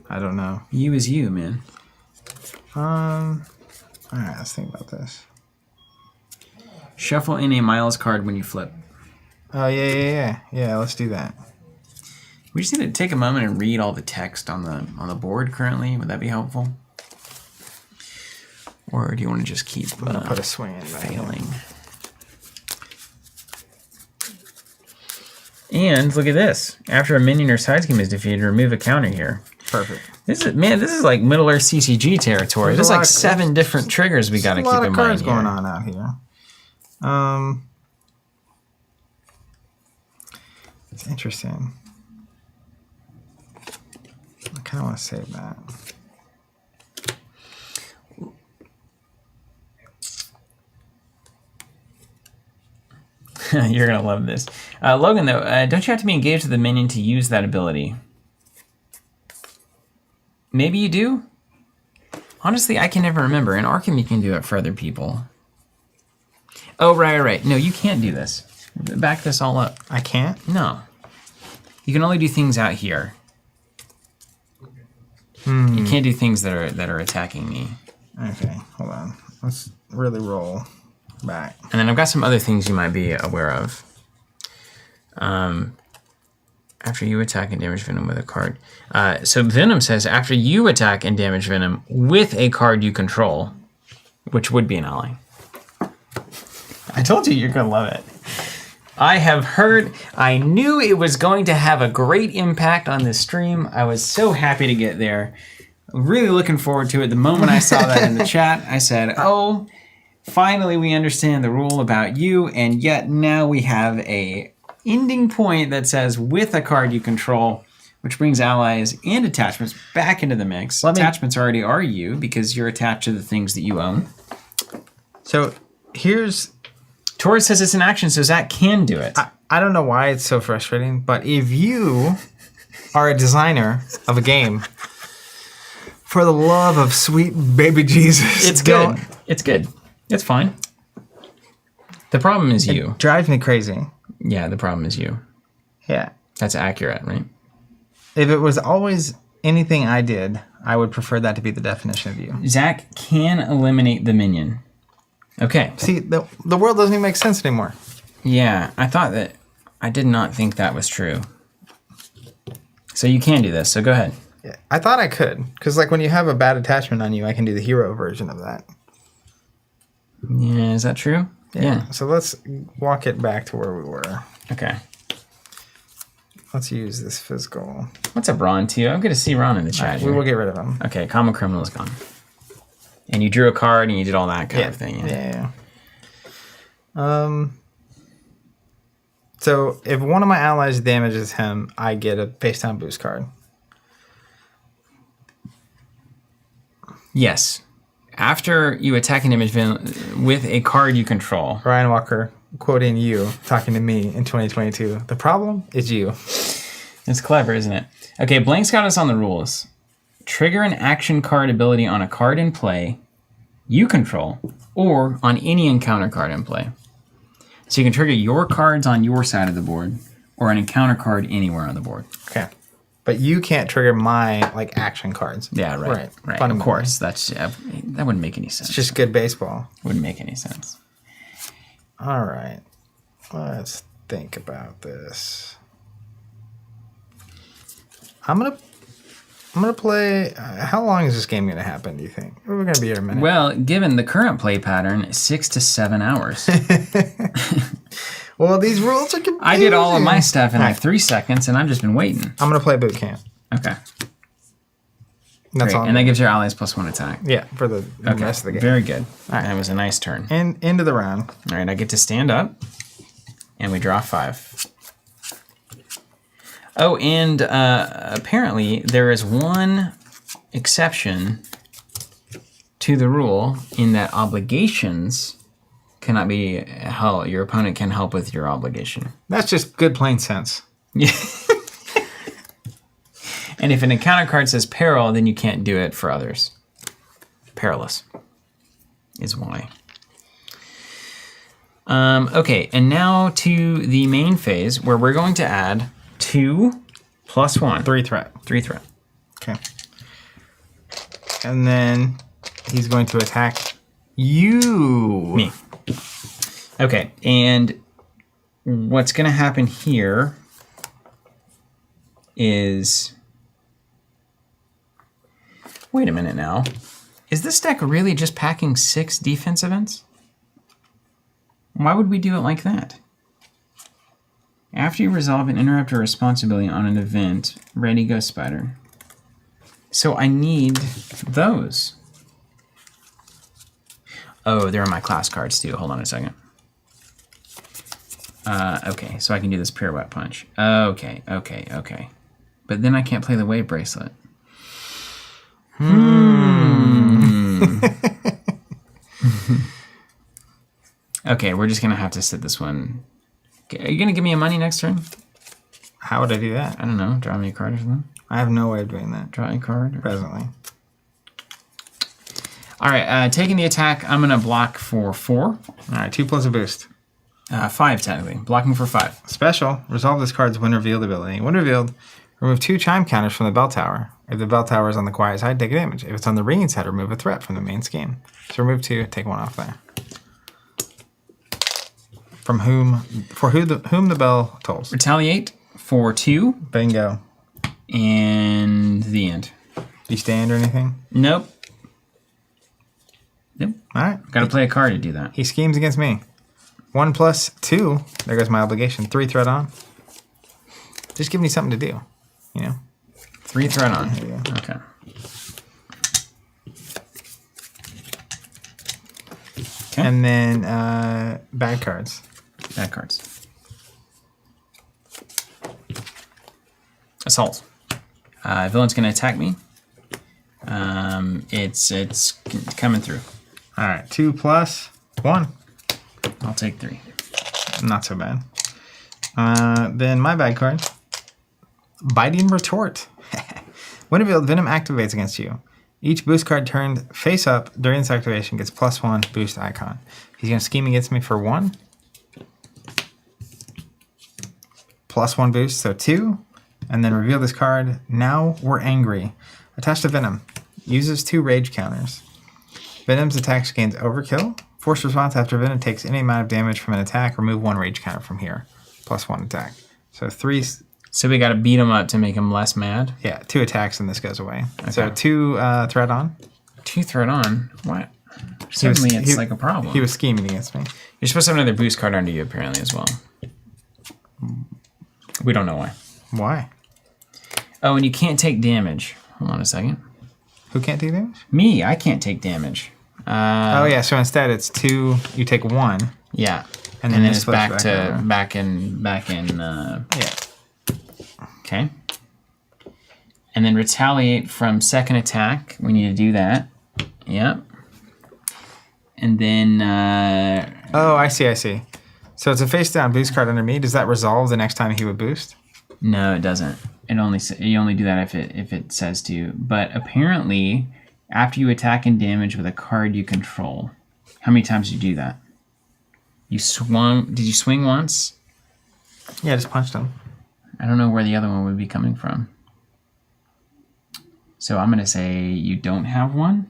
I don't know. You is you, man. All right, let's think about this. Shuffle in a Miles card when you flip. Oh, yeah. Yeah, let's do that. We just need to take a moment and read all the text on the board currently. Would that be helpful? Or do you want to just keep I'm gonna put a swing in failing? And look at this. After a minion or side scheme is defeated, remove a counter here. Perfect. This is like Middle Earth CCG territory. There's like 7 different triggers we got to keep in mind. A lot of cards going on out here. It's interesting. I kind of want to save that. You're going to love this. Logan, though, don't you have to be engaged with the minion to use that ability? Maybe you do? Honestly, I can never remember. In Arkham, you can do it for other people. Oh, right. No, you can't do this. Back this all up. I can't? No. You can only do things out here. You can't do things that are attacking me. Okay, hold on. Let's really roll back. And then I've got some other things you might be aware of. After you attack and damage Venom with a card. So Venom says, after you attack and damage Venom with a card you control, which would be an ally. I told you you're going to love it. I have heard, I knew it was going to have a great impact on this stream. I was so happy to get there. Really looking forward to it. The moment I saw that in the chat, I said, oh, finally we understand the rule about you, and yet now we have a ending point that says with a card you control, which brings allies and attachments back into the mix. Attachments already are you because you're attached to the things that you own. So here's... Torres says it's an action, so Zach can do it. I don't know why it's so frustrating, but if you are a designer of a game, for the love of sweet baby Jesus, it's good. It's good. It's fine. The problem is you. It drives me crazy. Yeah, the problem is you. Yeah. That's accurate, right? If it was always anything I did, I would prefer that to be the definition of you. Zach can eliminate the minion. Okay. See, the world doesn't even make sense anymore. Yeah, I did not think that was true. So you can do this, so go ahead. Yeah, I thought I could, because like when you have a bad attachment on you, I can do the hero version of that. Yeah, is that true? Yeah. So let's walk it back to where we were. Okay. Let's use this physical. What's up, Ron, too? I'm going to see Ron in the chat. Right, we will get rid of him. Okay, Common Criminal is gone. And you drew a card and you did all that kind of thing. Yeah. So if one of my allies damages him, I get a face down boost card. Yes. After you attack an image with a card you control. Ryan Walker quoting you, talking to me in 2022. The problem is you. It's clever, isn't it? Okay, Blank's got us on the rules. Trigger an action card ability on a card in play you control or on any encounter card in play. So you can trigger your cards on your side of the board or an encounter card anywhere on the board. Okay. But you can't trigger my like action cards. Yeah, right. Of course. That wouldn't make any sense. It's just good baseball. Wouldn't make any sense. All right. Let's think about this. I'm gonna play. How long is this game gonna happen? Do you think we're gonna be here a minute? Well, given the current play pattern, 6 to 7 hours. Well, these rules are confusing. I did all of my stuff in like 3 seconds, and I've just been waiting. I'm gonna play boot camp. Okay. That's all. And that gives your allies +1 attack. Yeah, for the rest of the game. Very good. All right. That was a nice turn. And into the round. All right, I get to stand up, and we draw 5. Oh, and apparently there is one exception to the rule in that obligations cannot be held. Your opponent can help with your obligation. That's just good plain sense. Yeah. And if an encounter card says peril, then you can't do it for others. Perilous is why. Okay, and now to the main phase where we're going to add 2 + 1. 3 threat. 3 threat. Okay. And then he's going to attack you. Me. Okay, and what's going to happen here is... Wait a minute now. Is this deck really just packing 6 defense events? Why would we do it like that? After you resolve an interrupt or responsibility on an event, ready, go spider. So I need those. Oh, they're in my class cards too. Hold on a second. Okay, so I can do this pirouette punch. Okay. But then I can't play the wave bracelet. Okay, we're just gonna have to sit this one. Are you gonna give me a money next turn? How would I do that? I don't know. Draw me a card or something. I have no way of doing that. Draw a card. Presently. All right, taking the attack, I'm gonna block for 4. All right, 2 plus a boost. 5 technically. Blocking for 5. Special. Resolve this card's when revealed ability. When revealed, remove 2 chime counters from the bell tower. If the bell tower is on the quiet side, take a damage. If it's on the ringing side, remove a threat from the main scheme. So remove 2, take 1 off there. Whom the bell tolls. Retaliate for 2. Bingo. And the end. Do you stand or anything? Nope. All right. Got to play a card to do that. He schemes against me. 1 plus 2. There goes my obligation. 3 threat on. Just give me something to do. You know. 3 threat on. There you go. Okay. And then bad cards. Bad cards. Assault. Villain's gonna attack me. It's coming through. All right, 2 plus 1. I'll take 3. Not so bad. Then my bad card. Biting Retort. When revealed, Venom activates against you. Each boost card turned face up during this activation gets +1 boost icon. He's going to scheme against me for 1. +1 boost, so 2. And then reveal this card. Now we're angry. Attached to Venom. Uses 2 rage counters. Venom's attacks gains overkill. Force response after Venom takes any amount of damage from an attack. Remove 1 rage counter from here. +1 attack. So 3... So we got to beat him up to make him less mad? Yeah, 2 attacks and this goes away. Okay. So 2 threat on. 2 threat on? What? Suddenly it's like a problem. He was scheming against me. You're supposed to have another boost card under you apparently as well. We don't know why. Why? Oh, and you can't take damage. Hold on a second. Who can't take damage? Me, I can't take damage. Oh yeah, so instead it's 2, you take 1. Yeah. And And then this it's flips back over. back in Yeah. okay. And then retaliate from second attack. We need to do that. Yep. And then Oh, I see. So it's a face down boost card under me. Does that resolve the next time he would boost? no, it doesn't. You only do that if it says to. But apparently, after you attack and damage with a card you control, how many times do you do that? You swung. Did you swing once? Yeah, just punched him. I don't know where the other one would be coming from. So I'm gonna say you don't have one.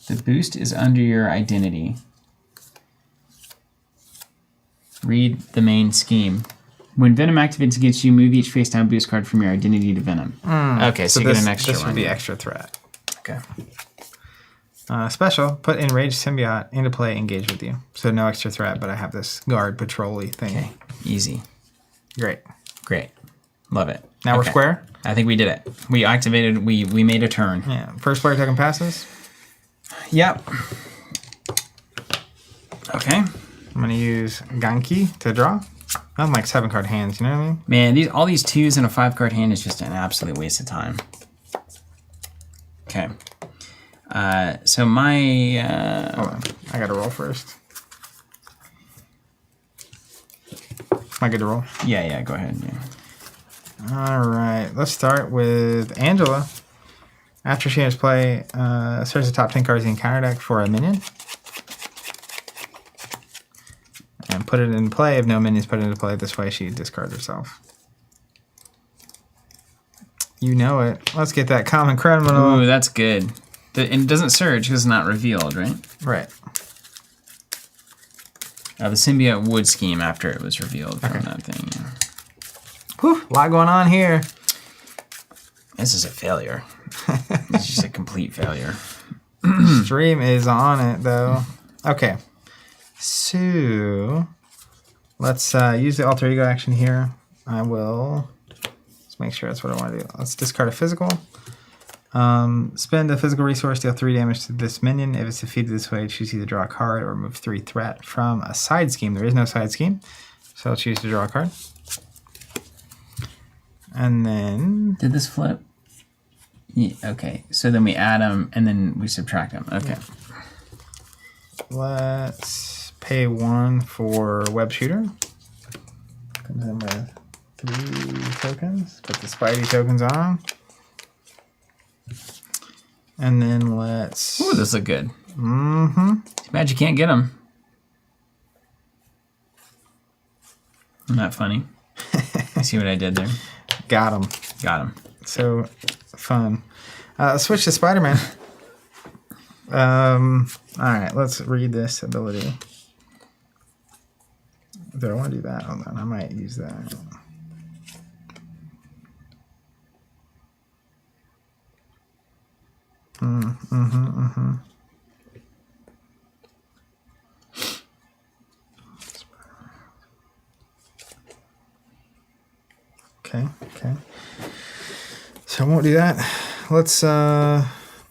The boost is under your identity. Read the main scheme. When Venom activates against you, move each face down boost card from your identity to Venom. Okay, so you get an extra this one. would be extra threat. Okay. Special, put Enraged Symbiote into play, engage with you. So no extra threat, but I have this guard patrol-y thing. Okay. Easy. Great. Great. Love it. Now we're square? I think we did it. We activated, we made a turn. Yeah. First player token passes. Yep. Okay. I'm going to use Ganki to draw. I have like 7 card hands, you know what I mean? Man, all these 2s in a 5 card hand is just an absolute waste of time. Okay. So my... Hold on. I got to roll first. Am I good to roll? Yeah, go ahead. Yeah. All right. Let's start with Angela. After she has play, search the top 10 cards in the encounter deck for a minion. And put it in play. If no minions put it into play, this way she discards herself. You know it. Let's get that common criminal. Ooh, that's good. And it doesn't surge because it's not revealed, right? Right. The symbiote would scheme after it was revealed from that thing. Yeah. Whew, a lot going on here. This is a failure. It's just a complete failure. Stream is on it, though. Okay. So, let's use the alter ego action here. I will... Let's make sure that's what I want to do. Let's discard a physical. Spend a physical resource, deal 3 damage to this minion. If it's defeated this way, choose either draw a card or remove 3 threat from a side scheme. There is no side scheme, so I'll choose to draw a card. And then... Did this flip? Yeah, okay, so then we add them and then we subtract them. Okay. Let's pay 1 for web shooter. Comes in with 3 tokens. Put the Spidey tokens on. And then let's... Ooh, this look good. Mm-hmm. Too bad you can't get them. Isn't that funny? You see what I did there? Got him. Got him. So fun. Switch to Spider-Man. All right, let's read this ability. Do I want to do that? Hold on, I might use that. Okay. So I won't do that. Let's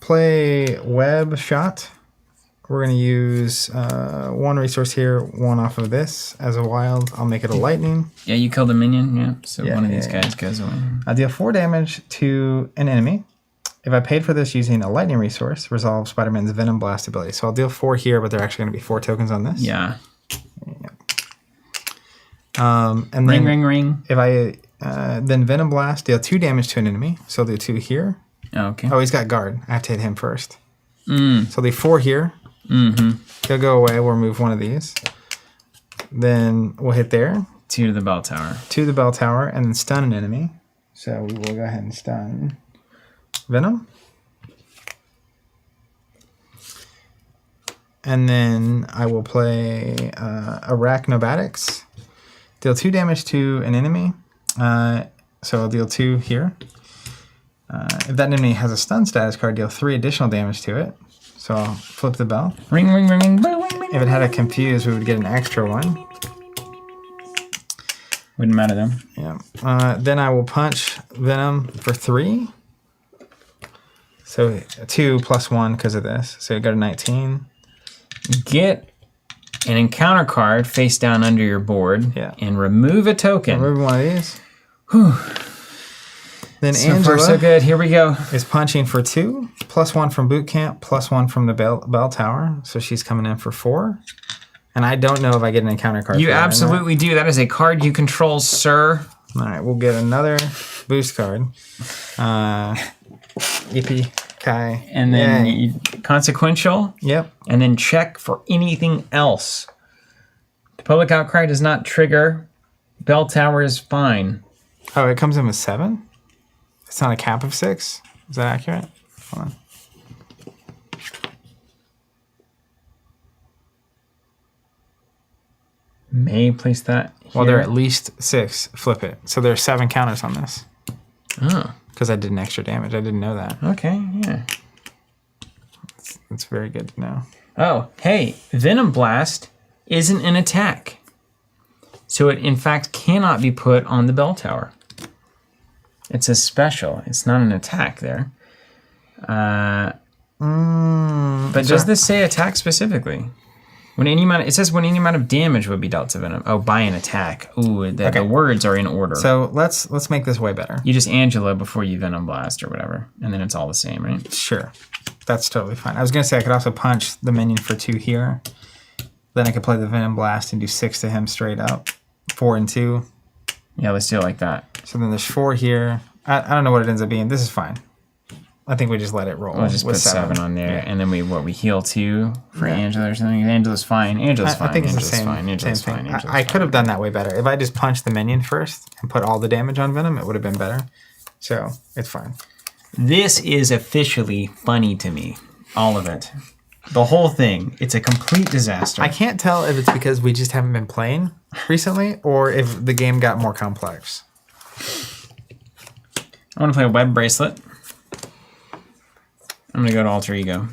play web shot. We're going to use 1 resource here, 1 off of this as a wild. I'll make it a lightning. Yeah, you killed a minion, yeah. So Yeah, one of these yeah. guys goes away. I deal 4 damage to an enemy. If I paid for this using a lightning resource, resolve Spider-Man's Venom Blast ability. So I'll deal 4 here, but there are actually going to be 4 tokens on this. Yeah. And Ring, then ring, ring. if I then Venom Blast, deal 2 damage to an enemy. So I'll do 2 here. Oh, okay. Oh, he's got guard. I have to hit him first. So I'll do 4 here. Mm-hmm. He'll go away. We'll remove 1 of these. Then we'll hit there. 2 to the bell tower. 2 to the bell tower, and then stun an enemy. So we will go ahead and stun Venom. And then I will play Arachnobatics. Deal 2 damage to an enemy. So I'll deal 2 here. If that enemy has a stun status card, deal 3 additional damage to it. So I'll flip the bell. Ring, ring, ring, ring, ring, ring, ring. If it had a confuse, we would get an extra 1. Wouldn't matter though. Yeah. Then I will punch Venom for 3. So 2 plus 1 because of this. So you go to 19. Get an encounter card face down under your board and remove a token. Remove 1 of these. Whew. Then So Angela far, so good. Here we go. is punching for 2, plus 1 from boot camp, plus 1 from the bell tower. So she's coming in for 4. And I don't know if I get an encounter card. You for that or not. absolutely do. That is a card you control, sir. All right, we'll get another boost card. Yippee Kai. And then Yay. consequential. Yep. And then check for anything else. The public outcry does not trigger. Bell tower is fine. Oh, it comes in with 7? It's not a cap of 6? Is that accurate? Hold on. May place that here. Well, there are at least 6. Flip it. So there are 7 counters on this. Oh, Because I did an extra damage. I didn't know that. okay, yeah. It's very good to know. Oh, hey, Venom Blast isn't an attack. So it, in fact, cannot be put on the bell tower. It's a special. It's not an attack there. But does this say attack specifically? When any amount, it says when any amount of damage would be dealt to Venom. Oh, by an attack. Ooh, the words are in order. So let's make this way better. You just Angela before you Venom Blast or whatever, and then it's all the same, right? Sure. That's totally fine. I was going to say I could also punch the minion for 2 here. Then I could play the Venom Blast and do 6 to him straight up. 4 and 2. Yeah, let's do it like that. So then there's 4 here. I don't know what it ends up being. This is fine. I think we just let it roll. We'll just with put 7 on there, yeah. and then we heal 2 for Angela or something. Angela's fine. Angela's fine. I think it's Angela's the same, fine. Angela's same fine. thing. Angela's I fine. could have done that way better. If I just punched the minion first and put all the damage on Venom, it would have been better. So it's fine. This is officially funny to me. All of it. The whole thing. It's a complete disaster. I can't tell if it's because we just haven't been playing recently or if the game got more complex. I want to play a web bracelet. I'm going to go to Alter Ego.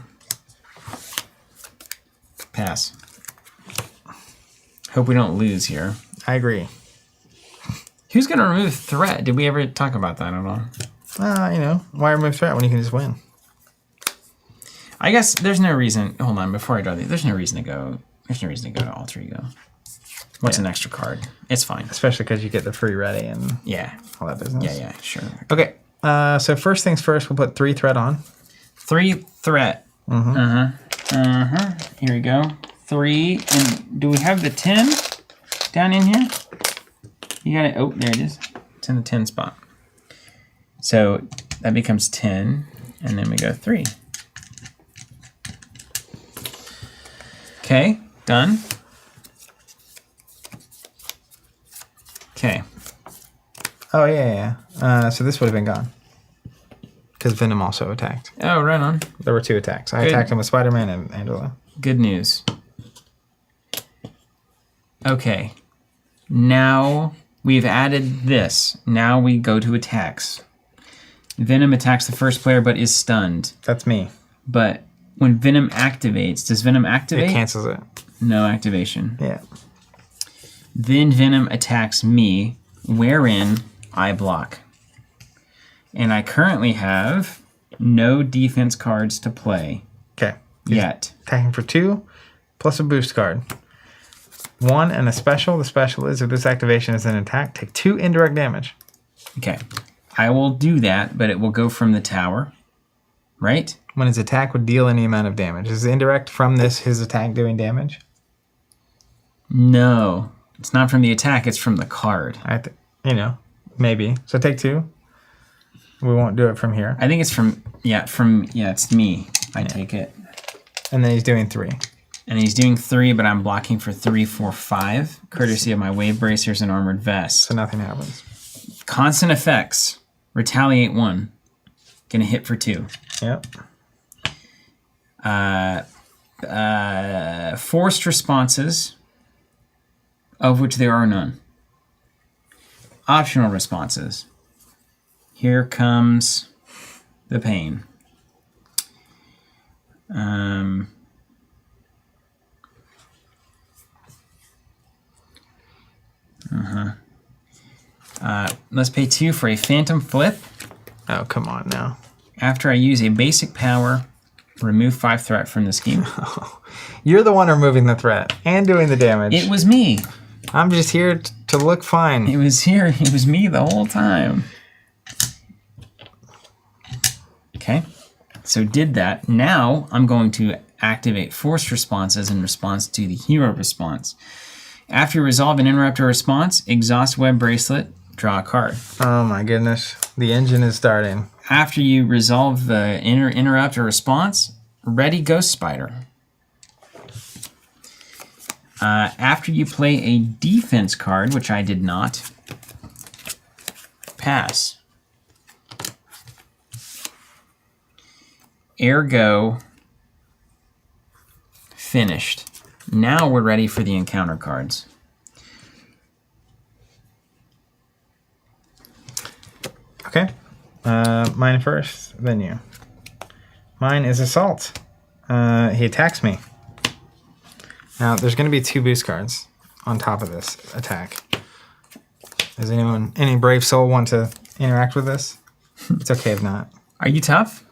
Pass. Hope we don't lose here. I agree. Who's going to remove threat? Did we ever talk about that at all? You know, why remove threat when you can just win? I guess there's no reason. Hold on, before I draw these, there's no reason to go. There's no reason to go to Alter Ego. What's an extra card? It's fine. Especially because you get the free ready and Yeah. all that business. Yeah, sure. Okay. So first things first, we'll put 3 threat on. 3 threat. Here we go. 3. And do we have the 10 down in here? You got it. Oh, there it is. It's in the 10 spot. So that becomes 10. And then we go 3. Okay, done. Okay. Oh, yeah. So this would have been gone. Because Venom also attacked. Oh, right on. There were 2 attacks. I Good. attacked him with Spider-Man and Angela. Good news. Okay. Now we've added this. Now we go to attacks. Venom attacks the first player but is stunned. That's me. But when Venom activates, does Venom activate? It cancels it. No activation. Yeah. Then Venom attacks me, wherein I block. And I currently have no defense cards to play Okay. yet. Attacking for 2 plus a boost card. 1 and a special. The special is if this activation is an attack, take 2 indirect damage. Okay. I will do that, but it will go from the tower. Right? When his attack would deal any amount of damage. Is indirect from his attack doing damage? No. It's not from the attack, it's from the card. Maybe. So take 2. We won't do it from here. I think it's it's me. I take it. And then he's doing 3. And he's doing 3, but I'm blocking for 3, 4, 5, courtesy of my wave bracers and armored vest. So nothing happens. Constant effects. Retaliate 1. Gonna hit for 2. Yep. Forced responses, of which there are none. Optional responses. Here comes the pain. Let's pay 2 for a phantom flip. Oh, come on now. After I use a basic power, remove 5 threat from the scheme. You're the one removing the threat and doing the damage. It was me. I'm just here to look fine. It was here. It was me the whole time. Okay. So did that. Now I'm going to activate forced responses in response to the hero response. After you resolve an interrupt or response, exhaust web bracelet, draw a card. Oh my goodness. The engine is starting. After you resolve the interrupt or response, ready Ghost Spider. After you play a defense card, which I did not, pass. Ergo, finished. Now we're ready for the encounter cards. Okay. Mine first, then you. Mine is Assault. He attacks me. Now, there's going to be 2 boost cards on top of this attack. Does any brave soul want to interact with this? It's okay if not. Are you tough?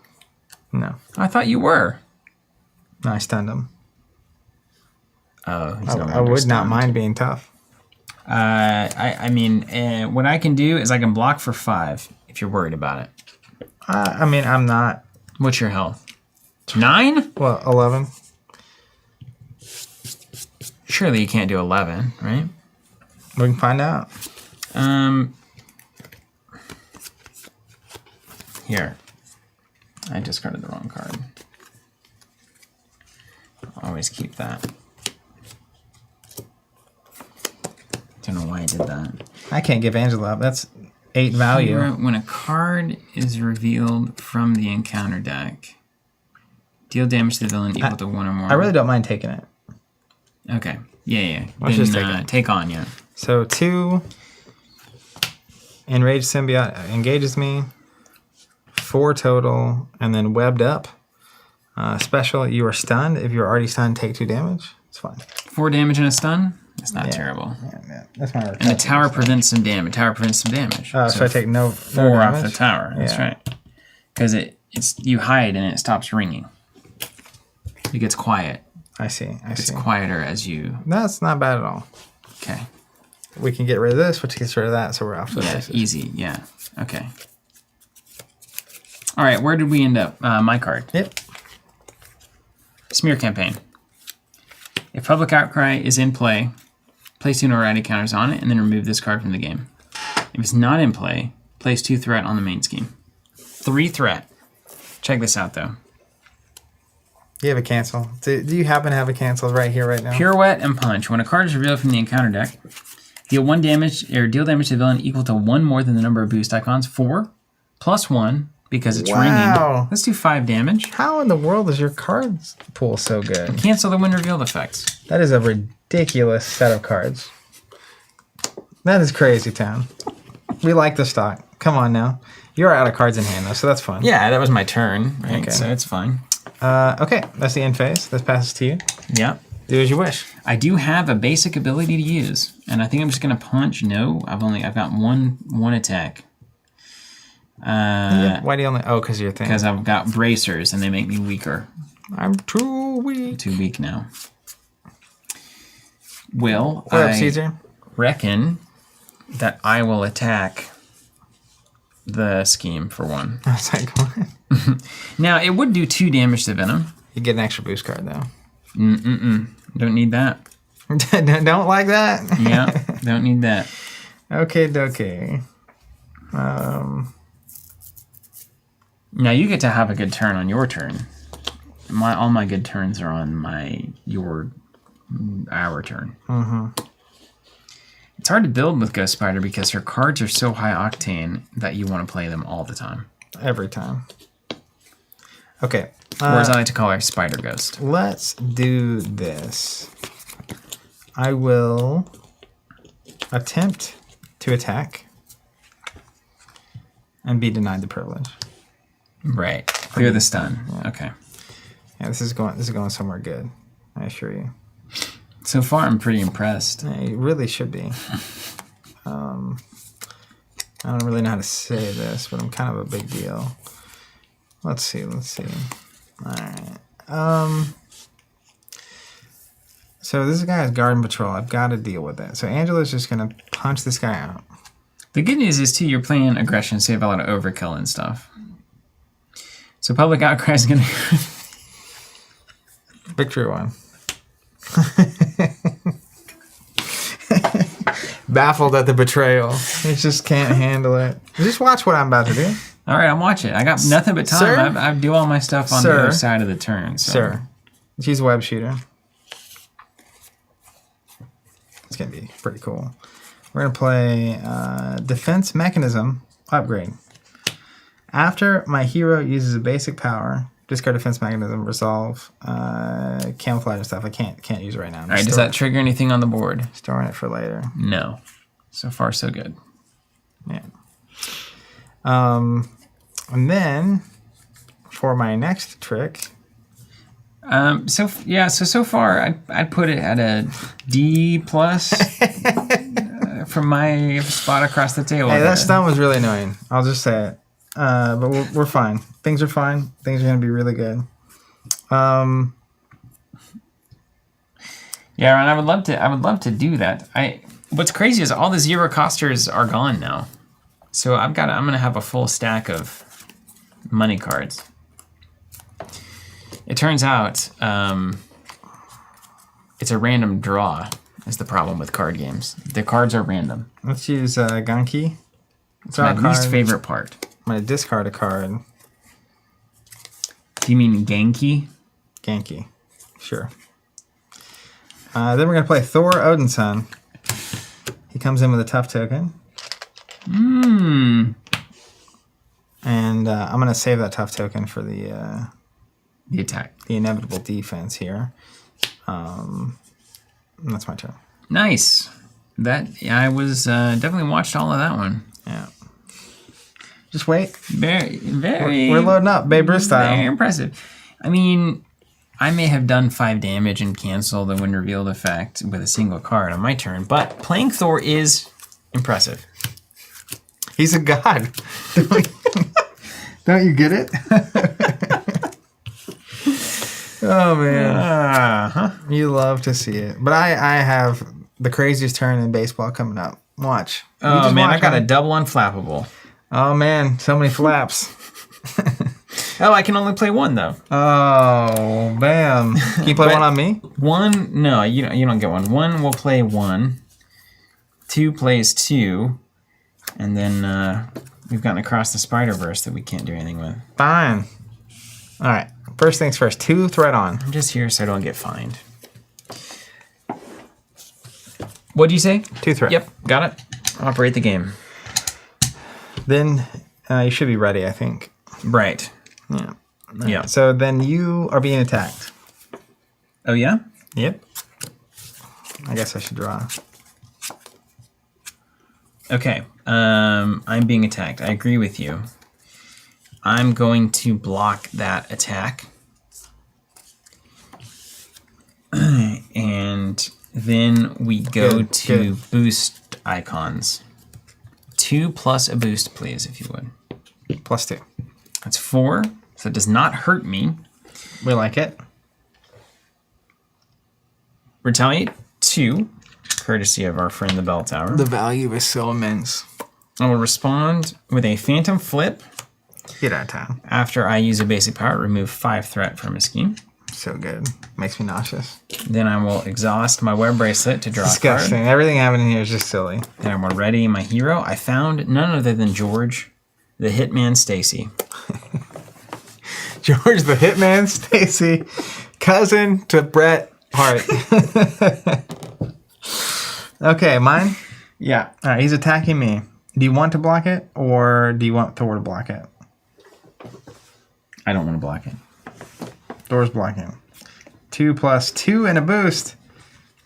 No. I thought you were. No, I stunned him. Oh, he's I would not mind being tough. I mean, what I can do is I can block for 5 if you're worried about it. I'm not. What's your health? 9? Well, 11. Surely you can't do 11, right? We can find out. Here. I discarded the wrong card. I'll always keep that. Don't know why I did that. I can't give Angela up. That's 8 value. When a card is revealed from the encounter deck, deal damage to the villain equal to 1 or more. I really don't mind taking it. Okay. Yeah. Let's just take it. Take on, yeah. So 2. Enraged Symbiote engages me. 4 total. And then webbed up. Special, you are stunned. If you're already stunned, take 2 damage. It's fine. 4 damage and a stun? That's not terrible. Yeah. That's my And the tower prevents some damage. So I take no 4 off damage? the tower. That's right. Because it's you hide and it stops ringing. It gets quiet. I see. It's quieter as you... That's not bad at all. Okay. We can get rid of this, which gets rid of that, so we're off to the races. Easy. Yeah. Okay. All right, where did we end up? My card. Yep. Smear Campaign. If Public Outcry is in play, place 2 notoriety counters on it, and then remove this card from the game. If it's not in play, place 2 threat on the main scheme. 3 threat. Check this out, though. You have a cancel. Do you happen to have a cancel right here, right now? Pirouette and Punch. When a card is revealed from the encounter deck, deal 1 damage or deal damage to the villain equal to 1 more than the number of boost icons. 4 plus 1 because it's ringing. Let's do 5 damage. How in the world is your cards pool so good? Cancel the when revealed effects. That is a ridiculous set of cards. That is crazy town. We like the stock. Come on now. You're out of cards in hand though, so that's fun. Yeah, that was my turn. Right? Okay. So it's fine. Okay, that's the end phase. This passes to you. Yeah. Do as you wish. I do have a basic ability to use, and I think I'm just gonna punch. No, I've got one attack. Why do you only? Oh, because you're thin. Because I've got bracers, and they make me weaker. I'm too weak. Too weak now. Will What up, I Caesar? reckon that I will attack the scheme for 1. I was like, what? Now it would do 2 damage to Venom. You get an extra boost card though. Don't need that. Don't like that? Yeah, don't need that. Okay, dokie. Now you get to have a good turn on your turn. All my good turns are on our turn. It's hard to build with Ghost Spider because her cards are so high octane that you want to play them all the time. Every time. Okay. Or as I like to call her, Spider Ghost. Let's do this. I will attempt to attack and be denied the privilege. Right. Clear the stun. Yeah. Okay. Yeah, this is going somewhere good. I assure you. So far, I'm pretty impressed. Yeah, you really should be. I don't really know how to say this, but I'm kind of a big deal. Let's see. All right. So this guy has Garden Patrol. I've got to deal with it. So Angela's just going to punch this guy out. The good news is, too, you're playing aggression, so you have a lot of overkill and stuff. So Public Outcry is going to... Victory one. Baffled at the betrayal. He just can't handle it. Just watch what I'm about to do. All right, I'm watching. I got nothing but time. I do all my stuff on the other side of the turn. So. Sir, she's a web shooter. It's going to be pretty cool. We're going to play Defense Mechanism Upgrade. After my hero uses a basic power, discard Defense Mechanism, resolve, camouflage and stuff. I can't use it right now. All right, does that trigger anything on the board? Storing it for later. No. So far, so good. Yeah. And then for my next trick. So far I'd put it at a D plus from my spot across the table. Hey, that stun was really annoying. I'll just say it. But we're fine. Things are fine. Things are gonna be really good. Yeah, and I would love to do that. What's crazy is all the zero costers are gone now. So I'm gonna have a full stack of money cards. It turns out it's a random draw is the problem with card games. The cards are random. Let's use Genki. It's my least favorite part. I'm going to discard a card. Do you mean Genki? Genki. Sure. Then we're going to play Thor Odinson. He comes in with a tough token. And I'm going to save that tough token for the attack. The inevitable defense here. That's my turn. Nice. I was definitely watched all of that one. Yeah. Just wait. Very. We're loading up, Babe Ruth style. Very impressive. I mean, I may have done 5 damage and canceled the when revealed effect with a single card on my turn, but playing Thor is impressive. He's a god. Don't you get it? Oh, man. You love to see it. But I have the craziest turn in baseball coming up. Watch. Oh, man, I got a double unflappable. Oh, man, so many flaps. Oh, I can only play one, though. Oh, bam. Can you play one on me? One, no, you don't get one. One will play 1. 2 plays 2. And then we've gotten across the Spider-Verse that we can't do anything with. Fine. All right. First things first. 2 threat on. I'm just here so I don't get fined. What do you say? 2 threat. Yep, got it. Operate the game. Then you should be ready, I think. Right. Yeah. Yeah. So then you are being attacked. Oh, yeah? Yep. I guess I should draw. Okay. I'm being attacked. I agree with you. I'm going to block that attack. And then we go to boost icons. 2 plus a boost, please, if you would. +2. That's 4, so it does not hurt me. We like it. Retaliate 2, courtesy of our friend the Bell Tower. The value is so immense. I will respond with a Phantom Flip. Get out of town. After I use a basic power, remove 5 threat from a scheme. So good. Makes me nauseous. Then I will exhaust my web bracelet to draw Disgusting. a card. Everything happening here is just silly. Then I will ready my hero. I found none other than George, the Hitman Stacy. George the Hitman Stacy, cousin to Bret Hart. Okay, mine? Yeah. All right, he's attacking me. Do you want to block it, or do you want Thor to block it? I don't want to block it. Thor's blocking. 2 plus 2 and a boost.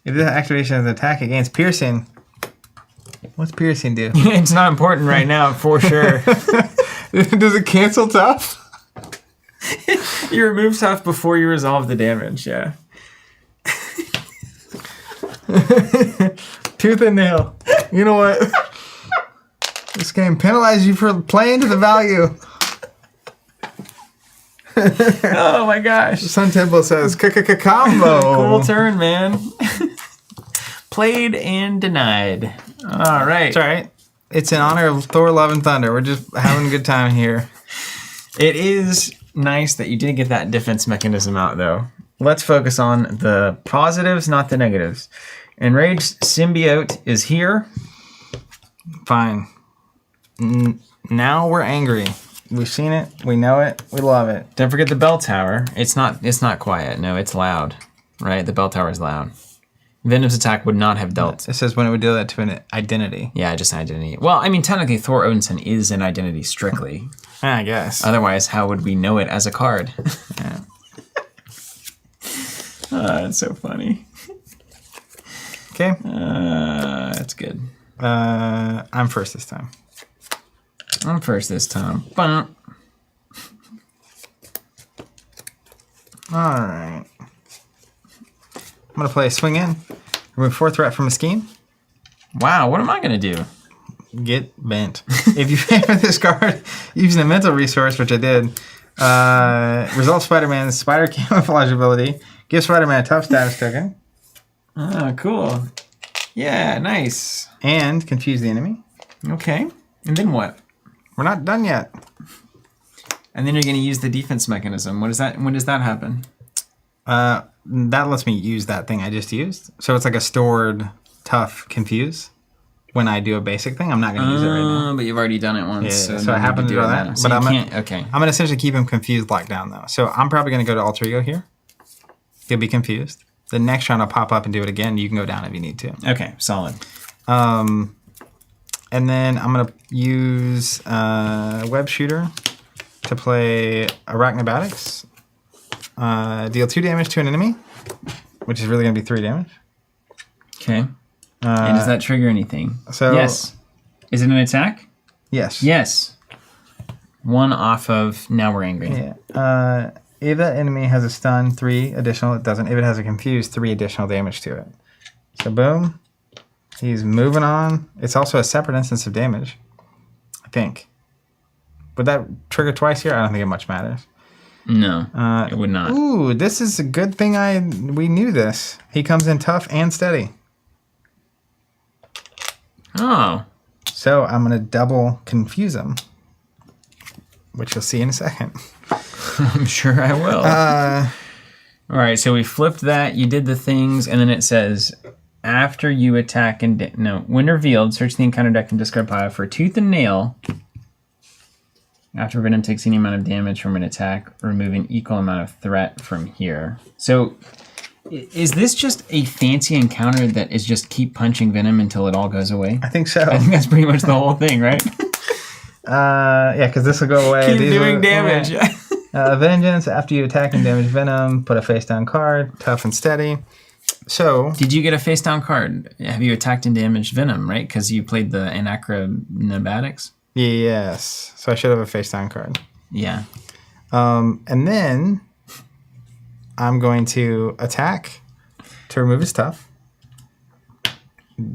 If this activation is an attack against piercing, what's piercing do? It's not important right now, for sure. Does it cancel tough? You remove tough before you resolve the damage, yeah. Tooth and nail. You know what? This game penalizes you for playing to the value. Oh my gosh. Sun Temple says combo. Cool turn, man. Played and denied. All right. It's all right. It's in honor of Thor, Love, and Thunder. We're just having a good time here. It is nice that you did get that defense mechanism out, though. Let's focus on the positives, not the negatives. Enraged Symbiote is here. Fine. Now we're angry. We've seen it. We know it. We love it. Don't forget the bell tower. It's not quiet. No, it's loud. Right? The bell tower is loud. Venom's attack would not have dealt. It says when it would do that to an identity. Yeah, just an identity. Well, I mean, technically, Thor Odinson is an identity strictly. I guess. Otherwise, how would we know it as a card? Yeah. It's so funny. Okay. That's good. I'm first this time. I'm first this time. Bum. All right. I'm going to play Swing In. Remove 4 threat from a scheme. Wow, what am I going to do? Get bent. If you favor this card using a mental resource, which I did, resolve Spider-Man's spider camouflage ability. Give Spider-Man a tough status token. Oh, cool. Yeah, nice. And confuse the enemy. Okay. And then what? We're not done yet. And then you're going to use the defense mechanism. When does that happen? That lets me use that thing I just used. So it's like a stored tough confuse. When I do a basic thing, I'm not going to use it right now. But you've already done it once. Yeah, So so I happen to do that. now. But So I'm you can't. Okay. going to essentially keep him confused locked down, though. So I'm probably going to go to alter ego here. He'll be confused. The next round, I'll pop up and do it again. You can go down if you need to. Okay, solid. And then I'm going to use Web Shooter to play Arachnobatics. Deal 2 damage to an enemy, which is really going to be 3 damage. Okay. And does that trigger anything? So yes. Is it an attack? Yes. Yes. 1 off of Now We're Angry. Yeah. If that enemy has a stun, 3 additional. It doesn't. If it has a confuse, 3 additional damage to it. So boom. He's moving on. It's also a separate instance of damage, I think. Would that trigger twice here? I don't think it much matters. No, it would not. Ooh, this is a good thing we knew this. He comes in tough and steady. Oh. So I'm going to double confuse him, which you'll see in a second. I'm sure I will. All right, so we flipped that. You did the things, and then it says, after you attack and... when revealed, search the encounter deck and discard pile for Tooth and Nail. After Venom takes any amount of damage from an attack, remove an equal amount of threat from here. So... is this just a fancy encounter that is just keep punching Venom until it all goes away? I think so. I think that's pretty much the whole thing, right? Yeah, because this will go away. Keep doing damage. Vengeance, after you attack and damage Venom, put a face down card, tough and steady. So... did you get a face down card? Have you attacked and damaged Venom, right? Because you played the Anacronobatics? Yes. So I should have a face down card. Yeah. And then... I'm going to attack to remove his tough.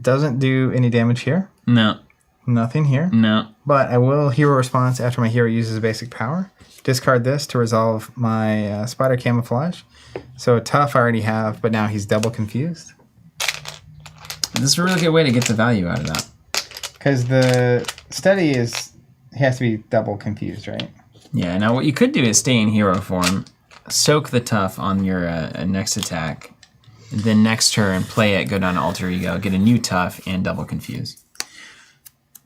Doesn't do any damage here. No. Nothing here. No. But I will hero response after my hero uses basic power. Discard this to resolve my spider camouflage. So tough I already have, but now he's double confused. This is a really good way to get the value out of that. Because the steady he has to be double confused, right? Yeah, now what you could do is stay in hero form, soak the tough on your next attack, then next turn play it, go down to alter ego, get a new tough, and double confuse.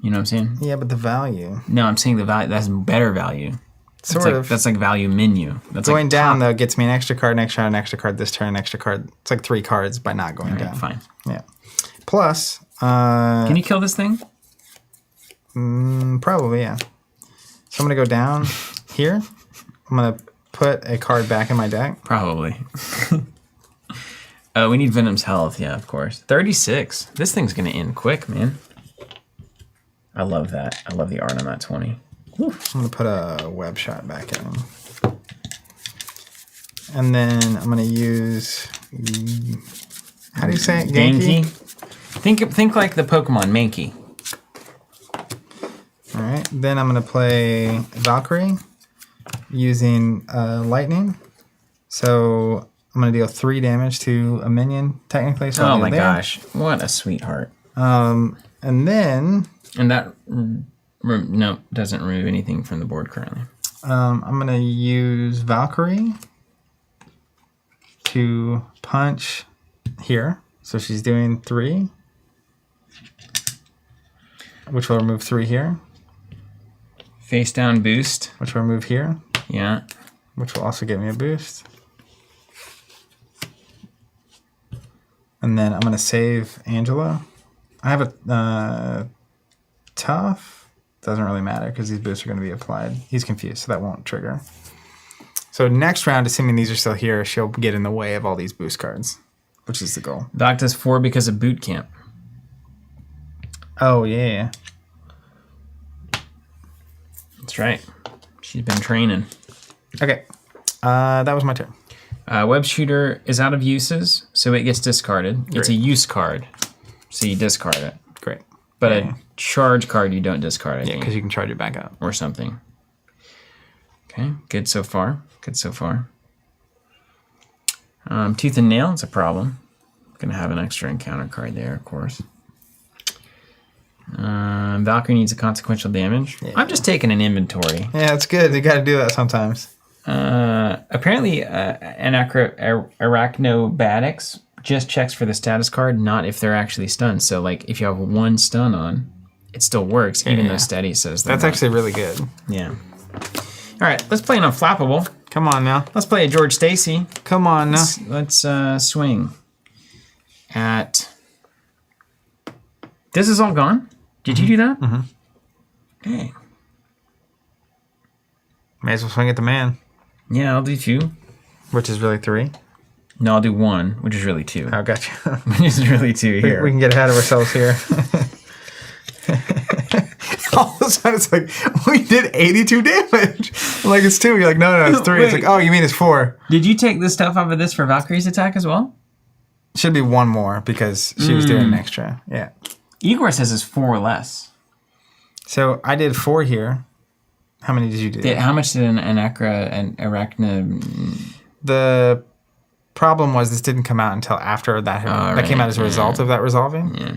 You know what I'm saying? Yeah, but the value. No, I'm saying the value. That's better value. Sort of. That's like value menu. That's going like down, though, gets me an extra card next round, an extra card this turn, an extra card. It's like 3 cards by not going down. Fine. Yeah. Plus... can you kill this thing? Probably, yeah. So I'm going to go down here. I'm going to put a card back in my deck. Probably. We need Venom's health, yeah, of course. 36. This thing's going to end quick, man. I love that. I love the art on that 20. Whew. I'm going to put a web shot back in. And then I'm going to use... how do you say it? Genki? Think like the Pokemon Mankey. All right. Then I'm going to play Valkyrie using lightning. So I'm going to deal 3 damage to a minion, technically. So oh my gosh. What a sweetheart. And then... and that... no, doesn't remove anything from the board currently. I'm going to use Valkyrie to punch here. So she's doing 3, which will remove 3 here. Face down boost. Which will remove here. Yeah. Which will also give me a boost. And then I'm going to save Angela. I have a tough. Doesn't really matter because these boosts are going to be applied. He's confused, so that won't trigger. So next round, assuming these are still here, she'll get in the way of all these boost cards, which is the goal. Doc does 4 because of boot camp. Oh, yeah. That's right. She's been training. Okay. That was my turn. Web Shooter is out of uses, so it gets discarded. Great. It's a use card, so you discard it. Great. But yeah. a charge card you don't discard, I Yeah, think. because you can charge it back up. Or something. Okay, good so far. Good so far. Tooth and Nail, it's a problem. Gonna have an extra encounter card there, of course. Valkyrie needs a consequential damage. Yeah. I'm just taking an inventory. Yeah, it's good. You got to do that sometimes. Apparently, Arachnobatics just checks for the status card, not if they're actually stunned. So, like, if you have one stun on, it still works, even though Steady says that's actually really good. Yeah. All right, let's play an Unflappable. Come on now. Let's play a George Stacy. Come on now. Let's swing at... This is all gone? Did you do that? Mm-hmm. Dang. May as well swing at the man. Yeah, I'll do 2. Which is really 3. No, I'll do 1, which is really 2. Oh, gotcha. Which is really 2 here. We can get ahead of ourselves here. All of a sudden, it's like, we did 82 damage. I'm like, it's 2. You're like, no, it's 3. Wait. It's like, oh, you mean it's 4. Did you take the stuff off of this for Valkyrie's attack as well? Should be 1 more because she was doing an extra. Yeah. Igor says it's 4 or less. So I did 4 here. How many did you do? How much did an Arachna... The problem was this didn't come out until after that. That came out as a result of that resolving. Yeah.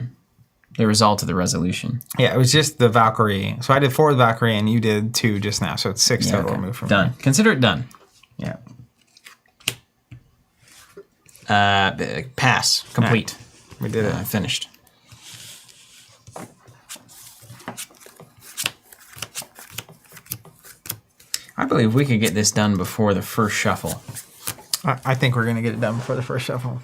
The result of the resolution. Yeah, it was just the Valkyrie. So I did 4 with Valkyrie, and you did 2 just now. So it's 6 total removed from done. me. Consider it done. Yeah. Pass. Complete. We did it. Finished. I believe we could get this done before the first shuffle. I think we're going to get it done before the first shuffle.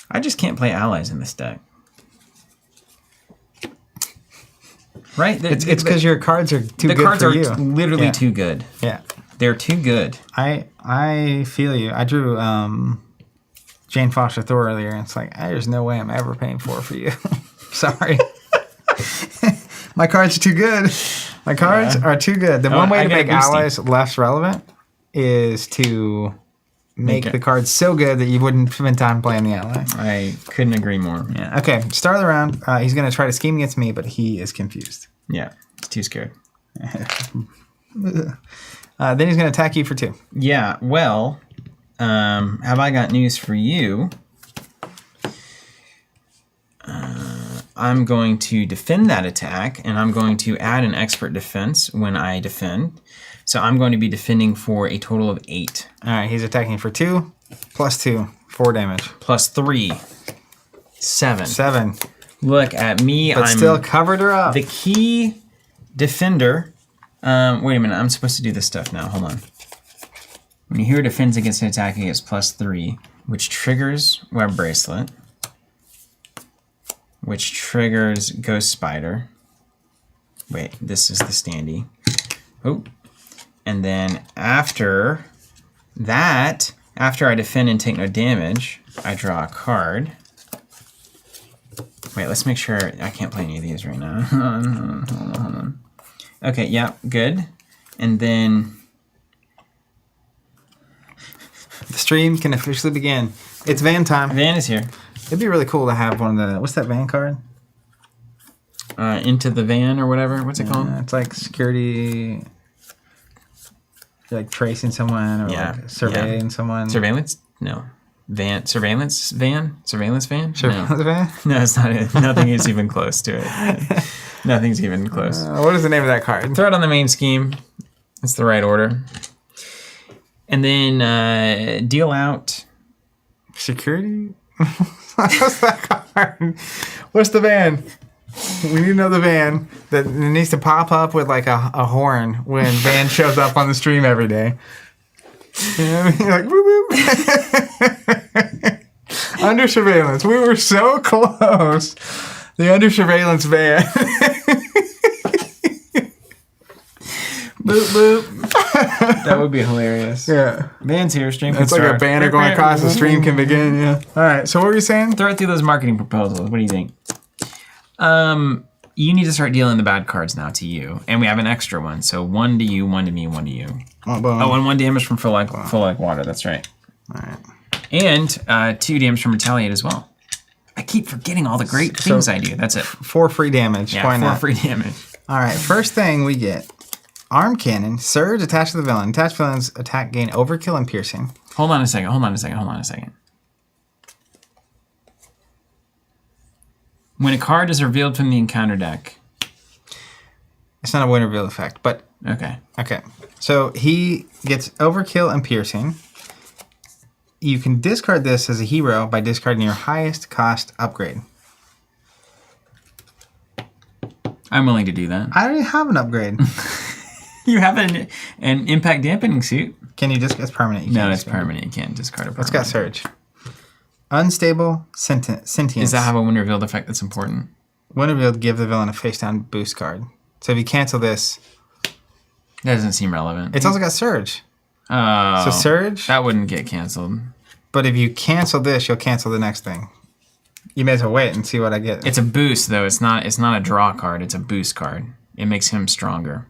I just can't play allies in this deck. Right? It's because your cards are too good for you. The cards are literally too good. Yeah. They're too good. I feel you. I drew Jane Foster Thor earlier, and it's like, there's no way I'm ever paying 4 for you. Sorry. My cards are too good. My cards are too good. The one way to make allies less relevant is to make the cards so good that you wouldn't spend time playing the ally. I couldn't agree more. Yeah. Okay, start of the round. He's going to try to scheme against me, but he is confused. Yeah, he's too scared. Then he's going to attack you for 2. Yeah, well, have I got news for you? I'm going to defend that attack, and I'm going to add an expert defense when I defend. So I'm going to be defending for a total of 8. All right, he's attacking for 2, plus 2, 4 damage. Plus 3, 7. 7. Look at me. But I'm still covered her up. the key defender. Wait a minute. I'm supposed to do this stuff now. Hold on. When you hear defends against an attack, it gets plus 3, which triggers Web Bracelet, which triggers Ghost Spider. Wait, this is the standee. Oh. And then after that, after I defend and take no damage, I draw a card. Wait, let's make sure I can't play any of these right now. Hold on. Okay, yeah, good. And then the stream can officially begin. It's van time. Van is here. It'd be really cool to have one of the... What's that van card? Into the van or whatever. What's it called? It's like security... Like tracing someone or like surveying someone. Surveillance? No. Van? Surveillance van? Surveillance van? Surveillance van? No, it's not it. Nothing is even close to it. Nothing's even close. What is the name of that card? Throw it on the main scheme. It's the right order. And then deal out... Security? What's that card? What's the van? We need to know the van that needs to pop up with like a horn when van shows up on the stream every day. You know what I mean? Like, whoop, whoop. Under surveillance. We were so close. The under surveillance van. Boop, boop. That would be hilarious. Yeah. Van's here. Stream can It's like start. a banner going across the stream can begin. Yeah. All right. So what were you saying? Throw it through those marketing proposals. What do you think? You need to start dealing the bad cards now to you, and we have an extra one. So 1 to you, 1 to me, 1 to you. Oh, and 1 damage from full like water. That's right. All right. And 2 damage from retaliate as well. I keep forgetting all the great things I do. That's it. 4 free damage. Yeah, Why 4 not? free damage. All right. First thing we get. Arm cannon, surge attached to the villain. Attached villains attack gain overkill and piercing. Hold on a second. When a card is revealed from the encounter deck. It's not a win reveal effect, but Okay. Okay. So he gets Overkill and Piercing. You can discard this as a hero by discarding your highest cost upgrade. I'm willing to do that. I already have an upgrade. You have an impact dampening suit. Can you discard? It's permanent. No, it's permanent. You can't discard it. It's got Surge. Unstable Sentience. Does that have a when revealed effect that's important? When revealed, give the villain a face-down boost card. So if you cancel this... That doesn't seem relevant. It's also got Surge. Oh. So Surge... That wouldn't get canceled. But if you cancel this, you'll cancel the next thing. You may as well wait and see what I get. It's a boost, though. It's not a draw card. It's a boost card. It makes him stronger.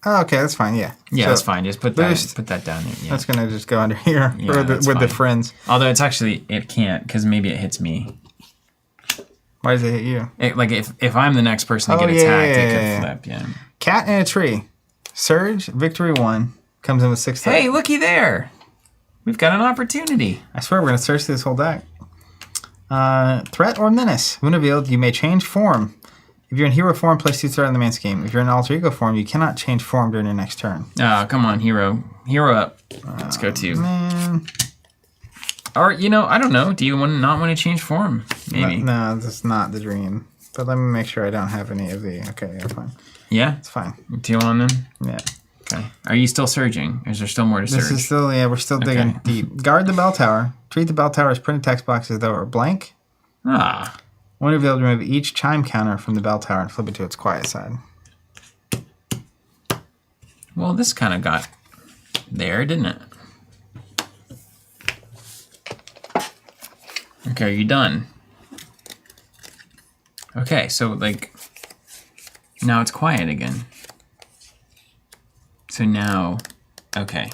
Oh, okay, that's fine, yeah. Yeah, so, that's fine. Just put that down here. Yeah. That's going to just go under here with the friends. Although it can't, because maybe it hits me. Why does it hit you? If I'm the next person to get attacked, it could flip, yeah. Cat in a Tree. Surge, Victory 1. Comes in with 6 threat. Hey, looky there. We've got an opportunity. I swear we're going to search through this whole deck. Threat or Menace. When revealed, you may change form. If you're in hero form, place 2 threat in the main scheme. If you're in alter ego form, you cannot change form during your next turn. Oh, come on, hero. Hero up. Let's go 2. Man. Or, I don't know. Do you not want to change form? Maybe. No, that's not the dream. But let me make sure I don't have any of the... Okay, yeah, fine. Yeah? It's fine. 2 on them? Yeah. Okay. Are you still surging? Is there still more to surge? This is still... Yeah, we're still digging deep. Guard the bell tower. Treat the bell tower as printed text boxes as though it were blank. Ah. When revealed, remove each chime counter from the bell tower and flip it to its quiet side. Well, this kind of got there, didn't it? Okay, are you done? Okay, so, now it's quiet again. So now, okay.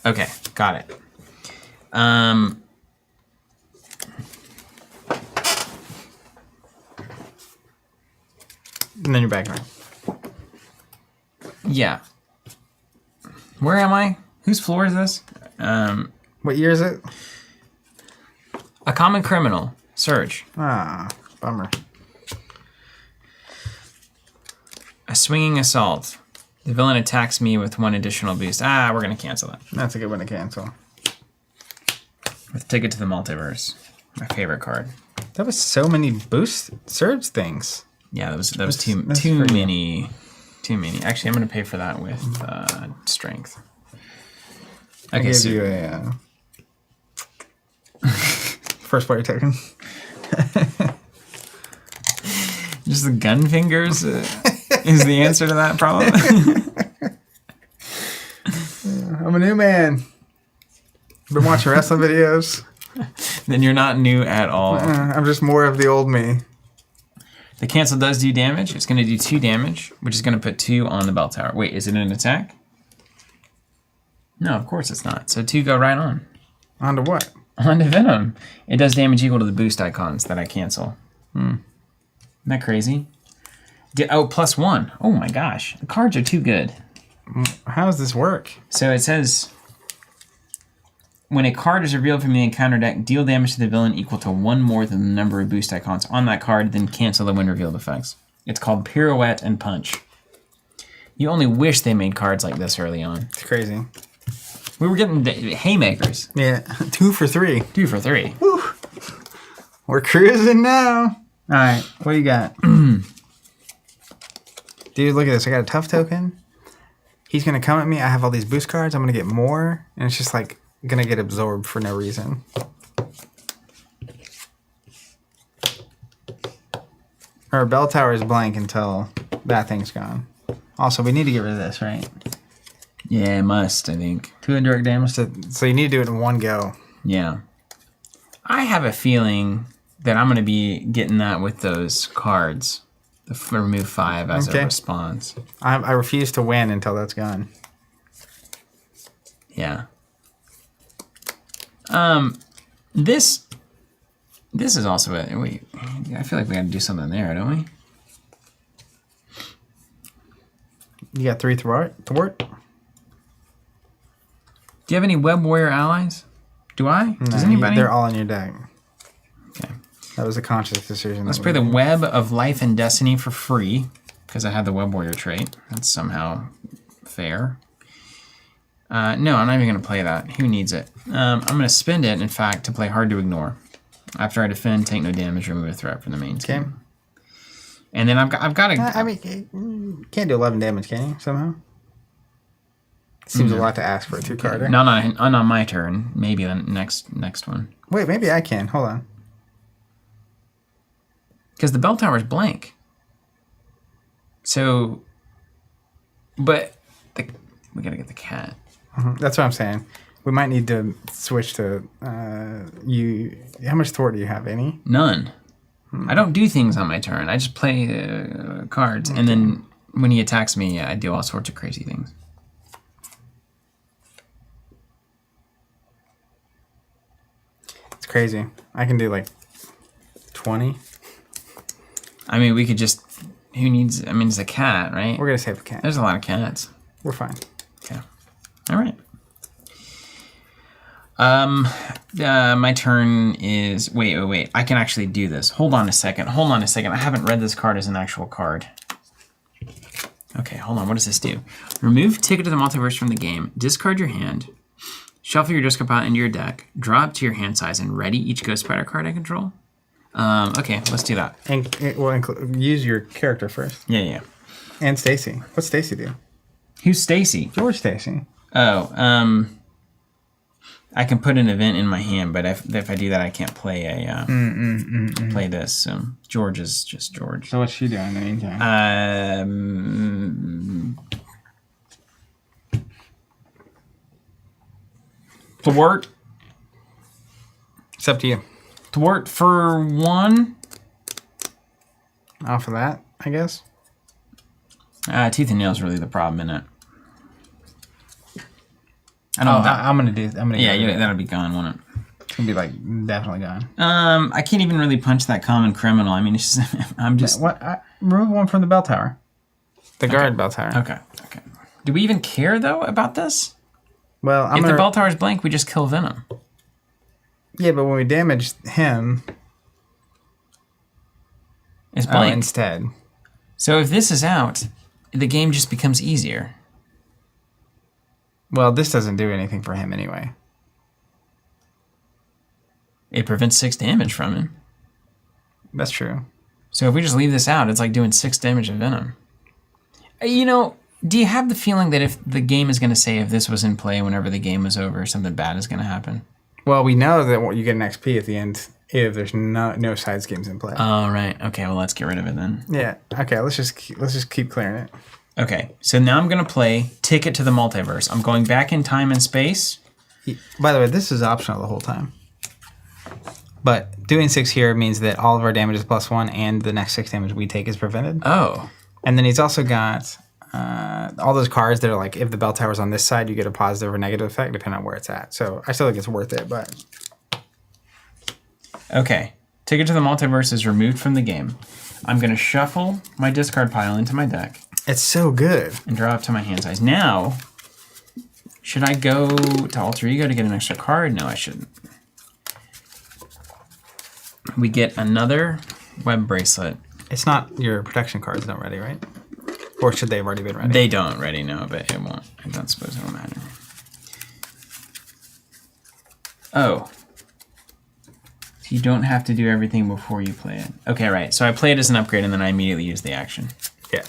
Okay, got it. And then you're back on. Yeah. Where am I? Whose floor is this? What year is it? A common criminal. Surge. Ah, bummer. A swinging assault. The villain attacks me with 1 additional boost. We're going to cancel that. That's a good one to cancel. With Ticket to the Multiverse. My favorite card. That was so many boost surge things. Yeah, that was too many. Too many. Actually, I'm going to pay for that with strength. Okay, I'll give you a first player token. Just the gun fingers is the answer to that problem. I'm a new man. Been watching wrestling videos. Then you're not new at all. I'm just more of the old me. The cancel does do damage. It's going to do 2 damage, which is going to put 2 on the bell tower. Wait, is it an attack? No, of course it's not. So 2 go right on. On to what? On to Venom. It does damage equal to the boost icons that I cancel. Isn't that crazy? +1. Oh my gosh. The cards are too good. How does this work? So it says, when a card is revealed from the encounter deck, deal damage to the villain equal to 1 more than the number of boost icons on that card, then cancel the when revealed effects. It's called Pirouette and Punch. You only wish they made cards like this early on. It's crazy. We were getting haymakers. Yeah, 2 for 3. 2 for 3. Woo. We're cruising now. All right, what do you got? Dude, look at this. I got a tough token. He's going to come at me. I have all these boost cards. I'm going to get more. And it's just like going to get absorbed for no reason. Our bell tower is blank until that thing's gone. Also, we need to get rid of this, right? Yeah, must, I think. 2 indirect damage. So you need to do it in one go. Yeah. I have a feeling that I'm going to be getting that with those cards. The remove 5 as a response. I refuse to win until that's gone. Yeah. This is also a... Wait, I feel like we got to do something there, don't we? You got 3 thwart? Do you have any Web Warrior allies? Do I? No, Does anybody? They're all in your deck. Okay. That was a conscious decision. Let's play the Web of Life and Destiny for free. because I had the Web Warrior trait. That's somehow fair. No, I'm not even going to play that. Who needs it? I'm going to spend it, in fact, to play Hard to Ignore. After I defend, take no damage, remove a threat from the main team. And then I've got to... I mean, you can't do 11 damage, can you, somehow? Seems a lot to ask for a 2-carder. Not on my turn. Maybe the next one. Wait, maybe I can. Hold on. Because the bell tower is blank. So... But... we got to get the cat. That's what I'm saying. We might need to switch to you. How much thwart do you have? Any? None. I don't do things on my turn. I just play cards, and then when he attacks me, I do all sorts of crazy things. It's crazy. I can do like 20. I mean, we could just. Who needs? I mean, it's a cat, right? We're gonna save the cat. There's a lot of cats. We're fine. Okay. All right. My turn is... Wait. I can actually do this. Hold on a second. I haven't read this card as an actual card. Okay, hold on. What does this do? Remove Ticket to the Multiverse from the game. Discard your hand. Shuffle your discard pile into your deck. Draw up to your hand size and ready each Ghost Spider card I control. Okay, let's do that. And use your character first. Yeah. And Stacy. What's Stacy do? Who's Stacy? George Stacy. Oh, I can put an event in my hand, but if I do that, I can't play a play this. So George is just George. So what's she doing in the meantime? Thwart. It's up to you. Thwart for 1. Off of that, I guess. Teeth and Nails really the problem in it. I'm gonna do. Yeah, that'll be gone, won't it? It's gonna be like definitely gone. I can't even really punch that common criminal. I mean, it's just, I'm just. Remove one from the bell tower. The guard bell tower. Okay. Do we even care though about this? Well, if the bell tower's blank, we just kill Venom. Yeah, but when we damage him, it's blank instead. So if this is out, the game just becomes easier. Well, this doesn't do anything for him anyway. It prevents 6 damage from him. That's true. So if we just leave this out, it's like doing 6 damage of Venom. You know, do you have the feeling that if the game is going to say if this was in play whenever the game was over, something bad is going to happen? Well, we know that you get an XP at the end if there's no side schemes in play. Oh, right. Okay, well, let's get rid of it then. Yeah. Okay, let's just keep clearing it. Okay, so now I'm going to play Ticket to the Multiverse. I'm going back in time and space. By the way, this is optional the whole time. But doing 6 here means that all of our damage is +1 and the next 6 damage we take is prevented. Oh. And then he's also got all those cards that are like, if the bell tower's on this side, you get a positive or negative effect depending on where it's at. So I still think it's worth it, but... Okay, Ticket to the Multiverse is removed from the game. I'm going to shuffle my discard pile into my deck. It's so good. And draw up to my hand size. Now, should I go to Alter Ego to get an extra card? No, I shouldn't. We get another web bracelet. It's not your protection cards not ready, right? Or should they have already been ready? They don't ready, no, but it won't. I don't suppose it'll matter. Oh. You don't have to do everything before you play it. Okay, right. So I play it as an upgrade, and then I immediately use the action. Yeah.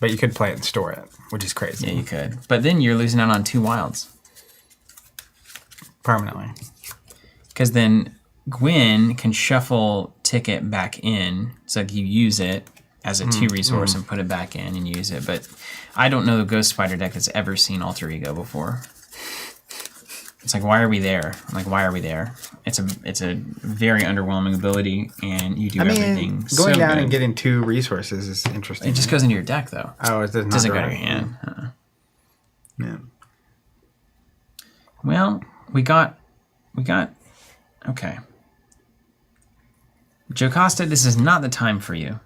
But you could play it and store it, which is crazy. Yeah, you could. But then you're losing out on 2 wilds. Permanently. Because then Gwen can shuffle Ticket back in, so you use it as a 2 resource and put it back in and use it. But I don't know the Ghost Spider deck that's ever seen Alter Ego before. It's like, why are we there? Like, why are we there? It's a very underwhelming ability, and you do everything so going down good. and getting 2 resources is interesting. It just goes into your deck, though. Oh, it doesn't go to your hand. Yeah. Well, we got. Okay. Jocasta, this is not the time for you.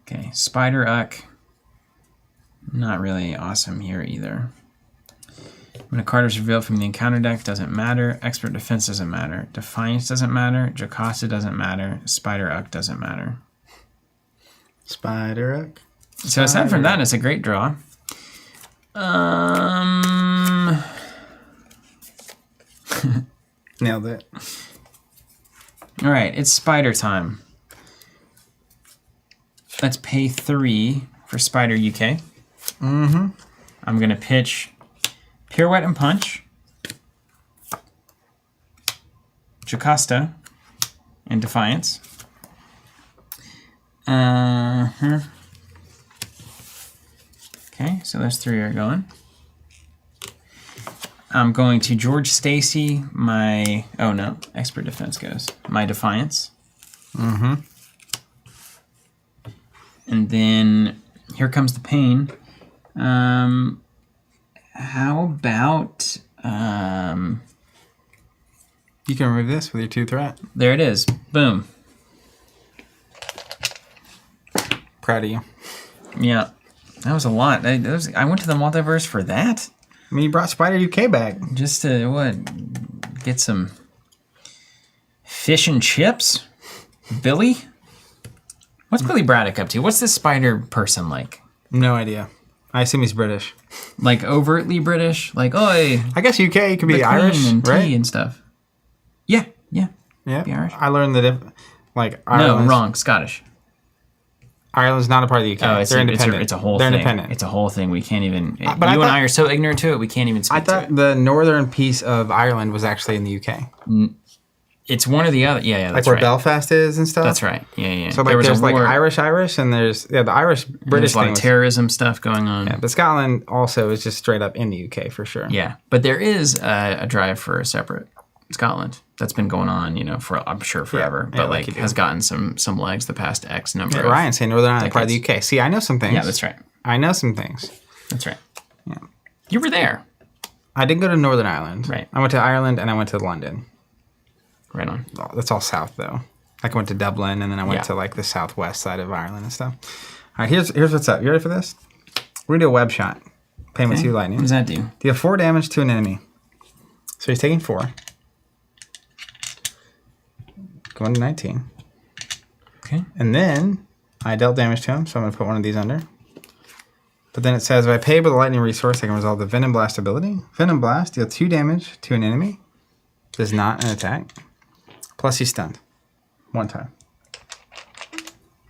Okay, Spider Uck. Not really awesome here either. When a card is revealed from the encounter deck, doesn't matter. Expert Defense doesn't matter. Defiance doesn't matter. Jocasta doesn't matter. Spider Uck doesn't matter. Spider-Hook. So aside from that, it's a great draw. Nailed it. All right, it's spider time. Let's pay 3 for Spider UK. Mm-hmm. I'm going to pitch Pirouette and Punch, Jocasta, and Defiance. Okay, so those 3 are going. I'm going to George Stacy, my... Oh, no. Expert Defense goes. My Defiance. Mm-hmm. And then Here Comes the Pain. How about... You can remove this with your 2 threat. There it is. Boom. Proud of you. Yeah. That was a lot. I went to the multiverse for that? I mean, you brought Spider UK back. Just to, get some fish and chips? Billy? What's Billy Braddock up to? What's this spider person like? No idea. I assume he's British. Like overtly British? Like, oi. I guess UK could be the Irish, Queen and right? tea and stuff. Yeah. Yeah. Be Irish. I learned that No, Ireland's, wrong. Scottish. Ireland's not a part of the UK. Oh, They're independent. It's a whole They're thing. independent. It's a whole thing. We can't even... But you and I are so ignorant to it, we can't even speak I to thought it. the northern piece of Ireland was actually in the UK. It's one or the other. Yeah, Like that's where right. Belfast is and stuff? That's right. Yeah. So There was there's a war. Irish, and there's the Irish British There's a lot thing. of Was, terrorism stuff going on. yeah, but Scotland also is just straight up in the UK for sure. Yeah, but there is a drive for a separate Scotland that's been going on, for I'm sure forever, but like you do. has gotten some legs the past X number. Yeah, of Ryan saying Northern Ireland, part of the decades. UK. See, I know some things. Yeah, that's right. I know some things. That's right. Yeah. You were there. I didn't go to Northern Ireland. Right. I went to Ireland and I went to London. Right on. Oh, that's all south though. Like I went to Dublin and then I went Yeah. to like the southwest side of Ireland and stuff. All right, here's what's up. You ready for this? We're gonna do a web shot. Paying with 2 What lightning. does that do? Deal 4 damage to an enemy. So he's taking 4. Going to 19. Okay. And then I dealt damage to him, so I'm going to put one of these under. But then it says, if I pay with a lightning resource, I can resolve the Venom Blast ability. Venom Blast, deal 2 damage to an enemy. Does not an attack. Plus he's stunned. 1 time.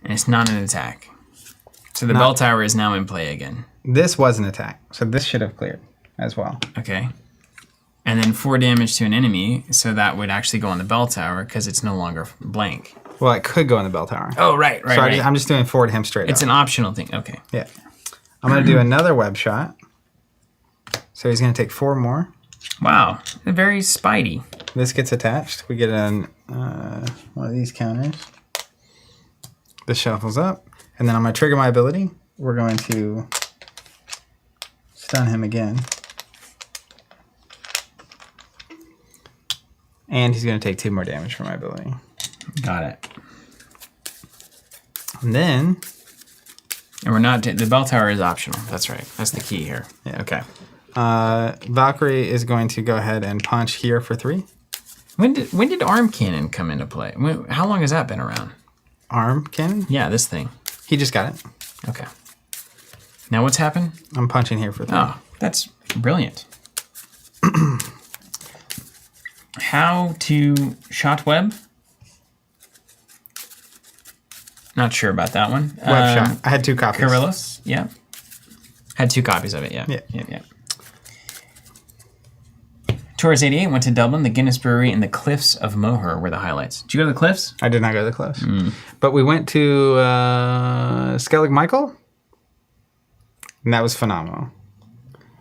And it's not an attack. So the bell tower is now in play again. This was an attack, so this should have cleared as well. Okay. And then 4 damage to an enemy, so that would actually go on the bell tower because it's no longer blank. Well, it could go in the bell tower. Oh, right. So I'm just doing 4 to him straight It's up. an optional thing. Okay. Yeah. I'm going to do another web shot. So he's going to take 4 more. Wow. Very Spidey. This gets attached. We get one of these counters. This shuffles up. And then on my trigger my ability, we're going to stun him again. And he's going to take 2 more damage from my ability. Got it. And then... And we're not... The bell tower is optional. That's right. That's the key here. Yeah. Okay. Valkyrie is going to go ahead and punch here for 3. When did arm cannon come into play? How long has that been around? Arm cannon? Yeah, this thing. He just got it. Okay. Now what's happened? I'm punching here for 3. Oh, that's brilliant. How to shot web? Not sure about that one. Web shot. I had 2 copies. Carillus, yeah. Had 2 copies of it, yeah. Yeah. Taurus 88 went to Dublin. The Guinness Brewery and the Cliffs of Moher were the highlights. Did you go to the Cliffs? I did not go to the Cliffs. But we went to Skellig Michael, and that was phenomenal.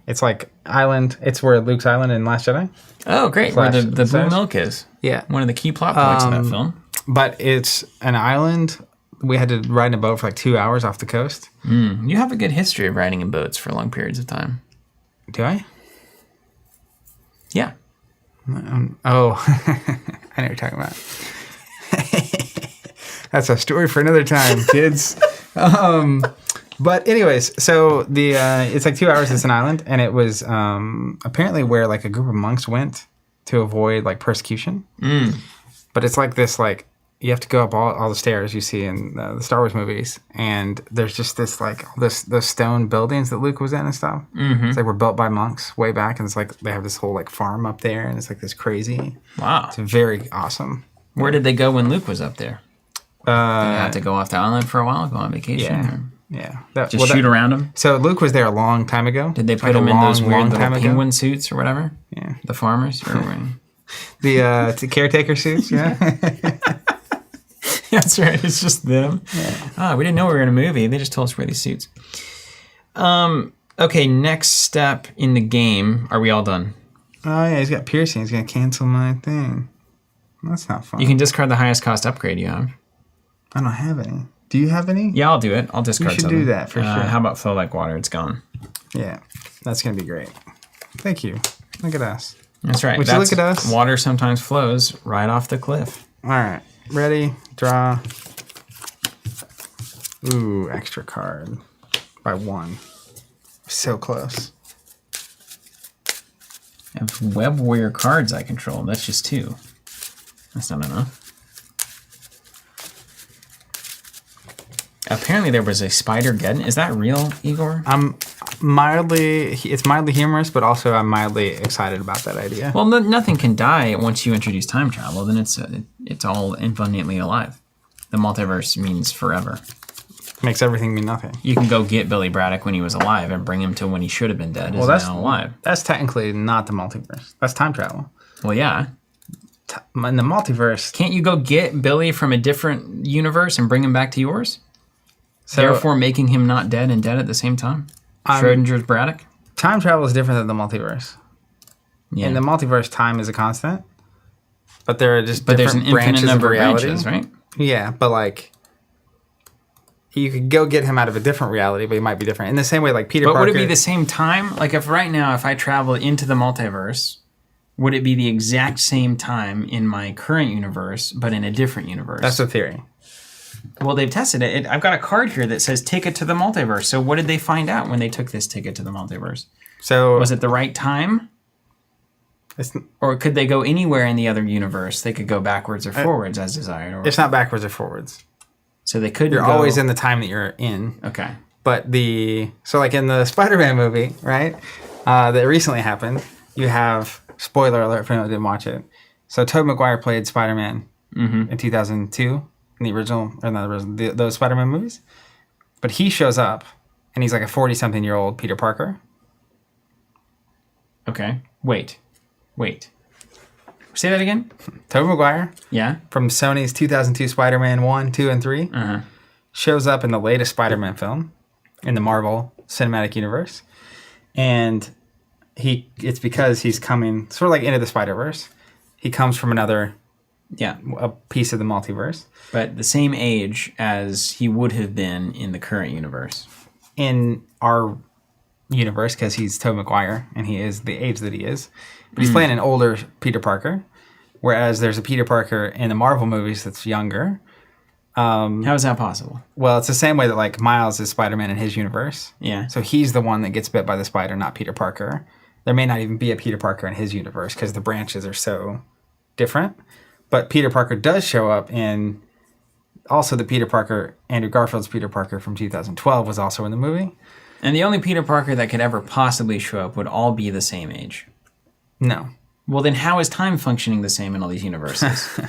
It's like island. It's where Luke's island in Last Jedi. Oh, great. Where the blue slash. milk is. Yeah. One of the key plot points of that film. But it's an island. We had to ride in a boat for like 2 hours off the coast. You have a good history of riding in boats for long periods of time. Do I? Yeah. Oh, I know what you're talking about. That's a story for another time, kids. But anyways, so the it's like 2 hours. It's an island, and it was apparently where like a group of monks went to avoid like persecution. But it's like this like you have to go up all the stairs you see in the Star Wars movies, and there's just this like those stone buildings that Luke was in and stuff. Mm-hmm. It's like were built by monks way back, and it's like they have this whole like farm up there, and it's like this crazy. Wow, it's very awesome. Where did they go when Luke was up there? Did they have to go off the island for a while, go on vacation? Yeah. Shoot around him? So Luke was there a long time ago. Did they put him in those weird little penguin suits or whatever? Yeah. The farmers? Or the caretaker suits, yeah. That's right. It's just them. Yeah. We didn't know we were in a movie. They just told us to wear these suits. Okay, next step in the game. Are we all done? Oh, yeah, he's got piercing. He's going to cancel my thing. That's not fun. You can discard the highest cost upgrade you have. I don't have any. Do you have any? Yeah, I'll do it. I'll discard You should something. do that for sure. How about flow like water? It's gone. Yeah, that's going to be great. Thank you. Look at us. That's right. Would you look at us? Water sometimes flows right off the cliff. All right. Ready? Draw. Ooh, extra card. By 1. So close. I have web warrior cards I control. That's just 2. That's not enough. Apparently there was a Spider-Geddon. Is that real, Igor? It's mildly humorous, but also I'm mildly excited about that idea. Well, nothing can die once you introduce time travel. Then it's all infinitely alive. The multiverse means forever. Makes everything mean nothing. You can go get Billy Braddock when he was alive and bring him to when he should have been dead. Well, that's now alive. That's technically not the multiverse. That's time travel. Well, yeah. In the multiverse, can't you go get Billy from a different universe and bring him back to yours? So, therefore, making him not dead and dead at the same time? Schrodinger's Braddock? Time travel is different than the multiverse. Yeah. In the multiverse, time is a constant. But there are just there's an infinite number of branches, right? Yeah, but like, you could go get him out of a different reality, but he might be different. In the same way, like Peter Parker... But would it be the same time? Like, if I travel into the multiverse, would it be the exact same time in my current universe, but in a different universe? That's the theory. Well, they've tested it. I've got a card here that says ticket to the multiverse. So what did they find out when they took this ticket to the multiverse? So was it the right time? Or could they go anywhere in the other universe? They could go backwards or forwards as desired. It's not backwards or forwards. So they could. You're always in the time that you're in. Okay. But so like in the Spider-Man movie, right? That recently happened. You have, spoiler alert for anyone who didn't watch it. So Tobey Maguire played Spider-Man in 2002. In the original, or not the original, those Spider-Man movies. But he shows up, and he's like a 40-something-year-old Peter Parker. Okay. Wait. Say that again? Tobey Maguire. Yeah. From Sony's 2002 Spider-Man 1, 2, and 3. Uh-huh. Shows up in the latest Spider-Man film in the Marvel Cinematic Universe. And it's because he's coming, sort of like Into the Spider-Verse. He comes from another... Yeah. A piece of the multiverse. But the same age as he would have been in the current universe. In our universe, because he's Tobey Maguire, and he is the age that he is. But he's playing an older Peter Parker, whereas there's a Peter Parker in the Marvel movies that's younger. How is that possible? Well, it's the same way that like Miles is Spider-Man in his universe. Yeah. So he's the one that gets bit by the spider, not Peter Parker. There may not even be a Peter Parker in his universe, because the branches are so different. But Peter Parker does show up in also the Peter Parker, Andrew Garfield's Peter Parker from 2012 was also in the movie. And the only Peter Parker that could ever possibly show up would all be the same age. No. Well, then how is time functioning the same in all these universes?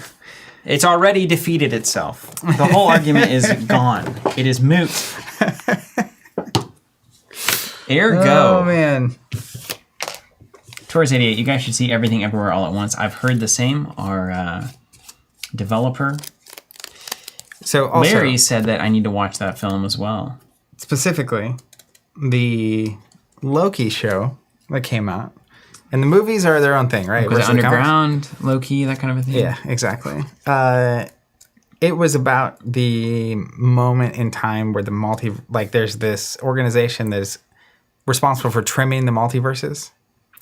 It's already defeated itself. The whole argument is gone. It is moot. Ergo. Oh, man. Tours 88, you guys should see Everything Everywhere All at Once. I've heard the same. Our developer, so also, Larry, said that I need to watch that film as well. Specifically, the Loki show that came out. And the movies are their own thing, right? Was it underground, Loki, that kind of a thing? Yeah, exactly. It was about the moment in time where there's this organization that is responsible for trimming the multiverses.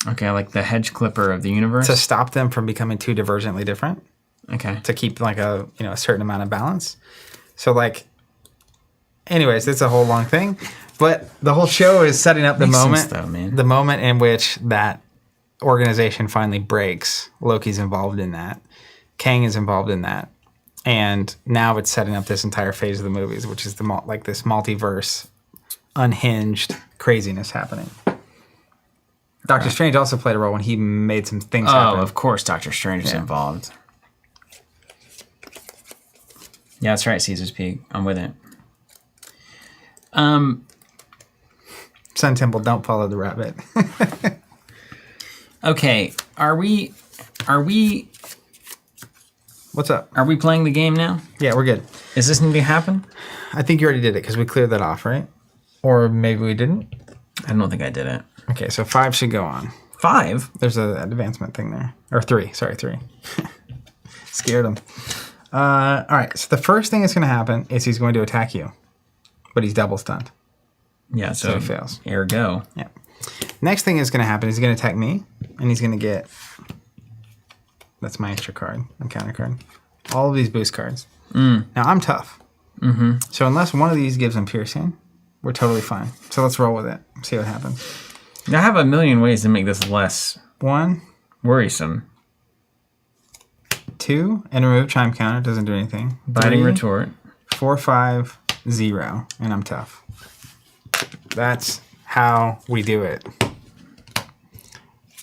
Okay, like the hedge clipper of the universe? To stop them from becoming too divergently different. Okay. To keep like a certain amount of balance. So like, anyways, it's a whole long thing. But the whole show is setting up the moment in which that organization finally breaks. Loki's involved in that. Kang is involved in that. And now it's setting up this entire phase of the movies, which is this multiverse, unhinged craziness happening. Doctor Strange also played a role when he made some things happen. Oh, of course Doctor Strange was involved. Yeah, that's right, Caesar's Peak. I'm with it. Sun Temple, don't follow the rabbit. Okay, are we What's up? Are we playing the game now? Yeah, we're good. Is this going to happen? I think you already did it because we cleared that off, right? Or maybe we didn't? I don't think I did it. Okay, so 5 should go on. 5? There's an advancement thing there. Or 3. Sorry, 3. Scared him. All right, so the first thing that's going to happen is he's going to attack you. But he's double stunned. Yeah, so he fails. Ergo. Yeah. Next thing is going to happen is he's going to attack me. And he's going to get... That's my extra card, my counter card. All of these boost cards. Now, I'm tough. So unless one of these gives him piercing, we're totally fine. So let's roll with it. See what happens. Now, I have a million ways to make this less 1, worrisome. 2, and remove chime counter. Doesn't do anything. Biting 3, retort. 4, 5, 0. And I'm tough. That's how we do it.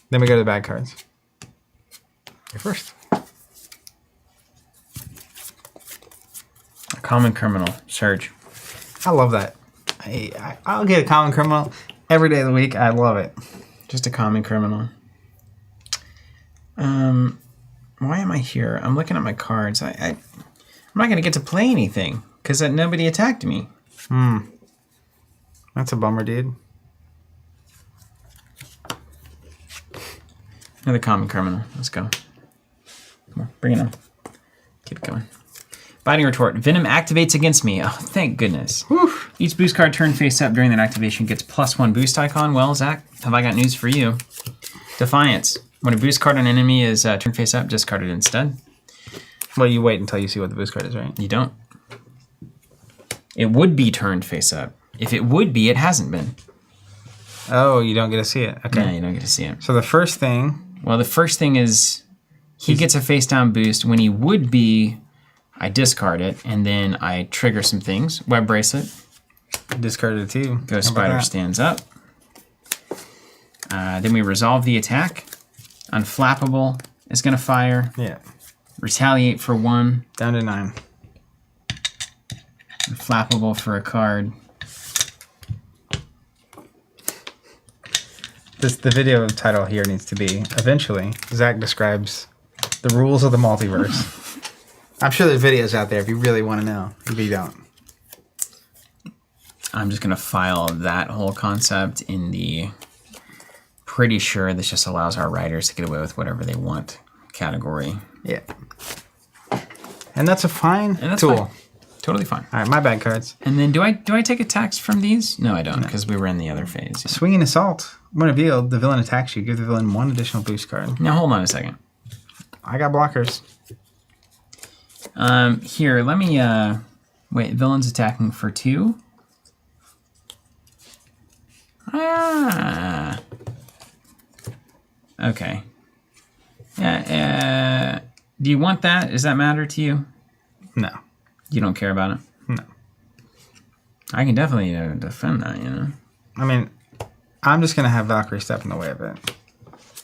Then we go to the bad cards. You're first. A common criminal. Surge. I love that. I'll get a common criminal every day of the week. I love it. Just a common criminal. Why am I here? I'm looking at my cards. I'm not going to get to play anything because nobody attacked me. That's a bummer, dude. Another common criminal. Let's go. Come on, bring it on. Keep it going. Biting retort. Venom activates against me. Oh, thank goodness. Whew. Each boost card turned face up during that activation gets +1 boost icon. Well, Zach, have I got news for you? Defiance. When a boost card on an enemy is turned face up, discard it instead. Well, you wait until you see what the boost card is, right? You don't. It would be turned face up. If it would be, it hasn't been. Oh, you don't get to see it. Okay. Yeah, you don't get to see it. So the first thing... Well, the first thing is he gets a face down boost. When he would be, I discard it, and then I trigger some things. Web bracelet. Discarded it too. Ghost Spider stands up. Then we resolve the attack. Unflappable is going to fire. Yeah. Retaliate for 1. Down to 9. Unflappable for a card. The video title here needs to be, eventually, Zach describes the rules of the multiverse. I'm sure there's videos out there if you really want to know. If you don't. I'm just going to file that whole concept in the pretty sure this just allows our writers to get away with whatever they want category. Yeah. And that's a fine tool. Fine. Totally fine. All right, my bad cards. And then do I take attacks from these? No, I don't, because we were in the other phase. Yeah. Swinging assault. When revealed, the villain attacks you. Give the villain 1 additional boost card. Now hold on a second. I got blockers. Here, let me wait, villain's attacking for 2. Ah. Okay. Yeah, do you want that? Does that matter to you? No. You don't care about it? No. I can definitely defend that, you know? I mean, I'm just going to have Valkyrie step in the way of it.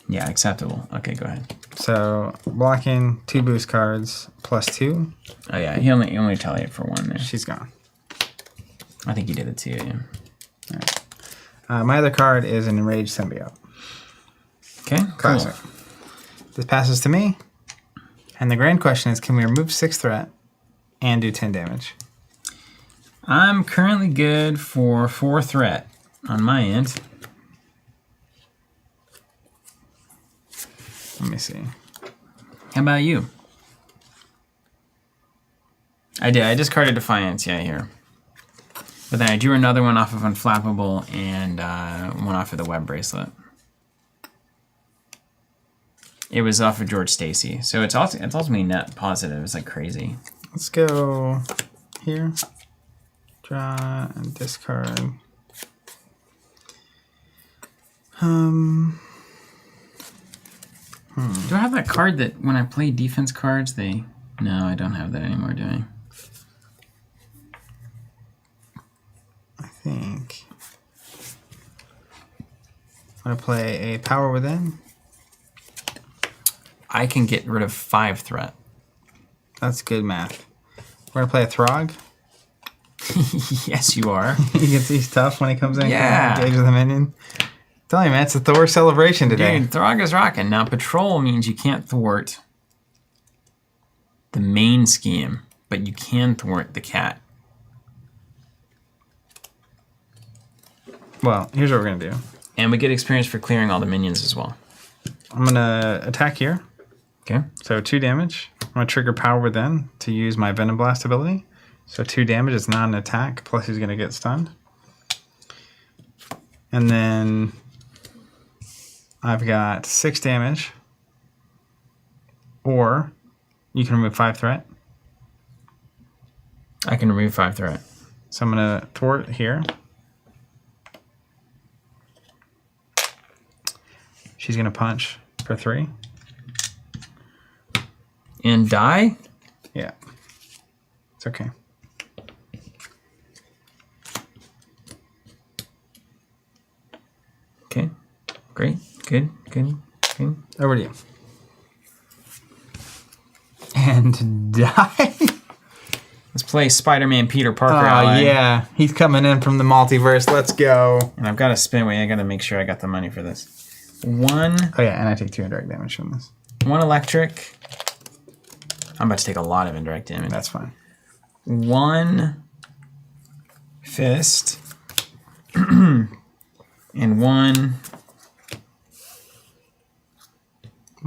Yeah, acceptable. Okay, go ahead. So, blocking 2 boost cards +2. Oh, yeah, he only retaliate for 1 there. She's gone. I think he did it too, yeah. All right. My other card is an Enraged Symbiote. Okay, cool. Classic. This passes to me. And the grand question is, can we remove 6 threat and do 10 damage? I'm currently good for 4 threat on my end. Let me see. How about you? I did. I discarded Defiance, yeah, here. But then I drew another one off of Unflappable and one off of the Web Bracelet. It was off of George Stacy. So it's ultimately net positive. It's like crazy. Let's go here. Draw and discard. Do I have that card that when I play defense cards, they No, I don't have that anymore, do I? I think I'm going to play a Power Within. I can get rid of 5 threat. That's good math. We're going to play a Throg. Yes, you are. He's tough when he comes in. Yeah. Engage with a minion. Tell you, man, it's a Thor celebration today. Dude, Throg is rocking. Now, patrol means you can't thwart the main scheme, but you can thwart the cat. Well, here's what we're going to do. And we get experience for clearing all the minions as well. I'm going to attack here. Okay. So 2 damage. I'm going to trigger Power Within to use my Venom Blast ability. So 2 damage is not an attack, plus he's going to get stunned. And then I've got 6 damage. Or you can remove 5 threat. I can remove 5 threat. So I'm going to thwart here. She's going to punch for 3. And die? Yeah. It's okay. Okay. Great. Good. Over to you. And die? Let's play Spider-Man Peter Parker. Oh, ally. yeah. He's coming in from the multiverse. Let's go. And I've got to spin. Wait, I got to make sure I got the money for this. 1 Oh, yeah, and I take 2 indirect damage from this. electric. I'm about to take a lot of indirect damage. That's fine. 1 fist. And 1.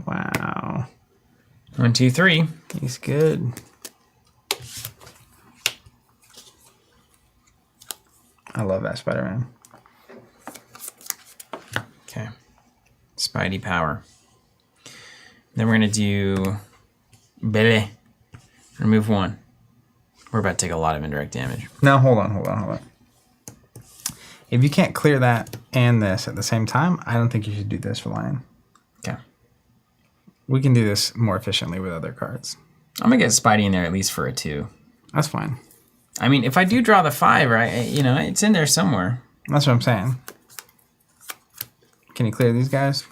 Wow. 1, 2, 3. He's good. I love that Spider-Man. Okay. Spidey power. Then we're going to do Bele. Remove 1. We're about to take a lot of indirect damage. Now, hold on. If you can't clear that and this at the same time, I don't think you should do this for Lion. Okay. We can do this more efficiently with other cards. I'm going to get Spidey in there at least for a 2. That's fine. I mean, if I do draw the 5, right, it's in there somewhere. That's what I'm saying. Can you clear these guys?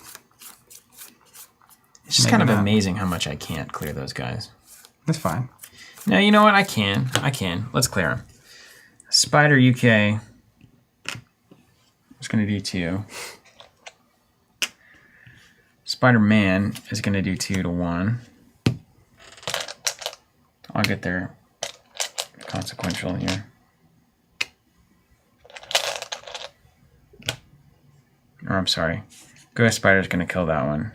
It's just Maybe kind of not. amazing how much I can't clear those guys. That's fine. No, you know what? I can. Let's clear them. Spider UK. Is going to do 2. Spider-Man is going to do 2 to 1. I'll get there consequential here. Or I'm sorry. Ghost Spider's going to kill that one.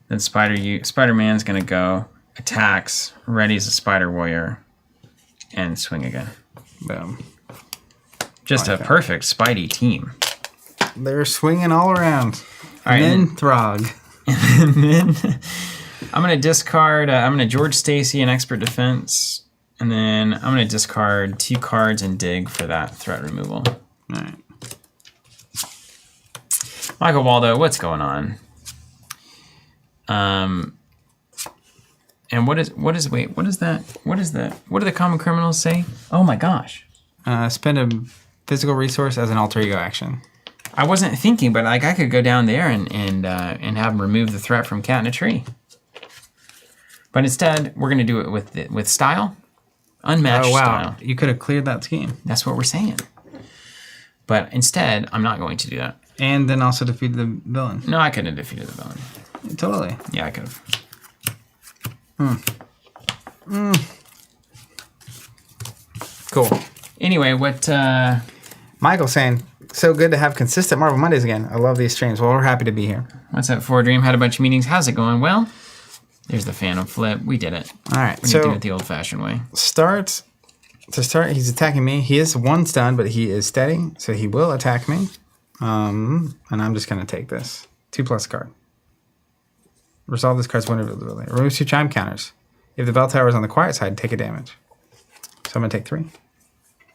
Then Spider-Man's going to go, attacks, readies a Spider Warrior, and swing again. Boom. Just a perfect Spidey team. They're swinging all around. All right, and then Throg. And then I'm going to discard, I'm going to George Stacy and Expert Defense. And then I'm going to discard 2 cards and dig for that threat removal. All right. Michael Waldo, what's going on? And what is that? What do the common criminals say? Oh my gosh. Spend a physical resource as an alter ego action. I wasn't thinking, but like I could go down there and have him remove the threat from Cat in a Tree. But instead, we're going to do it with style, unmatched style. You could have cleared that scheme. That's what we're saying. But instead, I'm not going to do that. And then also defeated the villain. No, I couldn't have defeated the villain. Totally. Yeah, I could have. Cool. Anyway, what... Michael saying, so good to have consistent Marvel Mondays again. I love these streams. Well, we're happy to be here. What's up, For Dream? Had a bunch of meetings. How's it going? Well, there's the Phantom Flip. We did it. All right. We're going to do it the old-fashioned way. To start, he's attacking me. He is 1 stun, but he is steady, so he will attack me. And I'm just going to take this. 2+ card. Resolve this card's vulnerability. Remove 2 chime counters. If the bell tower is on the quiet side, take a damage. So I'm going to take 3.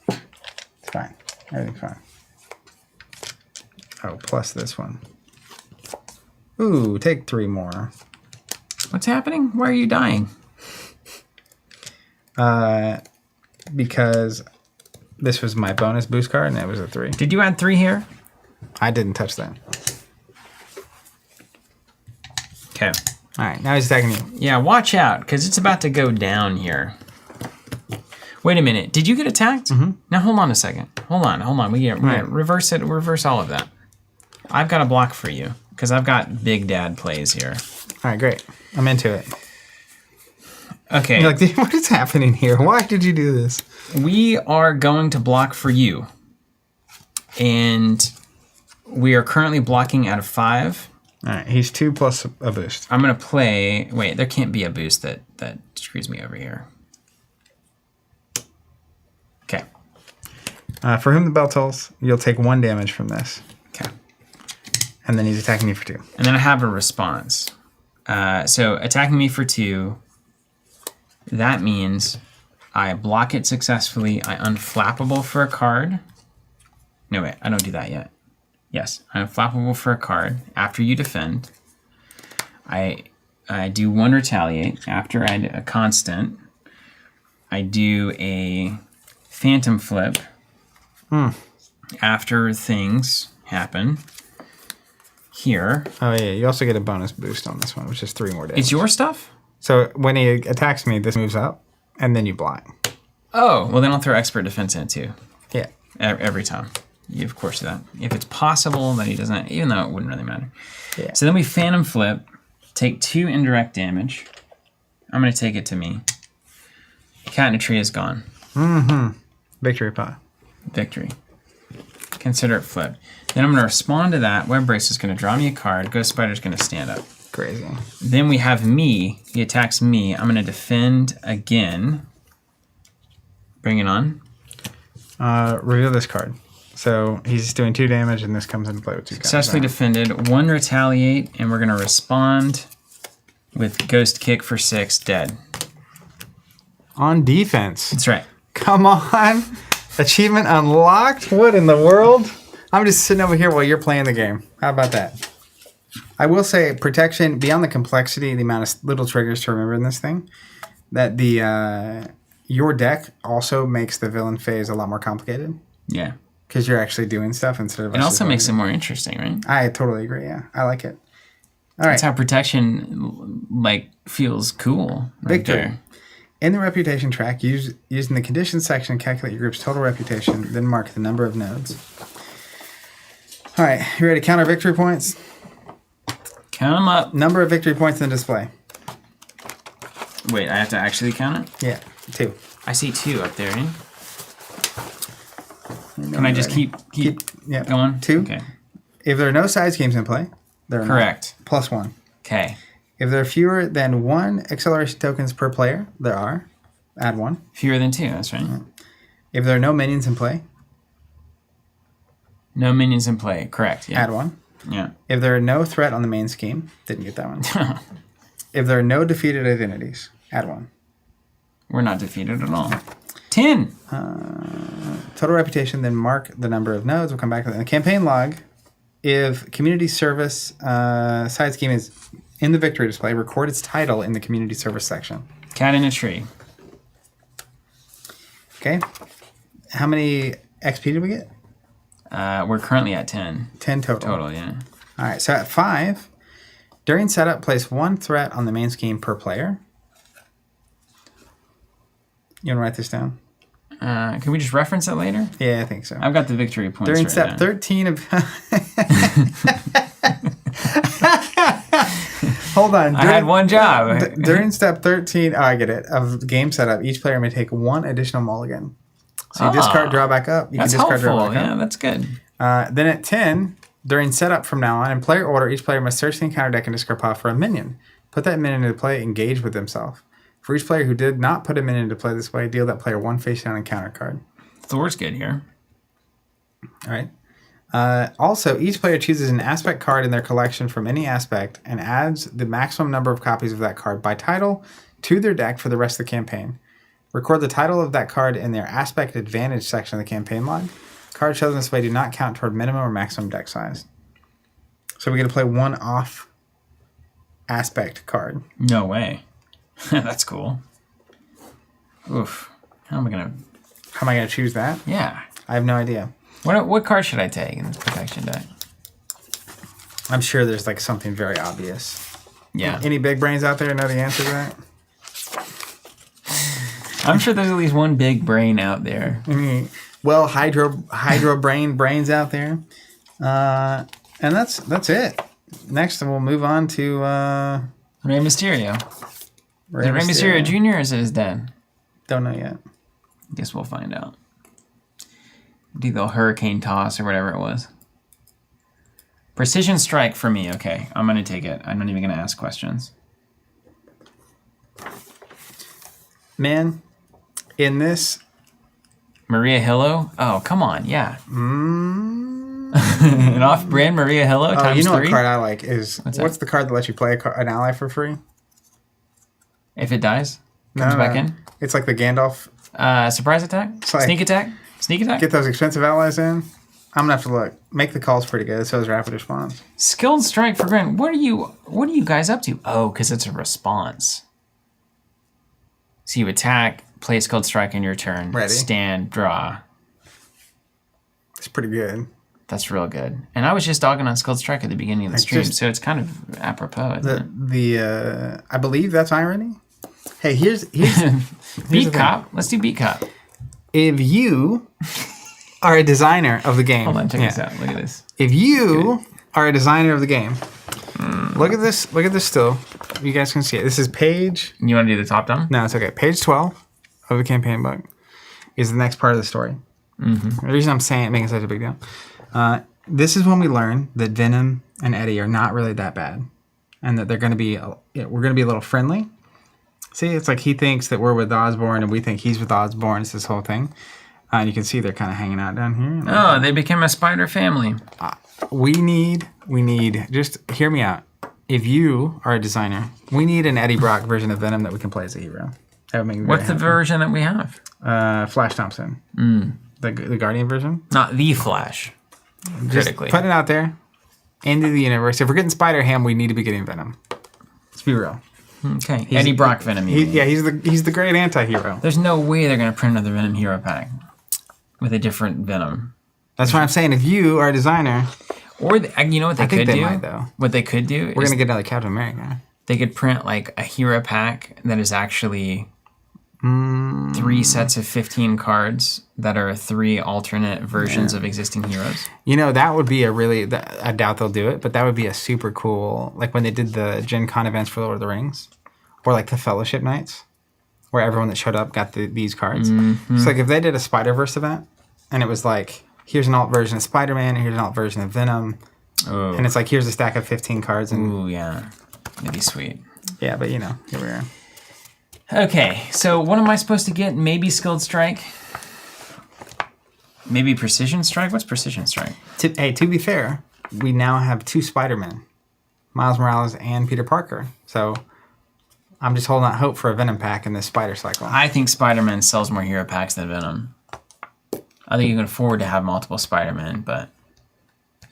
It's fine. Everything's fine. Oh, plus this one. Ooh, take 3 more. What's happening? Why are you dying? Because this was my bonus boost card, and it was a 3. Did you add 3 here? I didn't touch that. Okay. All right, now he's attacking you. Yeah, watch out, because it's about to go down here. Wait a minute. Did you get attacked? Mm-hmm. Now, hold on a second. Hold on. We reverse it. Reverse all of that. I've got a block for you, because I've got Big Dad plays here. All right, great. I'm into it. Okay. You're like, what is happening here? Why did you do this? We are going to block for you. And we are currently blocking out of 5. All right, he's 2 plus a boost. I'm going to play... Wait, there can't be a boost that screws me over here. Okay. For whom the bell tolls, you'll take 1 damage from this. Okay. And then he's attacking you for 2. And then I have a response. So attacking me for 2, that means I block it successfully. I unflappable for a card. No, wait, I don't do that yet. Yes, I'm unflappable for a card after you defend. I do 1 retaliate after I a constant. I do a phantom flip after things happen. Here. Oh, yeah, you also get a bonus boost on this one, which is 3 more damage. It's your stuff? So when he attacks me, this moves up, and then you block. Oh, well then I'll throw expert defense in too. Yeah. Every time. You of course do that. If it's possible that he doesn't, even though it wouldn't really matter. Yeah. So then we phantom flip, take 2 indirect damage. I'm going to take it to me. Cat in a tree is gone. Mm-hmm. Victory pot. Victory. Consider it flipped. Then I'm going to respond to that. Web Brace is going to draw me a card. Ghost Spider's going to stand up. Crazy. Then we have me. He attacks me. I'm going to defend again. Bring it on. Reveal this card. So he's doing 2 damage, and this comes into play with 2 Successfully defended. 1 retaliate, and we're going to respond with Ghost Kick for 6, dead. On defense. That's right. Come on. Achievement unlocked? What in the world? I'm just sitting over here while you're playing the game. How about that? I will say protection, beyond the complexity, the amount of little triggers to remember in this thing, that the your deck also makes the villain phase a lot more complicated. Yeah. Because you're actually doing stuff instead of... It also makes it more interesting, right? I totally agree, yeah. I like it. All right. That's how protection feels cool. Right Victory. there. In the reputation track, using the conditions section, calculate your group's total reputation, then mark the number of nodes. All right, you ready to count our victory points? Count them up. Number of victory points in the display. Wait, I have to actually count it? Yeah, 2. I see 2 up there. Eh? Can I just keep yeah. going? 2. Okay. If there are no size games in play, there are Correct. Plus 1. Okay. If there are fewer than 1 acceleration tokens per player, there are. Add 1. Fewer than 2, that's right. If there are no minions in play, no minions in play. Correct. Yeah. Add 1. Yeah. If there are no threat on the main scheme, didn't get that one. If there are no defeated identities, add 1. We're not defeated at all. 10. Total reputation, then mark the number of nodes. We'll come back to that. In the campaign log, if community service side scheme is in the victory display, record its title in the community service section. Cat in a tree. Okay. How many XP did we get? We're currently at 10. 10 total. Total, yeah. All right, so at 5, during setup, place 1 threat on the main scheme per player. You want to write this down? Can we just reference it later? Yeah, I think so. I've got the victory points During right step now. 13 of... Hold on. I had one job. During step 13, I get it, of game setup, each player may take 1 additional mulligan. So you discard, draw back up. You That's can discard, helpful. draw back Yeah, up. that's good. Then at 10, during setup from now on, in player order, each player must search the encounter deck and discard pile for a minion. Put that minion into play, engage with himself. For each player who did not put a minion into play this way, deal that player 1 face down encounter card. Thor's good here. All right. Also, each player chooses an aspect card in their collection from any aspect and adds the maximum number of copies of that card by title to their deck for the rest of the campaign. Record the title of that card in their aspect advantage section of the campaign log. Cards chosen this way do not count toward minimum or maximum deck size. So we get to play 1 off aspect card. No way. That's cool. Oof. How am I gonna choose that? Yeah. I have no idea. What card should I take in this protection deck? I'm sure there's like something very obvious. Yeah. Any big brains out there know the answer to that? I'm sure there's at least one big brain out there. Well, hydro brains out there. And that's it. Next, we'll move on to Rey Mysterio. Is it Rey Mysterio Jr. or is it his dad? Don't know yet. Guess we'll find out. Do the hurricane toss or whatever it was. Precision strike for me. Okay, I'm gonna take it. I'm not even gonna ask questions. Man, in this Maria Hillo? Oh, come on, yeah. An off-brand Maria Hillo times you know 3? what card I like is what's the card that lets you play an ally for free? If it dies, comes back in. It's like the Gandalf. Surprise attack? Like, sneak attack? Sneak attack? Get those expensive allies in. I'm gonna have to look. Make the calls pretty good. So is rapid response. Skilled strike for Gwen. What are you guys up to? Oh, because it's a response. So you attack, play skilled strike in your turn. Ready. Stand, draw. It's pretty good. That's real good. And I was just dogging on skilled strike at the beginning of the stream, so it's kind of apropos, isn't it? I believe that's irony. Hey, here's Beat cop. Let's do beat cop. If you are a designer of the game, Hold on, check this out. Look at this. If you are a designer of the game, look at this. Look at this still. You guys can see it. This is page. You want to do the top down? No, it's okay. Page 12 of the campaign book is the next part of the story. Mm-hmm. The reason I'm saying it, making such a big deal. This is when we learn that Venom and Eddie are not really that bad, and that they're going to be. We're going to be a little friendly. See, it's like he thinks that we're with Osborn, and we think he's with Osborn. It's this whole thing. And you can see they're kind of hanging out down here. Oh, they became a spider family. We need, just hear me out. If you are a designer, we need an Eddie Brock version of Venom that we can play as a hero. That would make me What's the version that we have? Flash Thompson. The Guardian version. Not the Flash. Just Critically. putting it out there into the universe. If we're getting Spider-Ham, we need to be getting Venom. Let's be real. Okay, Eddie Brock Venom. He's the great anti-hero. There's no way they're going to print another Venom hero pack with a different Venom. That's what I'm saying. If you are a designer, or you know what they could do? Might, though. What they could do? We're gonna get another Captain America. They could print like a hero pack that is actually 3 sets of 15 cards that are 3 alternate versions of existing heroes. You know, that would be I doubt they'll do it, but that would be a super cool, like when they did the Gen Con events for Lord of the Rings, or like the Fellowship Nights, where everyone that showed up got these cards. Mm-hmm. So like if they did a Spider-Verse event, and it was like, here's an alt version of Spider-Man, and here's an alt version of Venom, and it's like, here's a stack of 15 cards. And, ooh, yeah. That'd be sweet. Yeah, but you know, here we are. Okay, so what am I supposed to get? Maybe Skilled Strike? Maybe Precision Strike? What's Precision Strike? To be fair, we now have 2 Spider-Men, Miles Morales and Peter Parker. So I'm just holding out hope for a Venom pack in this Spider cycle. I think Spider-Man sells more hero packs than Venom. I think you can afford to have multiple Spider-Man, but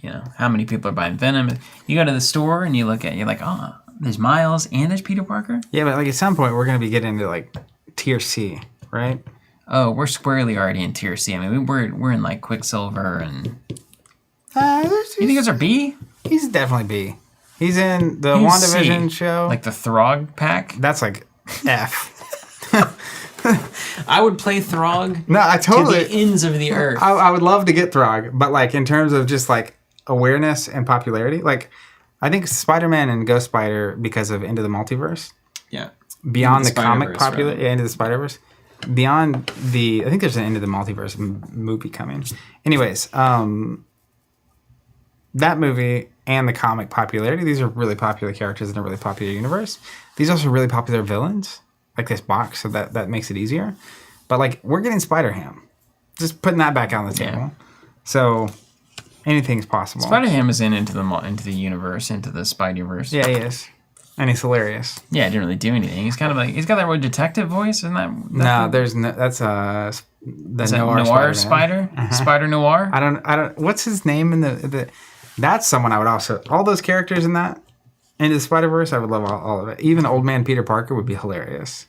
you know, how many people are buying Venom? You go to the store and you look at it, you're like, oh, there's Miles and there's Peter Parker? Yeah, but like at some point we're going to be getting into like tier C, right? Oh, we're squarely already in tier C. I mean, we're in like Quicksilver and... you think those are B? He's definitely B. He's in the WandaVision show. Like the Throg pack? That's like F. I would play Throg no, I totally, to the ends of the earth. I would love to get Throg, but like in terms of just like awareness and popularity, like I think Spider-Man and Ghost Spider, because of Into the Multiverse, yeah, beyond the comic popularity, Into the Spider-Verse, beyond the, I think there's an Into the Multiverse movie coming. Anyways, that movie and the comic popularity, these are really popular characters in a really popular universe. These are also really popular villains, like this box, so that makes it easier. But like, we're getting Spider-Ham. Just putting that back on the table. Yeah. So anything's possible. Spider-Ham is into the universe, into the Spideyverse. Yeah, he is. And he's hilarious. Yeah, he didn't really do anything. He's kind of like, he's got that weird detective voice, isn't that? No, there's no, that's the Noir Spider? Uh-huh. Spider Noir? I don't, what's his name in the, that's someone I would also, all those characters in that, Into the Spider-Verse, I would love all of it. Even Old Man Peter Parker would be hilarious.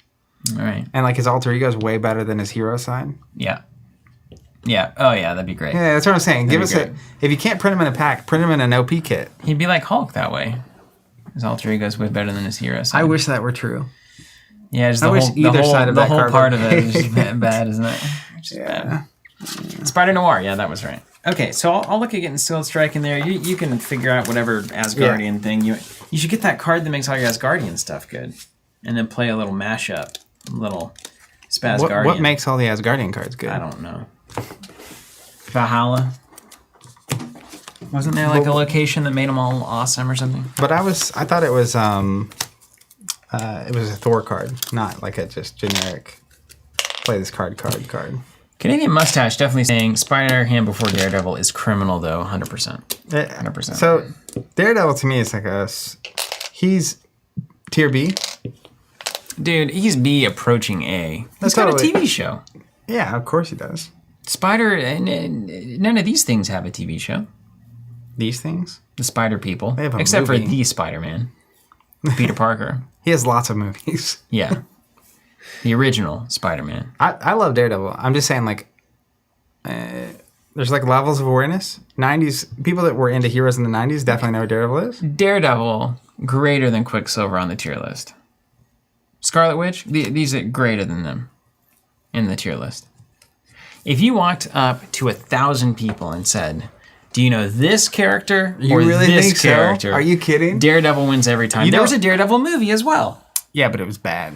All right. And like his alter ego is way better than his hero side. Yeah. Yeah. Oh, yeah. That'd be great. Yeah, that's what I'm saying. Give us great. if you can't print him in a pack, print him in an OP kit. He'd be like Hulk that way. His alter ego is way better than his hero side. I wish that were true. Yeah, just I wish either side of the that whole card part were- of it is just bad, isn't it? Just Yeah. bad. Spider Noir. Yeah, that was right. Okay, so I'll look at getting Sword Strike in there. You can figure out whatever Asgardian thing you should get that card that makes all your Asgardian stuff good, and then play a little mashup, little Spasgardian. What makes all the Asgardian cards good? I don't know. Valhalla. Wasn't there like a location that made them all awesome or something? But I thought it was a Thor card, not like a just generic play this card. Canadian Mustache definitely saying Spider-Ham before Daredevil is criminal though, 100%. 100%. So Daredevil to me is like he's tier B. Dude, he's B approaching A. He's That's got totally- a TV show. Yeah, of course he does. Spider, none of these things have a TV show. These things. The Spider People, They have a except movie. for the Spider-Man, Peter Parker. He has lots of movies. Yeah, the original Spider-Man. I love Daredevil. I'm just saying, like, there's like levels of awareness. 90s people that were into heroes in the 90s definitely know what Daredevil is. Daredevil greater than Quicksilver on the tier list. Scarlet Witch, these are greater than them in the tier list. If you walked up to 1,000 people and said, "Do you know this character or this character?" So? Are you kidding? Daredevil wins every time. You There know- was a Daredevil movie as well. Yeah, but it was bad.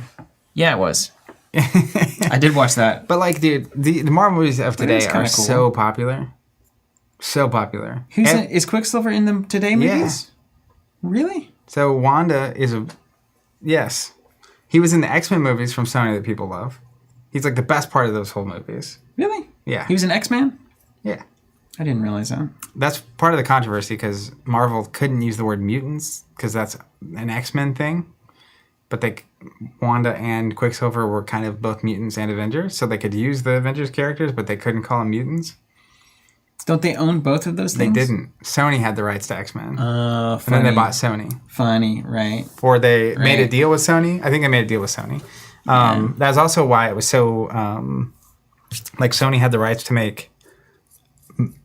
Yeah, it was. I did watch that. But like, dude, the Marvel movies of it today is are kinda cool. so popular. So popular. Is Quicksilver in the Today movies? Really? So Wanda is yes. He was in the X-Men movies from Sony that people love. He's like the best part of those whole movies. Really? Yeah. He was an X-Man? Yeah. I didn't realize that. That's part of the controversy because Marvel couldn't use the word mutants because that's an X-Men thing. But Wanda and Quicksilver were kind of both mutants and Avengers, so they could use the Avengers characters, but they couldn't call them mutants. Don't they own both of those They things? didn't. Sony had the rights to X-Men. Funny. And then they bought Sony. Funny, right. Or they made a Right. deal with Sony. I think they made a deal with Sony. That's also why it was so... like Sony had the rights to make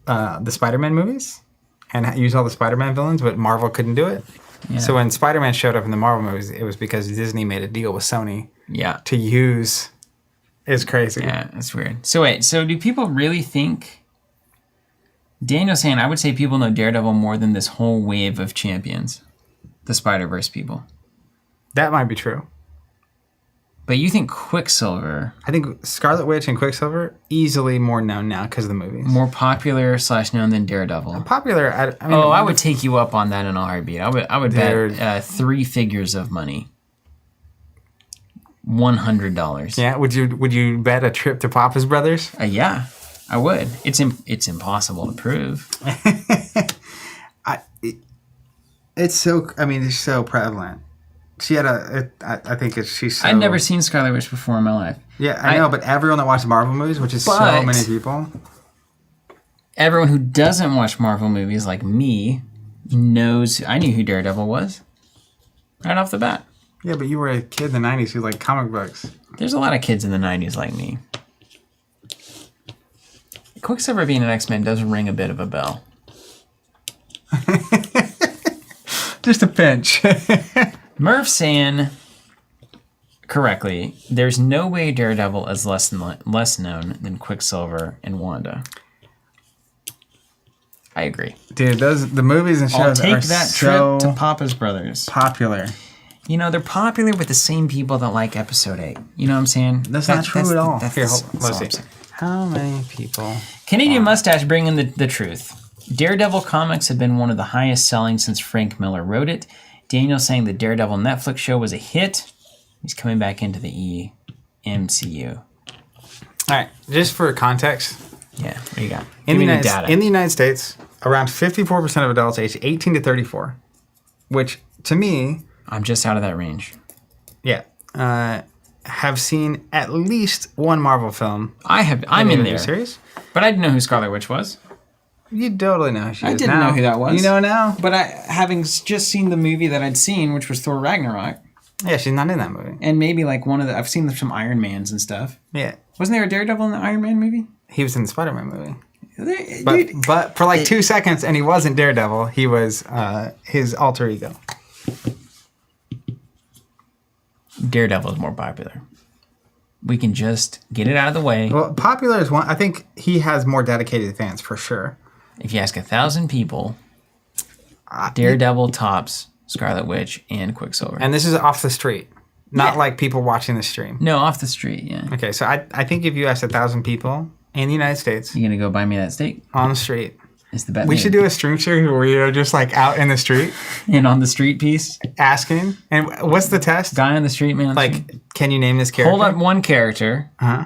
the Spider-Man movies and use all the Spider-Man villains, but Marvel couldn't do it. Yeah. So when Spider-Man showed up in the Marvel movies, it was because Disney made a deal with Sony Yeah. to use. It's crazy. Yeah, that's weird. So wait, so do people really think... Daniel's saying, I would say people know Daredevil more than this whole wave of champions. The Spider-Verse people. That might be true. But you think Quicksilver... I think Scarlet Witch and Quicksilver easily more known now because of the movies. more popular / known than Daredevil. Popular. I mean, Oh, I would take you up on that in a heartbeat. I would Dude. bet 3 figures of money. $100. Yeah. Would you bet a trip to Papa's Brothers? Yeah, I would. It's impossible to prove. It's so. I mean, it's so prevalent. She had I think she's. So, I'd never seen Scarlet Witch before in my life. Yeah, I know, but everyone that watches Marvel movies, which is so But- many people. Everyone who doesn't watch Marvel movies like me knows. I knew who Daredevil was right off the bat. Yeah, but you were a kid in the '90s who liked comic books. There's a lot of kids in the 90s like me. Quicksilver being an X-Men does ring a bit of a bell. Just a pinch. Murph saying correctly, there's no way Daredevil is less known than Quicksilver and Wanda. I agree. Dude, the movies and I'll shows take are that so trip to Papa's Brothers. popular. You know, they're popular with the same people that like Episode 8. You know what I'm saying? That's not true at all. Here, hold on. that's Let's all I'm see. saying. How many people? Canadian Mustache bringing the truth. Daredevil comics have been one of the highest selling since Frank Miller wrote it. Daniel saying the Daredevil Netflix show was a hit. He's coming back into the MCU. All right, just for context, Yeah, what do you got? in Give the, me the data. in the United States, around 54% of adults aged 18 to 34, which to me, I'm just out of that range. yeah, have seen at least one Marvel film. I'm in Animated there. series. But I didn't know who Scarlet Witch was. You totally know who she is. I didn't know who that was. You know now? But having just seen the movie that I'd seen, which was Thor Ragnarok. Yeah, she's not in that movie. And maybe like I've seen some Iron Mans and stuff. Yeah. Wasn't there a Daredevil in the Iron Man movie? He was in the Spider-Man movie. Dude, But for like 2 seconds, and he wasn't Daredevil. He was his alter ego. Daredevil is more popular. We can just get it out of the way. Well, popular is one. I think he has more dedicated fans for sure. If you ask 1,000 people, Daredevil tops Scarlet Witch and Quicksilver. And this is off the street, not like people watching the stream. No, off the street, yeah. Okay, so I think if you asked 1,000 people in the United States You gonna go buy me that steak? on the street, It's the bet. we should do a stream share where you're just like out in the street And on the street piece, asking. And what's the test? guy on the street, man. On the street. Like, can you name this character? Hold up one character. Uh-huh.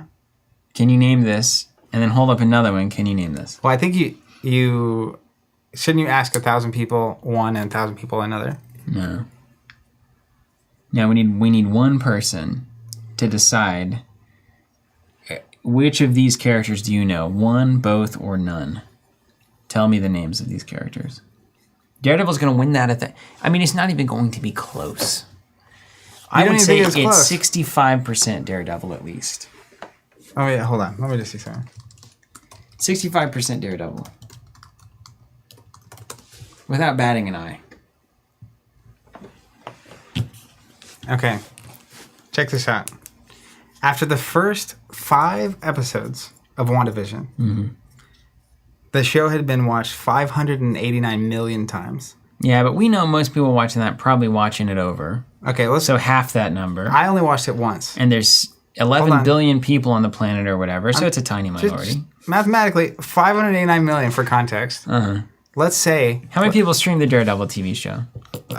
Can you name this? And then hold up another one. Can you name this? Well, I think you shouldn't you ask 1,000 people one and 1,000 people another? No. Now we need one person to decide which of these characters do you know? One, both, or none? Tell me the names of these characters. Daredevil's going to win that it's not even going to be close. I would say it's 65% Daredevil at least. Oh, yeah, hold on. Let me just see something. 65% Daredevil. Without batting an eye. Okay. Check this out. After the first 5 episodes of WandaVision, the show had been watched 589 million times. Yeah, but we know most people watching that probably watching it over. Okay, So half that number. I only watched it once. And there's 11 billion people on the planet or whatever, so it's a tiny minority. Just mathematically, 589 million for context. Let's say... How many people stream the Daredevil TV show?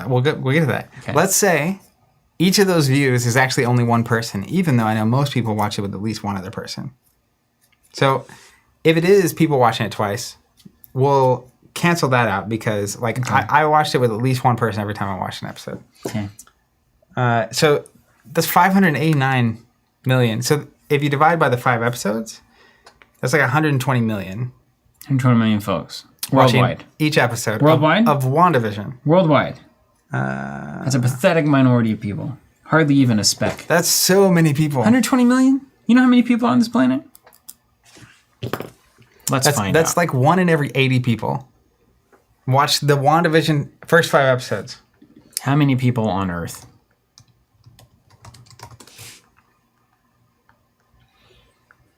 We'll get to that. Okay. Let's say each of those views is actually only one person, even though I know most people watch it with at least one other person. So if it is people watching it twice, we'll cancel that out because I watched it with at least one person every time I watched an episode. Okay. So that's 589 million. So if you divide by the 5 episodes, that's like 120 million. 120 million folks. Watching Worldwide. each episode Worldwide? of WandaVision. Worldwide. That's a pathetic minority of people. Hardly even a speck. That's so many people. 120 million? You know how many people are on this planet? Let's find out. That's like 1 in every 80 people. Watch the WandaVision first 5 episodes. How many people on Earth?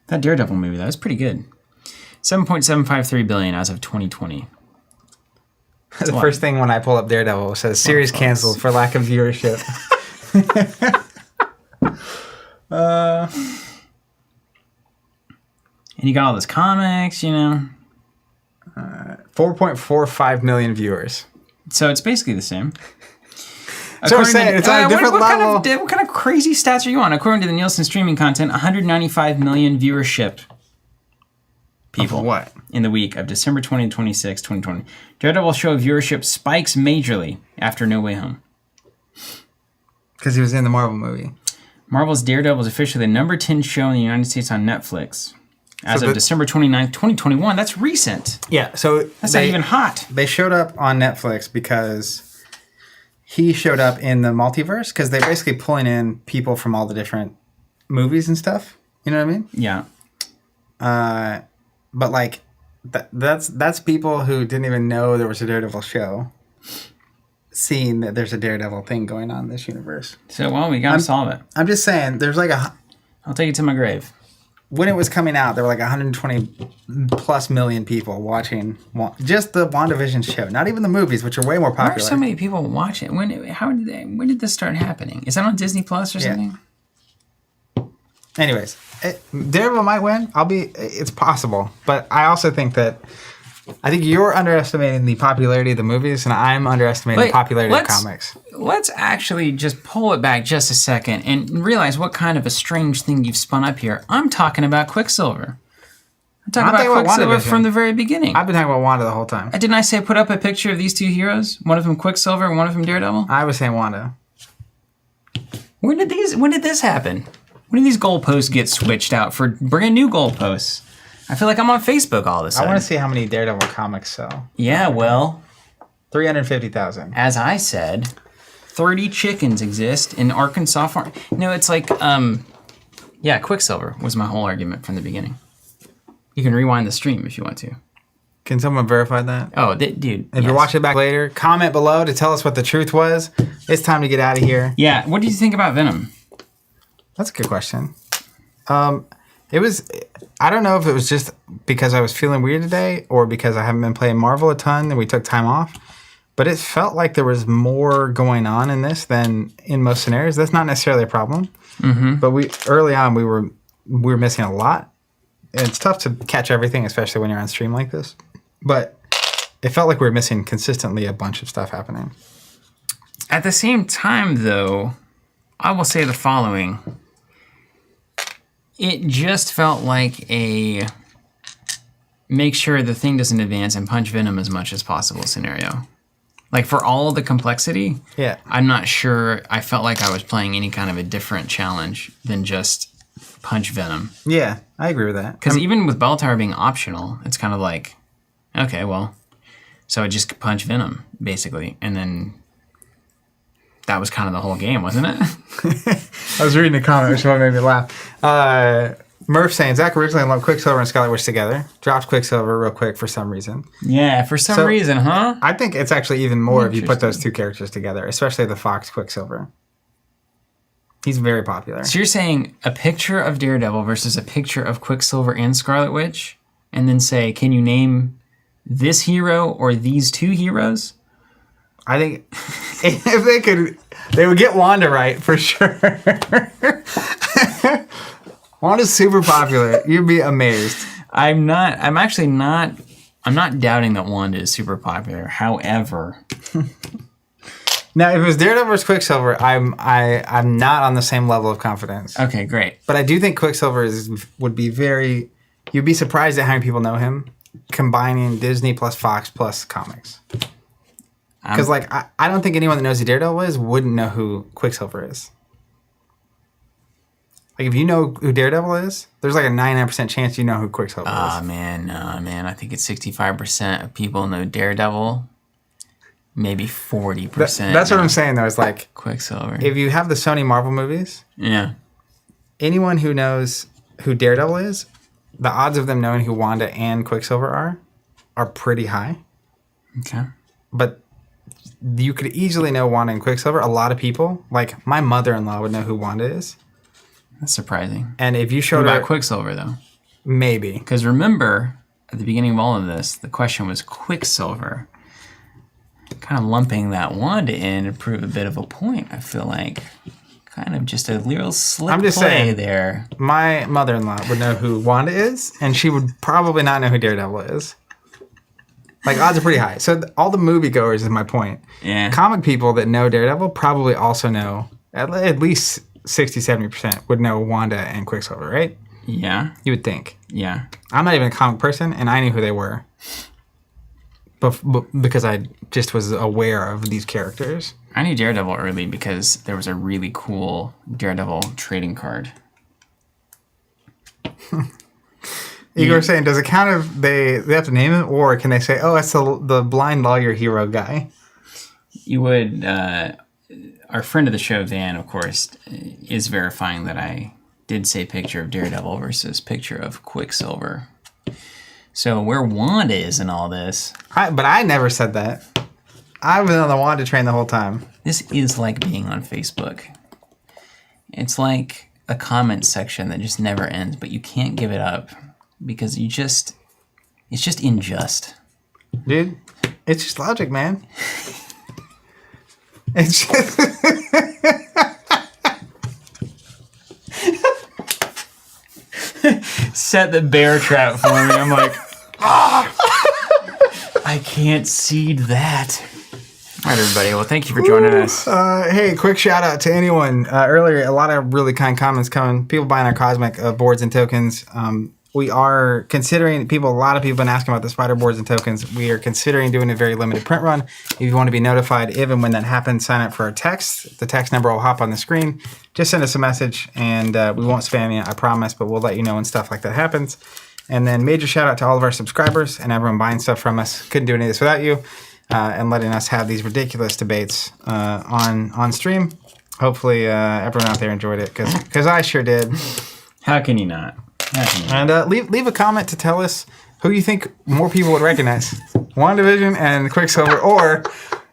That Daredevil movie, that was pretty good. 7.753 billion as of 2020. The first thing when I pull up Daredevil says series canceled for lack of viewership. And you got all those comics, 4.45 million viewers. So it's basically the same. So we're saying it's on a different level. What kind of crazy stats are you on? According to the Nielsen streaming content, 195 million viewership people. Of what? In the week of December 20 to 26, 2020. Daredevil show viewership spikes majorly after No Way Home. Because he was in the Marvel movie. Marvel's Daredevil is officially the number 10 show in the United States on Netflix. As of December 29th, 2021. That's recent. Yeah, so That's not even hot. They showed up on Netflix because he showed up in the multiverse because they're basically pulling in people from all the different movies and stuff. You know what I mean? Yeah. But like that's people who didn't even know there was a Daredevil show, seeing that there's a Daredevil thing going on in this universe. So, well, we gotta solve it. I'm just saying, there's like I'll take it to my grave. When it was coming out, there were like 120 plus million people watching just the WandaVision show. Not even the movies, which are way more popular. Why are so many people watching? When did this start happening? Is that on Disney Plus or something? Anyways, Daredevil might win. It's possible. But I also think you're underestimating the popularity of the movies, and I'm underestimating the popularity of comics. Let's actually just pull it back just a second and realize what kind of a strange thing you've spun up here. I'm talking about Quicksilver. I'm talking about Quicksilver from the very beginning. I've been talking about Wanda the whole time. Didn't I say put up a picture of these two heroes? One of them Quicksilver and one of them Daredevil? I was saying Wanda. When did this happen? When did these goalposts get switched out for brand new goalposts? I feel like I'm on Facebook all of a I sudden. want to see how many Daredevil comics sell. Yeah, well, 350,000. as I said, 30 chickens exist in Arkansas farm. No, it's like, yeah, Quicksilver was my whole argument from the beginning. You can rewind the stream if you want to. Can someone verify that? Oh, dude. If you're watching it back later, comment below to tell us what the truth was. It's time to get out of here. Yeah, what do you think about Venom? That's a good question. It was, I don't know if it was just because I was feeling weird today or because I haven't been playing Marvel a ton and we took time off, but it felt like there was more going on in this than in most scenarios. That's not necessarily a problem, but early on we were missing a lot. And it's tough to catch everything, especially when you're on stream like this. But it felt like we were missing consistently a bunch of stuff happening. At the same time, though, I will say the following. It just felt like a make sure the thing doesn't advance and punch Venom as much as possible scenario. Like, for all of the complexity, yeah, I'm not sure I felt like I was playing any kind of a different challenge than just punch Venom. Yeah, I agree with that. Because even with Bell Tower being optional, it's kind of like, okay, well, so I just punch Venom, basically. And then that was kind of the whole game, wasn't it? I was reading the comment, which one made me laugh. Murph saying, Zach originally loved Quicksilver and Scarlet Witch together. Dropped Quicksilver real quick for some reason. Yeah, for some reason, huh? I think it's actually even more if you put those two characters together, especially the Fox Quicksilver. He's very popular. So you're saying a picture of Daredevil versus a picture of Quicksilver and Scarlet Witch, and then say, can you name this hero or these two heroes? I think if they could, they would get Wanda right for sure. Wanda's super popular. You'd be amazed. I'm not doubting that Wanda is super popular. However, now if it was Daredevil versus Quicksilver, I'm not on the same level of confidence. Okay, great. But I do think Quicksilver would be very. You'd be surprised at how many people know him, combining Disney plus Fox plus comics. Because I don't think anyone that knows who Daredevil is wouldn't know who Quicksilver is. Like, if you know who Daredevil is, there's like a 99% chance you know who Quicksilver is. Oh, man, no, man. I think it's 65% of people know Daredevil. Maybe 40%. That's what I'm saying, though. Is like Quicksilver. If you have the Sony Marvel movies, yeah, anyone who knows who Daredevil is, the odds of them knowing who Wanda and Quicksilver are pretty high. Okay. But you could easily know Wanda and Quicksilver. A lot of people, like my mother-in-law, would know who Wanda is. That's surprising. And if you showed what her about Quicksilver, though? Maybe. Because remember, at the beginning of all of this, the question was Quicksilver. Kind of lumping that Wanda in to prove a bit of a point, I feel like. Kind of just a little slick play saying, there. My mother-in-law would know who Wanda is, and she would probably not know who Daredevil is. Like, odds are pretty high. So all the moviegoers is my point. Yeah. Comic people that know Daredevil probably also know, at least 60-70% would know Wanda and Quicksilver, right? Yeah. You would think. Yeah. I'm not even a comic person, and I knew who they were. Because I just was aware of these characters. I knew Daredevil early because there was a really cool Daredevil trading card. Igor saying, does it count if they have to name him, or can they say, oh, that's the blind lawyer hero guy? You would, our friend of the show, Van, of course, is verifying that I did say picture of Daredevil versus picture of Quicksilver. So where Wanda is in all this. But I never said that. I've been on the Wanda train the whole time. This is like being on Facebook. It's like a comment section that just never ends, but you can't give it up because it's just unjust. Dude, it's just logic, man. It's just... Set the bear trap for me. I'm like, I can't seed that. All right, everybody. Well, thank you for joining us. Hey, quick shout out to anyone. Earlier, a lot of really kind comments coming. People buying our Cosmic boards and tokens. We are considering, a lot of people have been asking about the spider boards and tokens. We are considering doing a very limited print run. If you want to be notified if and when that happens, sign up for our text. The text number will hop on the screen. Just send us a message, and we won't spam you, I promise, but we'll let you know when stuff like that happens. And then major shout out to all of our subscribers and everyone buying stuff from us. Couldn't do any of this without you, and letting us have these ridiculous debates on stream. Hopefully everyone out there enjoyed it, because I sure did. How can you not? And leave a comment to tell us who you think more people would recognize. WandaVision and Quicksilver, or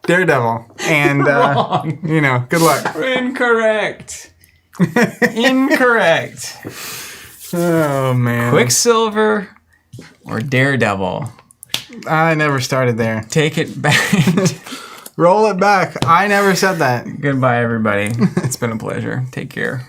Daredevil. And, good luck. Incorrect. Incorrect. Oh, man. Quicksilver or Daredevil? I never started there. Take it back. Roll it back. I never said that. Goodbye, everybody. It's been a pleasure. Take care.